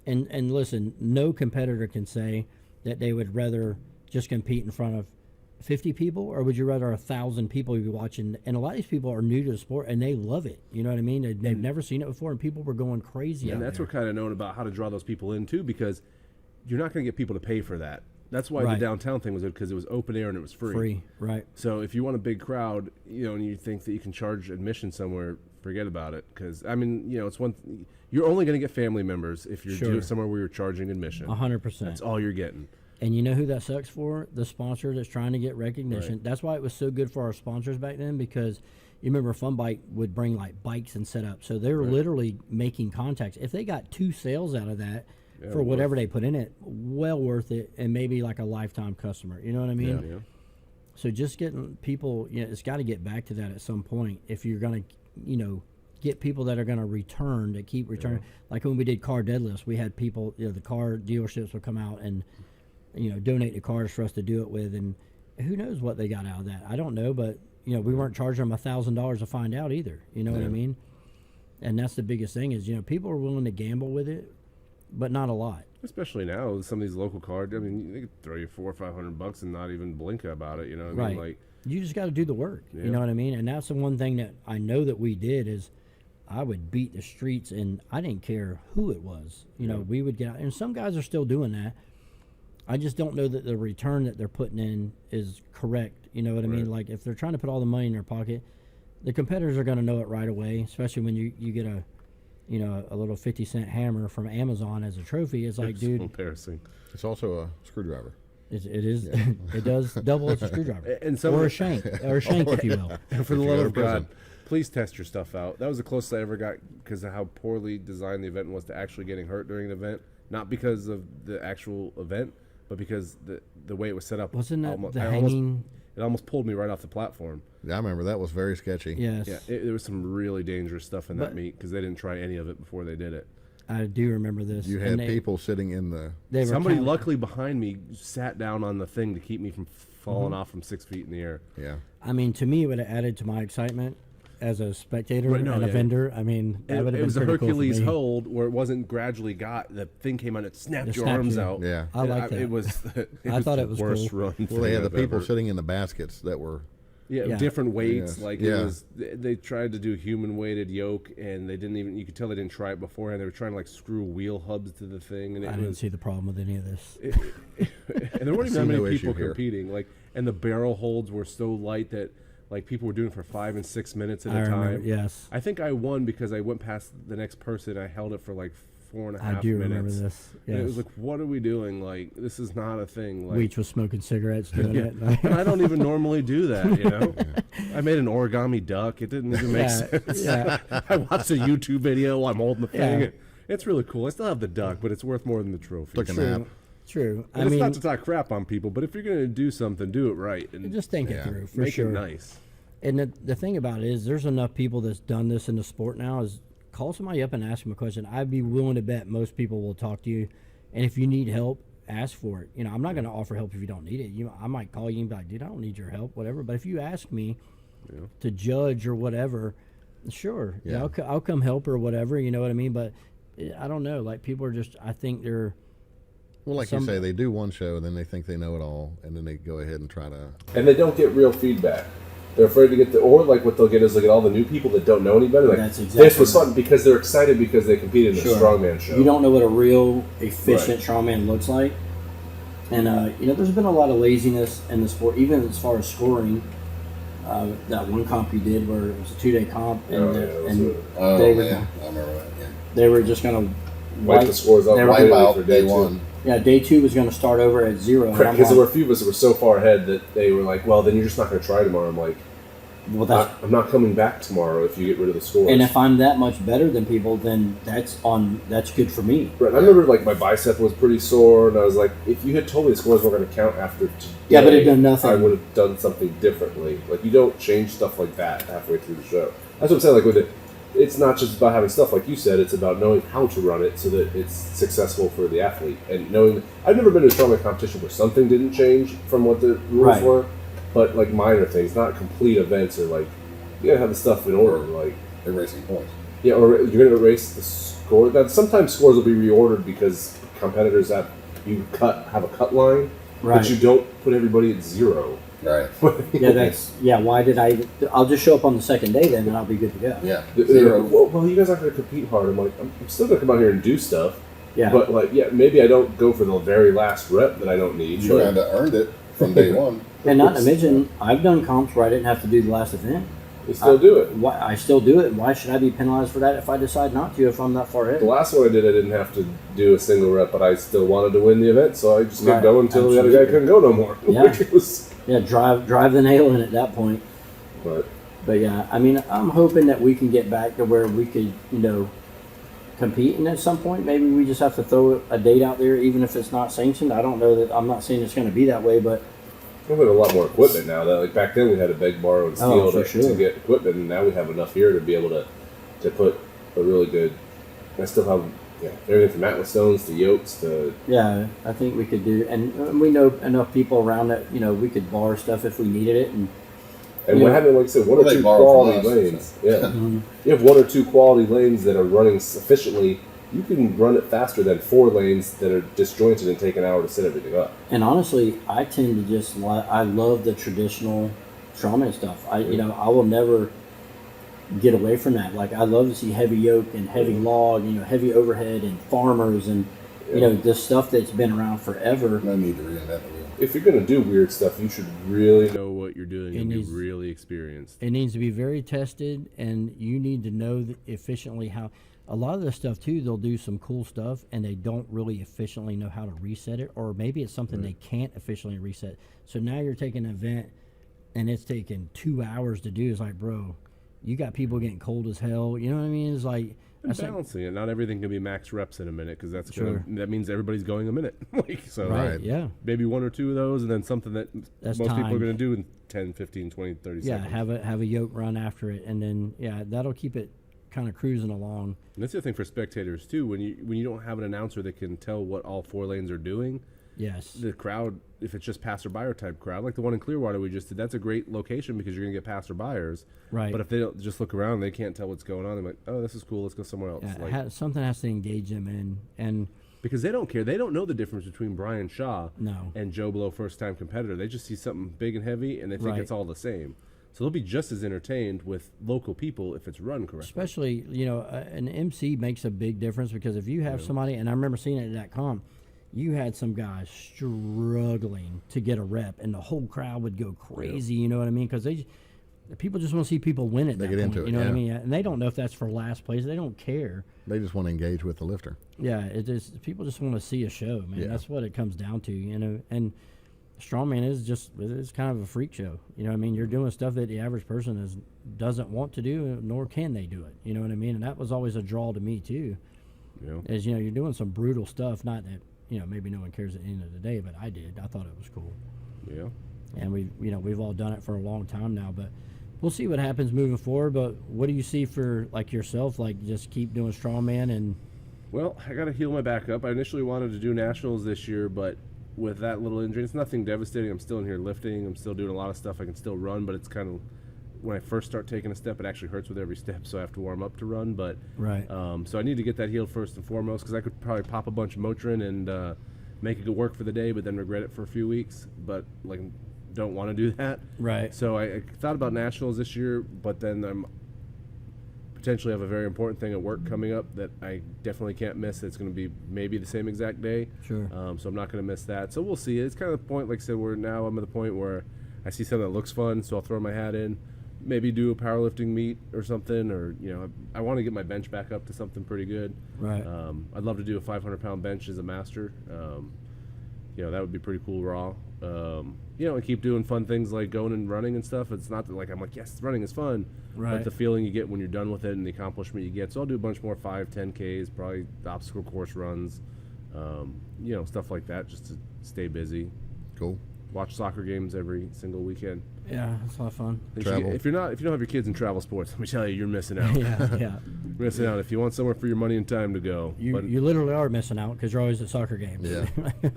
And listen, no competitor can say that they would rather just compete in front of 50 people, or would you rather 1,000 people be watching? And a lot of these people are new to the sport and they love it. You know what I mean? They've never seen it before, and people were going crazy. And out that's there. what kind of known about how to draw those people in too, because you're not going to get people to pay for that. That's why Right. the downtown thing was good, because it was open air and it was free. free, right? So if you want a big crowd, and you think that you can charge admission somewhere forget about it. Because I mean, it's you're only going to get family members if you're doing somewhere where you're charging admission. 100%. That's all you're getting. And you know who that sucks for? The sponsor that's trying to get recognition. Right. That's why it was so good for our sponsors back then, because you remember Fun Bike would bring like bikes and set up. So they were literally making contacts. If they got 2 sales out of that for whatever they put in it, well worth it, and maybe like a lifetime customer. You know what I mean? Yeah. So just getting people, it's got to get back to that at some point. If you're going to, get people that are going to return, that keep returning. Like when we did car deadlifts, we had people, the car dealerships would come out and, donate the cars for us to do it with. And who knows what they got out of that? I don't know, but, we weren't charging them $1,000 to find out either. You know what I mean? And that's the biggest thing is, people are willing to gamble with it, but not a lot. Especially now, some of these local cards. I mean, they could throw you $400 or $500 and not even blink about it. You know what I mean? Like, you just got to do the work. Yeah. You know what I mean? And that's the one thing that I know that we did is I would beat the streets, and I didn't care who it was. We would get out, and some guys are still doing that. I just don't know that the return that they're putting in is correct. You know what I mean? Like if they're trying to put all the money in their pocket, the competitors are going to know it right away. Especially when you get a little 50-cent hammer from Amazon as a trophy. It's like, dude, embarrassing. It's also a screwdriver. It is. It does double as a screwdriver, And or a shank, if you will. And for the If you love go to of prison. God, please test your stuff out. That was the closest I ever got because of how poorly designed the event was to actually getting hurt during an event. Not because of the actual event, but because the way it was set up. Wasn't that almost, the hanging? It almost pulled me right off the platform. Yeah, I remember that was very sketchy. Yes. Yeah, there was some really dangerous stuff in that But- meet because they didn't try any of it before they did it. I do remember this. You And had people sitting in the. They were Somebody counting- luckily behind me sat down on the thing to keep me from falling off from 6 feet in the air. Yeah. I mean, to me, it would have added to my excitement as a spectator Right, no, and a yeah. vendor. I mean, that would have It been was a pretty cool for Hercules me. hold where it wasn't gradually the thing came out, it snapped It your snapped arms you. out. Yeah. I like that. It was. I thought the it was worst cool. run. Well, they had the thing I've people ever- sitting in the baskets that were. Yeah. different weights. Yes. Like Yeah. it was, they tried to do human weighted yoke, and they didn't even. You could tell they didn't try it beforehand. They were trying to like screw wheel hubs to the thing, and I it didn't was. see the problem with any of this. And there weren't even see that many no issue people here. competing. Like, and the barrel holds were so light that like people were doing it for 5 and 6 minutes at I a remember, time. yes. I think I won because I went past the next person. I held it for like 4.5 I do minutes. remember this. And it Yes. was like, what are we doing? Like, this is not a thing. Like, Weech was smoking cigarettes doing yeah. it. And I don't even normally do that, you know. I made an origami duck. It didn't even make sense. Yeah. I watched a YouTube video while I'm holding the thing. Yeah. It's really cool. I still have the duck, but it's worth more than the trophy. Took a True. nap. True. I And it's mean, not to talk crap on people, but if you're going to do something, do it right and just think Yeah. it through for make sure. it nice. And the thing about it is, there's enough people that's done this in the sport now. Is call somebody up and ask them a question. I'd be willing to bet most people will talk to you, and if you need help, ask for it. You know, I'm not going to offer help if you don't need it. I might call you and be like, dude, I don't need your help, whatever. But if you ask me to judge or whatever, sure, Yeah. I'll come help or whatever. You know what I mean? But I don't know. Like people are just, I think they're. Well, like Some- you say, they do one show, and then they think they know it all, and then they go ahead and try to. And they don't get real feedback. They're afraid to get or like what they'll get is they'll get all the new people that don't know any better. Like, That's exactly this was right. fun because they're excited because they competed in Sure. a strongman show. You don't know what a real efficient Right. strongman looks like, and there's been a lot of laziness in the sport, even as far as scoring. That one comp you did where it was a 2-day comp, and, Oh, yeah, that was and Oh, they were man. I remember that. Yeah. they were just gonna wipe the scores up they were- Wipe completely out for day two. one. Yeah, day 2 was going to start over at 0. and I'm Because there were a like, few of us that were so far ahead that they were like, well, then you're just not going to try tomorrow. I'm like, well, that's, I'm not coming back tomorrow if you get rid of the scores. and if I'm that much better than people, then that's good for me. Right, I remember like my bicep was pretty sore, and I was like, if you had told me the scores weren't going to count after today, Yeah, but it done nothing. I would have done something differently. Like you don't change stuff like that halfway through the show. That's what I'm saying. Like with it, it's not just about having stuff like you said. It's about knowing how to run it so that it's successful for the athlete, and knowing. I've never been to a strongman competition where something didn't change from what the rules Right. were, but like minor things, not complete events, or like you gotta have the stuff in order, like. They're racing points. Yeah, or you're going to erase the score. That sometimes scores will be reordered because competitors have a cut line, Right. but you don't put everybody at 0. Right. Why did I? I'll just show up on the second day then, and I'll be good to go. Yeah. They're Zero. like, well, you guys aren't going to compete hard. I'm like, I'm still going to come out here and do stuff. Yeah. But like, yeah, maybe I don't go for the very last rep that I don't need. You kind of earned it from day one. And not to mention, I've done comps where I didn't have to do the last event. You still do it. Why I still do it. Why should I be penalized for that if I decide not to? If I'm that far The ahead? last one I did, I didn't have to do a single rep, but I still wanted to win the event, so I just kept Right. going until the other guy couldn't go no more. Yeah. Which was, Yeah, drive the nail in at that point. but But yeah, I mean, I'm hoping that we can get back to where we could, compete. And at some point, maybe we just have to throw a date out there, even if it's not sanctioned. I don't know that. I'm not saying it's going to be that way, but we have a lot more equipment now. That like back then we had to beg, borrow, and steal for to sure. get equipment, and now we have enough here to be able to put a really good. I still have everything from Atlas stones to yokes to yeah, I think we could do. And we know enough people around that we could borrow stuff if we needed it. And we Yeah. have, like I said, one or They two borrow from quality us, lanes. so- Yeah, you have one or two quality lanes that are running sufficiently. You can run it faster than 4 lanes that are disjointed and take an hour to set everything up. And honestly, I tend to just I love the traditional strongman stuff. I will never get away from that. Like I love to see heavy yoke and heavy log, heavy overhead and farmers and the stuff that's been around forever. No need to reinvent the wheel. If you're going to do weird stuff, you should really know. Know what you're doing It and be needs- really experienced. It needs to be very tested, and you need to know efficiently how. A lot of the stuff too, they'll do some cool stuff, and they don't really efficiently know how to reset it, or maybe it's something they can't efficiently reset. So now you're taking an event, and it's taking 2 hours to do. It's like, bro, you got people getting cold as hell. You know what I mean? It's like And that's like, balancing it. Not everything can be max reps in a minute because Sure. that means everybody's going a minute. So right, yeah. maybe 1 or 2 of those, and then something that That's most people are timed. going to do in 10, 15, 20, 30 Yeah, seconds. have a yoke run after it, and then that'll keep it kind of cruising along. And that's the other thing for spectators too. When you don't have an announcer that can tell what all 4 lanes are doing, Yes, the crowd, if it's just passerby type crowd, like the one in Clearwater we just did, that's a great location because you're going to get passerbyers. right. But if they don't just look around, they can't tell what's going on. They're like, oh, this is cool. Let's go somewhere else. Yeah, something has to engage them in, and Because they don't care. They don't know the difference between Brian Shaw No. and Joe Blow, first-time competitor. They just see something big and heavy, and they think Right. it's all the same. So they'll be just as entertained with local people if it's run correctly. especially an MC makes a big difference because if you have somebody, and I remember seeing it at that comp, you had some guys struggling to get a rep, and the whole crowd would go crazy. You know what I mean? Because people just want to see people win at They that get point. into it, You know what I yeah. mean? And they don't know if that's for last place. They don't care. They just want to engage with the lifter. Yeah, it just people just want to see a show, man. Yeah. That's what it comes down to, And strongman is kind of a freak show. You know what I mean? You're doing stuff that the average person doesn't want to do, nor can they do it. You know what I mean? And that was always a draw to me too. Is you're doing some brutal stuff. Not that maybe no one cares at the end of the day, but I did. I thought it was cool. Yeah. And we've all done it for a long time now, but we'll see what happens moving forward. But what do you see for like yourself? Like just keep doing strongman and Well, I got to heal my back up. I initially wanted to do nationals this year, but with that little injury, it's nothing devastating. I'm still in here lifting. I'm still doing a lot of stuff. I can still run, but it's kind of when I first start taking a step, it actually hurts with every step, so I have to warm up to run. But right. so I need to get that healed first and foremost because I could probably pop a bunch of Motrin and make it work for the day, but then regret it for a few weeks. But like, don't want to do that. Right. So I thought about nationals this year, but then I'm potentially have a very important thing at work coming up that I definitely can't miss. It's going to be maybe the same exact day. Sure. So I'm not going to miss that. So we'll see. It's kind of the point, like I said, I'm at the point where I see something that looks fun, so I'll throw my hat in. Maybe do a powerlifting meet or something, or I want to get my bench back up to something pretty good. Right. I'd love to do a 500-pound bench as a master. That would be pretty cool raw. And keep doing fun things like going and running and stuff. It's not that like I'm like, yes, running is fun, Right. but the feeling you get when you're done with it and the accomplishment you get. So I'll do a bunch more 5, 10Ks, probably obstacle course runs, stuff like that, just to stay busy. Cool. Watch soccer games every single weekend. Yeah, it's a lot of fun. Travel. If you don't have your kids in travel sports, let me tell you, you're missing out. Yeah, yeah. You're missing out if you want somewhere for your money and time to go. You But, you literally are missing out because you're always at soccer games. Yeah.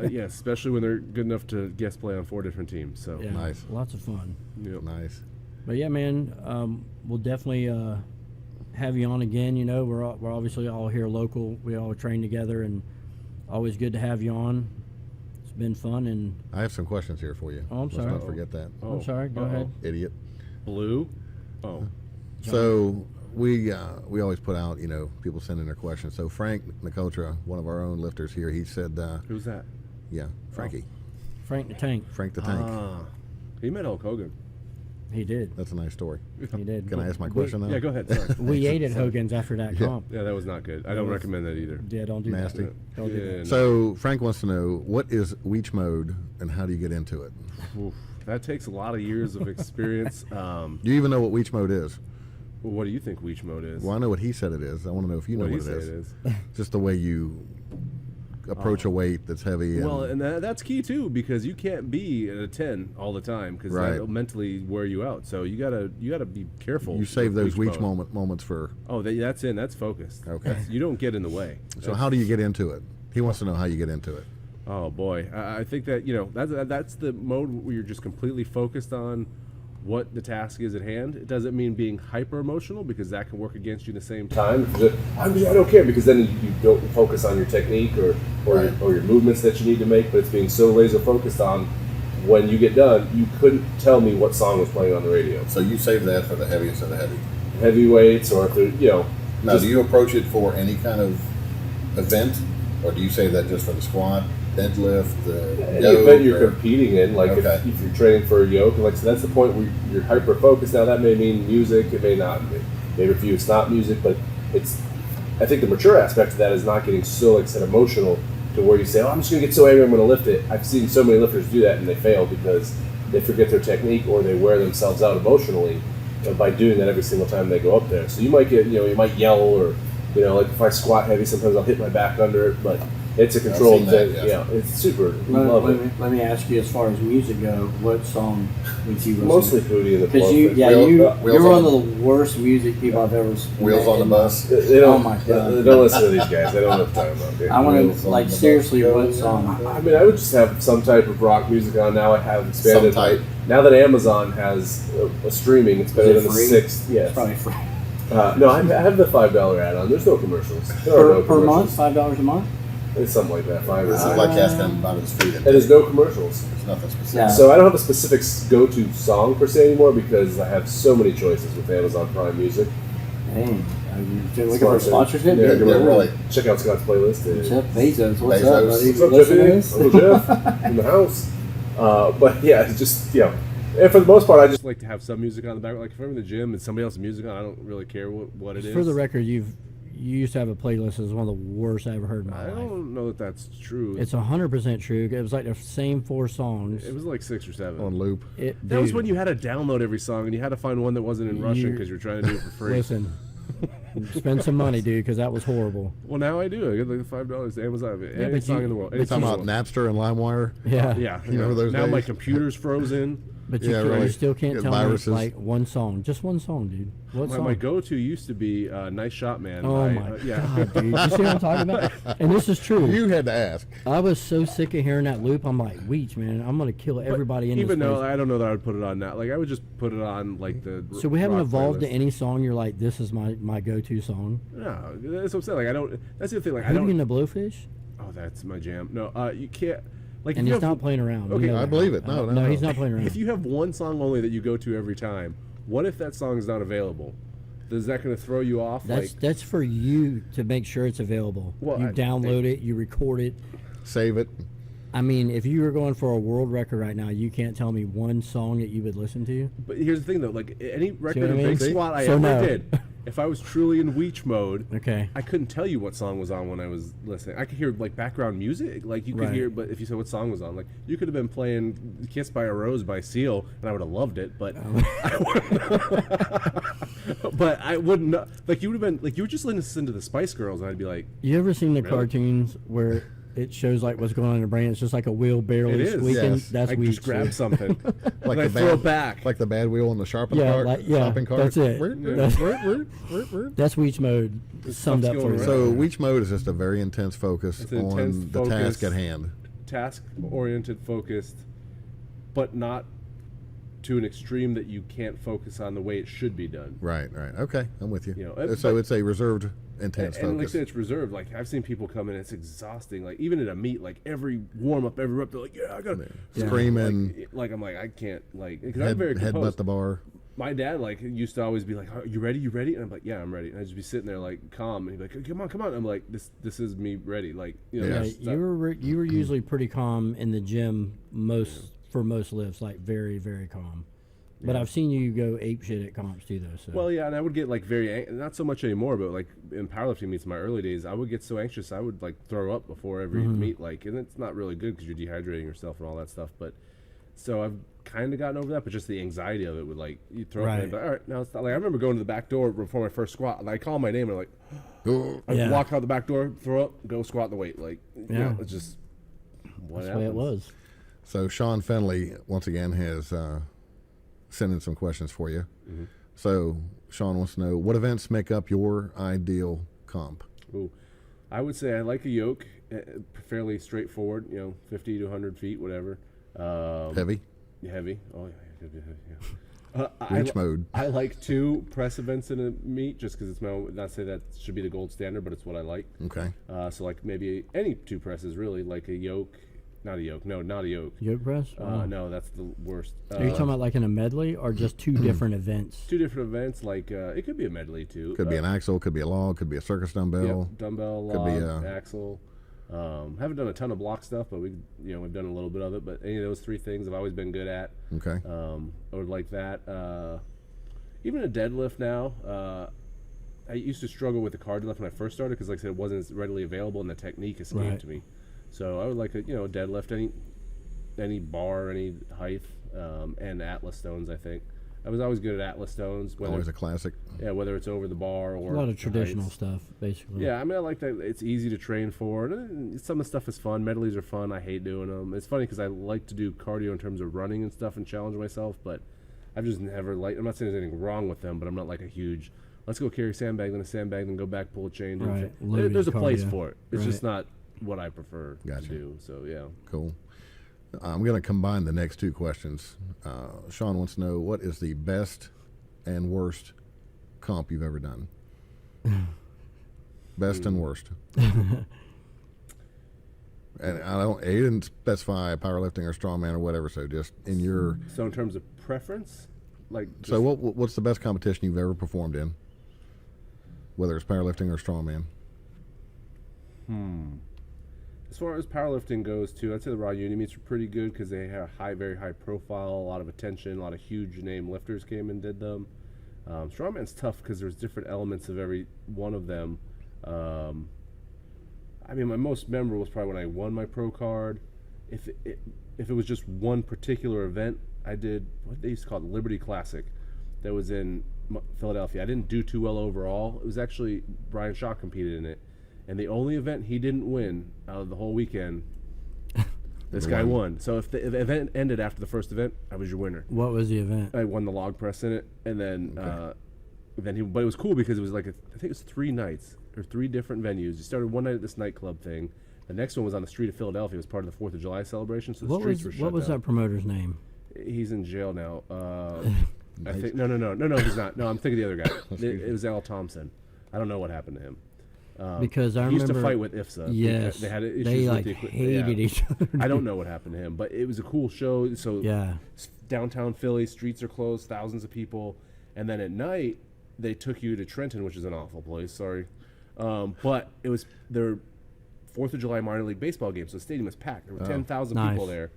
yeah, especially when they're good enough to guest play on 4 different teams. So Yeah, Nice. Lots of fun. yep. Nice. But yeah, man, we'll definitely have you on again. We're obviously all here local. We all train together, and always good to have you on. It's been fun, and I have some questions here for you. Oh, I'm Let's sorry. not forget that. I'm sorry. Go ahead. Idiot. Blue. Oh, So we always put out, people sending their questions. So Frank Nicotra, one of our own lifters here, he said, who's that? yeah, Frankie. Frank the Tank. Frank the Tank. He met Hulk Hogan. He did. That's a nice story. He did. Can I ask my question now? Yeah, go ahead. Sorry. We ate at Hogan's after that comp. Yeah, that was not good. I don't recommend that either. Yeah, don't do Nasty. that. Don't do Yeah, that. no. So Frank wants to know, what is Weech mode and how do you get into it? Oof, that takes a lot of years of experience. Do you even know what Weech mode is? What do you think Weech mode is? Well, I know what he said it is. I want to know if you know What what do it you is. say it is? Just the way you approach a weight that's heavy. Well, and that's key too, because you can't be at a 10 all the time, because Right. that'll mentally wear you out. So you gotta be careful. you save with those Weech mode. moments for. Oh, that's focused. Okay. You don't get in the way. So how do you get into it? He wants to know how you get into it. Oh boy, I think that that's the mode where you're just completely focused on what the task is at hand. It doesn't mean being hyper emotional, because that can work against you at the same time. I don't care, because then you don't focus on your technique or your movements that you need to make, but it's being so laser focused on when you get done, you couldn't tell me what song was playing on the radio. So you save that for the heaviest of the heavy. Heavyweights, or if they're, Now, just- do you approach it for any kind of event, or do you save that just for the squat, deadlift, the any yoke, event you're or- competing in, like Okay. if you're training for a yoke, like so that's the point where you're hyper focused. Now that may mean music, it may not. Maybe for you it's not music, but it's. I think the mature aspect of that is not getting so, like I said, emotional to where you say, "Oh, I'm just going to get so angry, I'm going to lift it." I've seen so many lifters do that and they fail because they forget their technique or they wear themselves out emotionally by doing that every single time they go up there. So you might get, you might yell, or like if I squat heavy, sometimes I'll hit my back under it, but it's a controlled seen that, thing. yeah. It's super. Love it. Let me ask you, as far as music go, what song would you listen Mostly to? Hootie and the Because Blowfish. you're Wheels one on- of the worst music people I've ever Wheels on the bus. They don't, Oh my God. They don't listen to these guys. They don't know what they're talking about. dude. I want Wheels to, on like, the bus. seriously, what song? I mean, I would just have some type of rock music on. Now I have expanded. Some type. Now that Amazon has a streaming, it's better Is it than the free? sixth. Yes. It's probably free. No, I have the $5 add-on. There's no commercials. There are no Per month, commercials. $5 a month. It's something like that. $5 This or is like asking them out of the street. And there's no commercials. There's nothing specific. Yeah. So I don't have a specific go-to song per se anymore because I have so many choices with Amazon Prime Music. Dang, are you looking for a sponsorship? Yeah, Yeah, really. Check out Scott's playlist. Jeff Bezos, what's Bezos. up, buddy? What's up, Listen to Jeffy? this? Uncle Jeff in the house. But yeah, it's just and for the most part, I just Just like to have some music on the back. Like if I'm in the gym and somebody else's music on, I don't really care what it is. For the record, you used to have a playlist that's one of the worst I ever heard in my I life. don't know that that's true. It's 100% true. It was like the same 4 songs. It was like 6 or 7. On loop. That was Dude, when you had to download every song and you had to find one that wasn't in Russian You- because you're trying to do it for free. Listen, spend some money, dude, because that was horrible. Well, now I do. I get like $5 to Amazon. Any but song you- in the world. You Any talking song about in the world. Napster and LimeWire? Yeah. Yeah. You remember those now my days? computer's frozen. But you, Yeah, you really. still can't Get tell viruses. me like one song. Just one song, dude. What My song? go-to used to be "Nice Shot Man." Oh by, my yeah. god, dude! You see what I'm talking about? And this is true. You had to ask. I was so sick of hearing that loop. I'm like, Weech, man, I'm gonna kill everybody in Even this though place. I don't know that I would put it on now. Like I would just put it on like the. So we haven't rock evolved to playlist. any song. You're like, this is my go-to song. No, that's what I'm saying. Like I don't. That's the thing. Like I Hootie don't. and the Blowfish, Oh, that's my jam. No, you can't. Like and if you he's have, not playing around. You Okay, know I that. believe it. No, no, he's not playing around. If you have one song only that you go to every time, what if that song is not available? Is that going to throw you off? That's for you to make sure it's available. Well, you I- download it, you record it. Save it. I mean, if you were going for a world record right now, you can't tell me one song that you would listen to. But here's the thing, though. Like any record what I of mean? Big See? Squat I So ever no. did, if I was truly in Weech mode, Okay. I couldn't tell you what song was on when I was listening. I could hear like background music, like you could Right. hear. But if you said what song was on, like you could have been playing "Kiss by a Rose" by Seal, and I would have loved it. But I wouldn't. But I wouldn't. Know. Like you would have been like you would just listen to the Spice Girls, and I'd be like, You ever seen the Really? cartoons where it shows like what's going on in the brain? It's just like a wheel barely "It is." squeaking. Yes. That's I Weech. just grab something, Like and I the throw bad, it back. Like the bad wheel on the shopping Yeah, cart. like- yeah, shopping cart. that's it. That's Weech mode summed up stuff's for going you. So Weech mode is just a very intense focus It's an on intense the task focus. at hand. Task-oriented, focused, but not to an extreme that you can't focus on the way it should be done. Right, right. Okay, I'm with you. You know, So but- it's a reserved, intense And like I focus. said, it's reserved. Like I've seen people come in, it's exhausting. Like even at a meet, like every warm up, every rep, they're like, "Yeah, I got to Screaming. Like I'm like, I can't. Like because I'm very Headbutt composed. the bar. My dad like used to always be like, "Are you ready? You ready?" And I'm like, "Yeah, I'm ready." And I'd just be sitting there like calm, and he'd be like, "Come on, come on." And I'm like, "This is me ready." Like you know, Yeah. Yeah, that's- you were usually pretty calm in the gym for most lifts, like very very calm. But I've seen you go ape shit at comps too, though. So. Well, yeah, and I would get like not so much anymore, but like in powerlifting meets in my early days, I would get so anxious I would like throw up before every meet, like, and it's not really good because you're dehydrating yourself and all that stuff. But so I've kind of gotten over that, but just the anxiety of it would like you throw up, and but all right, now it's not like I remember going to the back door before my first squat, and I call my name and I'm like, I walk out the back door, throw up, go squat the weight, like, you know, it's just that's the way it was. So Sean Fenley once again has sent in some questions for you. So Sean wants to know, what events make up your ideal comp? Ooh, I would say I like a yoke, fairly straightforward, 50 to 100 feet, whatever. Heavy? Heavy. Oh, yeah. Weech mode. I like 2 press events in a meet just because it's not say that should be the gold standard, but it's what I like. Okay. So like maybe any 2 presses really, like a yoke. Not a yoke. No, not a yoke. Yoke press? No, that's the worst. Are you talking about like in a medley or just 2 different events? 2 different events. Like it could be a medley too. Could be an axle. Could be a log. Could be a circus dumbbell. Yep, dumbbell, log, could be axle. Haven't done a ton of block stuff, but we've done a little bit of it. But any of those 3 things I've always been good at. Okay. I would like that. Even a deadlift now. I used to struggle with the car deadlift when I first started because, like I said, it wasn't as readily available, and the technique escaped to me. So I would like a deadlift, any bar, any height, and Atlas stones. I think I was always good at Atlas stones. Always a classic. Yeah, whether it's over the bar or a lot of traditional stuff, basically. Yeah, I mean, I like that. It's easy to train for. And some of the stuff is fun. Medleys are fun. I hate doing them. It's funny because I like to do cardio in terms of running and stuff and challenge myself, but I've just never liked. I'm not saying there's anything wrong with them, but I'm not like a huge. Let's go carry a sandbag, then a sandbag, then go back, pull a chain. Right. There's a place cardio. for it. It's just not what I prefer Gotcha. to do. So yeah. Cool. I'm going to combine the next 2 questions. Sean wants to know, what is the best and worst comp you've ever done? Best and worst. And he didn't specify powerlifting or strongman or whatever. So just in your. So in terms of preference, like. So what's the best competition you've ever performed in? Whether it's powerlifting or strongman. As far as powerlifting goes, too, I'd say the Raw Uni meets were pretty good because they had a very high profile, a lot of attention, a lot of huge name lifters came and did them. Strongman's tough because there's different elements of every one of them. I mean, my most memorable was probably when I won my pro card. If it was just one particular event, I did what they used to call the Liberty Classic. That was in Philadelphia. I didn't do too well overall. It was actually Brian Shaw competed in it. And the only event he didn't win out of the whole weekend, this guy won. So if the event ended after the first event, I was your winner. What was the event? I won the log press in it, and then but it was cool because it was like I think it was 3 nights or 3 different venues. You started one night at this nightclub thing. The next one was on the street of Philadelphia. It was part of the 4th of July celebration. So the streets were shut down. What was that promoter's name? He's in jail now. I think no, he's not. No, I'm thinking the other guy. It was Al Thompson. I don't know what happened to him. Because I he remember used to fight with IFSA. Yes, they had issues they with hated each other. I don't know what happened to him, but it was a cool show. So downtown Philly, streets are closed, thousands of people, and then at night they took you to Trenton, which is an awful place. Sorry, but it was their 4th of July minor league baseball game, so the stadium was packed. There were 10,000 people there.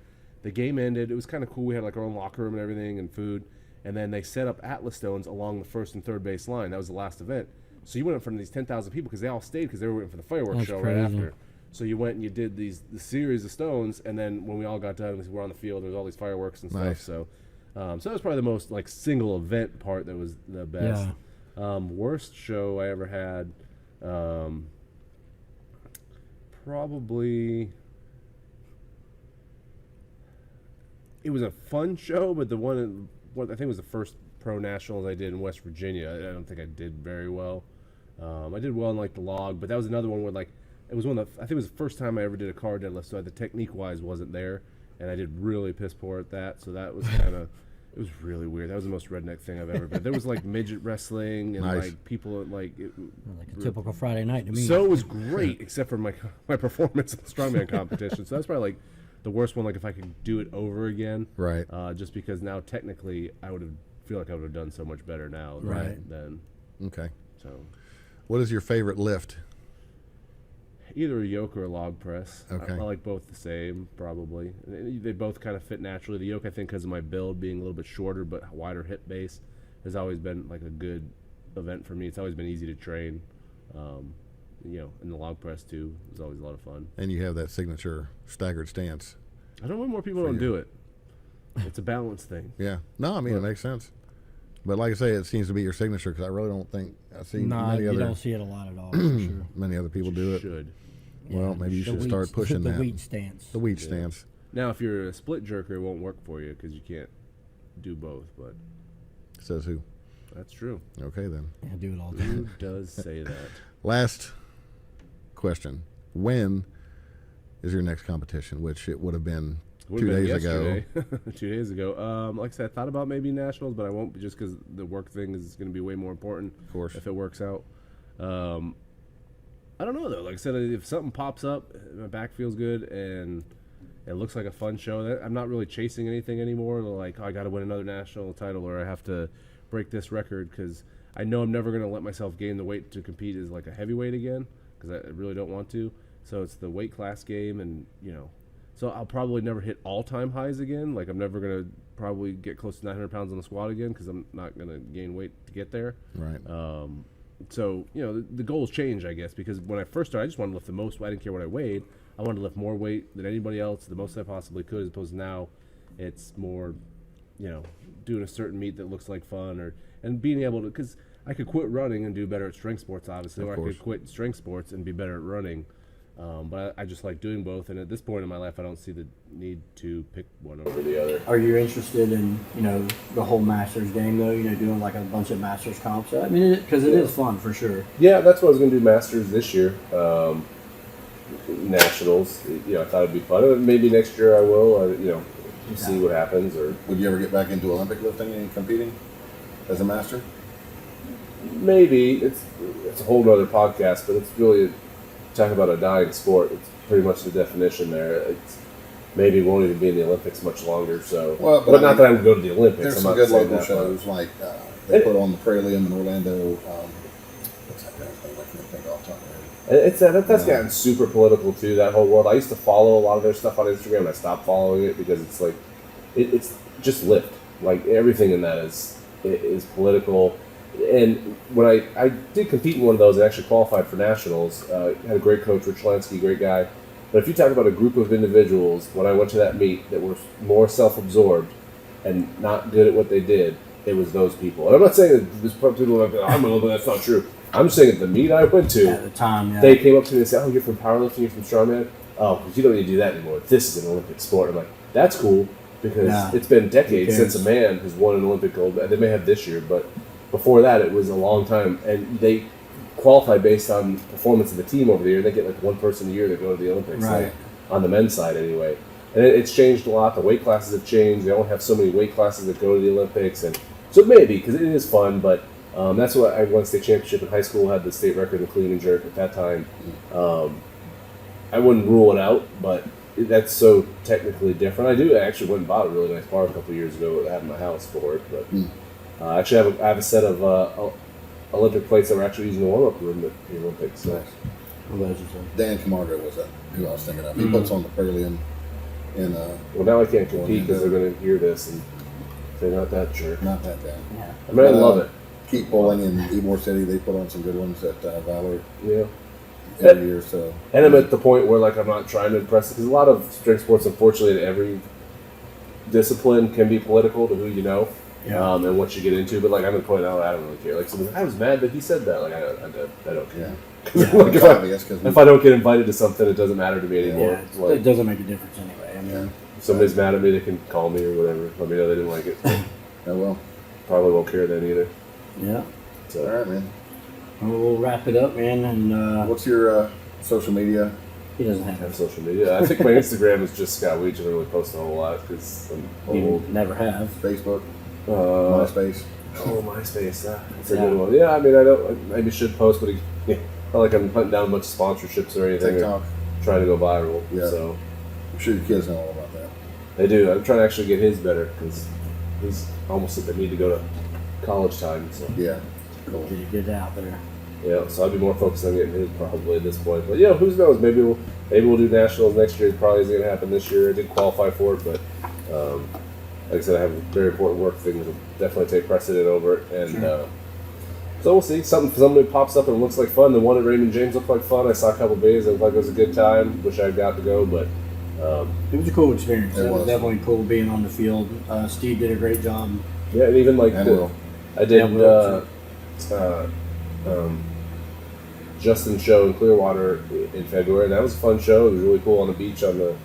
The game ended. It was kind of cool. We had like our own locker room and everything and food, and then they set up Atlas stones along the first and third base line. That was the last event. So you went in front of these 10,000 people because they all stayed because they were waiting for the fireworks show right after. So you went and you did the series of stones, and then when we all got done, we're on the field. There was all these fireworks and stuff. So, so that was probably the most like single event part that was the best. Worst show I ever had, probably. It was a fun show, but what I think was the first pro nationals I did in West Virginia. I don't think I did very well. I did well in like the log, but that was another one where like it was one of the, I think it was the first time I ever did a car deadlift, so the technique wise wasn't there, and I did really piss poor at that. So that was kind of it was really weird. That was the most redneck thing I've ever been. There was like midget wrestling and like people like like a typical Friday night to me. So it was great, except for my performance in the strongman competition. So that's probably like the worst one. Like if I could do it over again, right? Just because now technically I feel like I would have done so much better now Right. than Okay. so. What is your favorite lift? Either a yoke or a log press. Okay. I like both the same, probably. They both kind of fit naturally. The yoke, I think, because of my build being a little bit shorter but wider hip base, has always been like a good event for me. It's always been easy to train. And the log press too is always a lot of fun. And you have that signature staggered stance. I don't know why more people don't do it. It's a balance thing. Yeah. No, I mean, it makes sense. But like I say, it seems to be your signature because I really don't think I see No, many you other don't see it a lot at all, for sure. many other people do it. Should. Well, maybe you The should start Weech- pushing the that. Weech stance. The Weech stance. Now, if you're a split jerker, it won't work for you because you can't do both. But Says who? that's true. Okay, then. I do it all the Who time. does say that? Last question. When is your next competition? Which it would have been Would've 2 been days ago. yesterday. 2 days ago. Like I said, I thought about maybe nationals, but I won't just because the work thing is going to be way more important. Of course. If it works out. I don't know though. Like I said, if something pops up, my back feels good, and it looks like a fun show. I'm not really chasing anything anymore. Like, oh, I got to win another national title, or I have to break this record because I know I'm never going to let myself gain the weight to compete as like a heavyweight again because I really don't want to. So it's the weight class game, and so I'll probably never hit all-time highs again. Like I'm never going to probably get close to 900 pounds on the squat again because I'm not going to gain weight to get there. Right. So, the goals change, I guess, because when I first started, I just wanted to lift the most. I didn't care what I weighed. I wanted to lift more weight than anybody else, the most I possibly could, as opposed to now it's more, doing a certain meet that looks like fun and being able to, because I could quit running and do better at strength sports, obviously, Of or I course. could quit strength sports and be better at running. But I just like doing both, and at this point in my life, I don't see the need to pick one over the other. Are you interested in, the whole Masters game, though? Doing like a bunch of Masters comps? I mean, because it is fun, for sure. Yeah, that's what I was going to do Masters this year. Nationals, I thought it'd be fun. And maybe next year I will, see what happens. Or Would you ever get back into Olympic lifting and competing as a master? maybe it's a whole nother podcast, but it's really talking about a dying sport. It's pretty much the definition there. It's maybe won't even be in the Olympics much longer. So, Well, but but I not mean, that I would go to the Olympics. There's I'm some not good saying local that, shows like they And- put on the Pralium in Orlando. What's that guy's name? I can't think off the top of my head. It's that's gotten super political too. That whole world. I used to follow a lot of their stuff on Instagram. And I stopped following it because it's like it's just lift. Like everything in that is political. And when I did compete in one of those and actually qualified for nationals, had a great coach, Rich Lansky, great guy. But if you talk about a group of individuals, when I went to that meet that were more self-absorbed and not good at what they did, it was those people. And I'm not saying that there's people like, I'm a little bit, that's not true. I'm just saying at the meet I went to, At the time, yeah. they came up to me and said, "Oh, you're from powerlifting, you're from strongman. Oh, you don't need to do that anymore. This is an Olympic sport." I'm like, "That's cool," because Yeah. it's been decades Who cares? since a man has won an Olympic gold. They may have this year, but before that, it was a long time. And they qualify based on performance of the team over the year. They get like one person a year to go to the Olympics, Right. like, on the men's side anyway. And it's changed a lot. The weight classes have changed. They only have so many weight classes that go to the Olympics, and so maybe because it is fun, but. That's what I won state championship in high school. Had the state record in clean and jerk at that time. I wouldn't rule it out, but that's so technically different. I actually went and bought a really nice bar a couple years ago that I had in my house for it. But actually, I have a set of Olympic plates that we're actually using to warm up room at the Olympics. So. Dan Camargo was who I was thinking of. He puts on the Pralium in Well, now I can't compete because they're going to hear this and say not that jerk. not that bad. Yeah. I mean, I love it. Keep Bowling in Ybor City. They put on some good ones at Valor Yeah. every year. So And I'm at the point where like I'm not trying to impress because a lot of strength sports, unfortunately, in every discipline can be political to who you know and what you get into. But like I'm at the point now, I don't really care. Like I was mad that he said that. Like I don't care. Like, it's obvious because if I don't get invited to something, it doesn't matter to me anymore. Yeah, It's like, it doesn't make a difference anyway. I mean, if somebody's mad at me, they can call me or whatever. Let me know they didn't like it. oh well. Probably won't care then either. yeah. So. All right, man. Well, we'll wrap it up, man. And What's your social media? he doesn't I have have social media. I think my Instagram is just Scott Weech. I don't really post a whole lot because I'm You old. never have. Facebook, Uh, MySpace. Oh, MySpace. That's a Yeah. good one. Yeah, I mean, I maybe should post, but not like I'm hunting down a bunch of sponsorships or anything. TikTok. Or trying to go viral. Yeah. So I'm sure your kids know all about that. they do. I'm trying to actually get his better because he's almost at the need to go to college time. So Yeah. Cool. Get out there. So I'd be more focused on getting his probably at this point. But who knows? Maybe we'll do nationals next year. It probably isn't gonna happen this year. I did qualify for it, but like I said, I have very important work things that definitely take precedent over it. And so we'll see. Somebody pops up and it looks like fun. The one at Raymond James looked like fun. I saw a couple of videos. It looked like it was a good time. Wish I got to go, but it was a cool experience. It It was was. definitely cool being on the field. Steve did a great job. yeah. And even like And Will. I did Yeah, Justin's show in Clearwater in February, and that was a fun show. It was really cool on the beach on the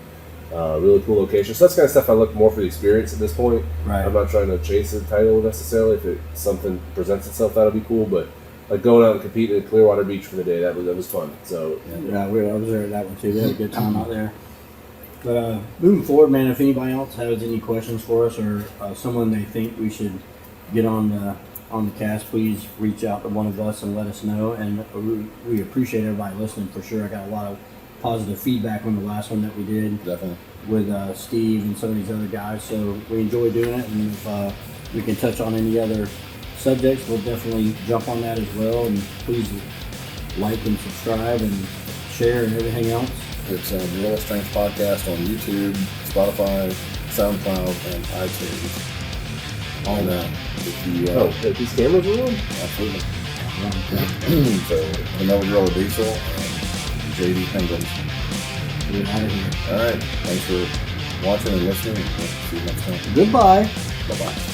really cool location. So that's kind of stuff I look more for the experience at this point. Right. I'm not trying to chase a title necessarily. If something presents itself, that'll be cool. But like going out and competing at Clearwater Beach for the day, that was fun. So Yeah, I was there at that one too. We had a good time out there. But moving forward, man, if anybody else has any questions for us or someone they think we should get on the cast, please reach out to one of us and let us know. And we appreciate everybody listening for sure. I got a lot of positive feedback on the last one that we did Definitely. with Steve and some of these other guys. So we enjoy doing it. And if we can touch on any other subjects, we'll definitely jump on that as well. And please like and subscribe and share and everything else. It's a Gorilla Strength Podcast on YouTube, Spotify, SoundCloud, and iTunes. All now. If you, these cameras are on. absolutely. So, another Gorilla Diesel and JD Penguins. We're out of here. All right. Thanks for watching and listening. We'll see you next time. Goodbye. Bye-bye.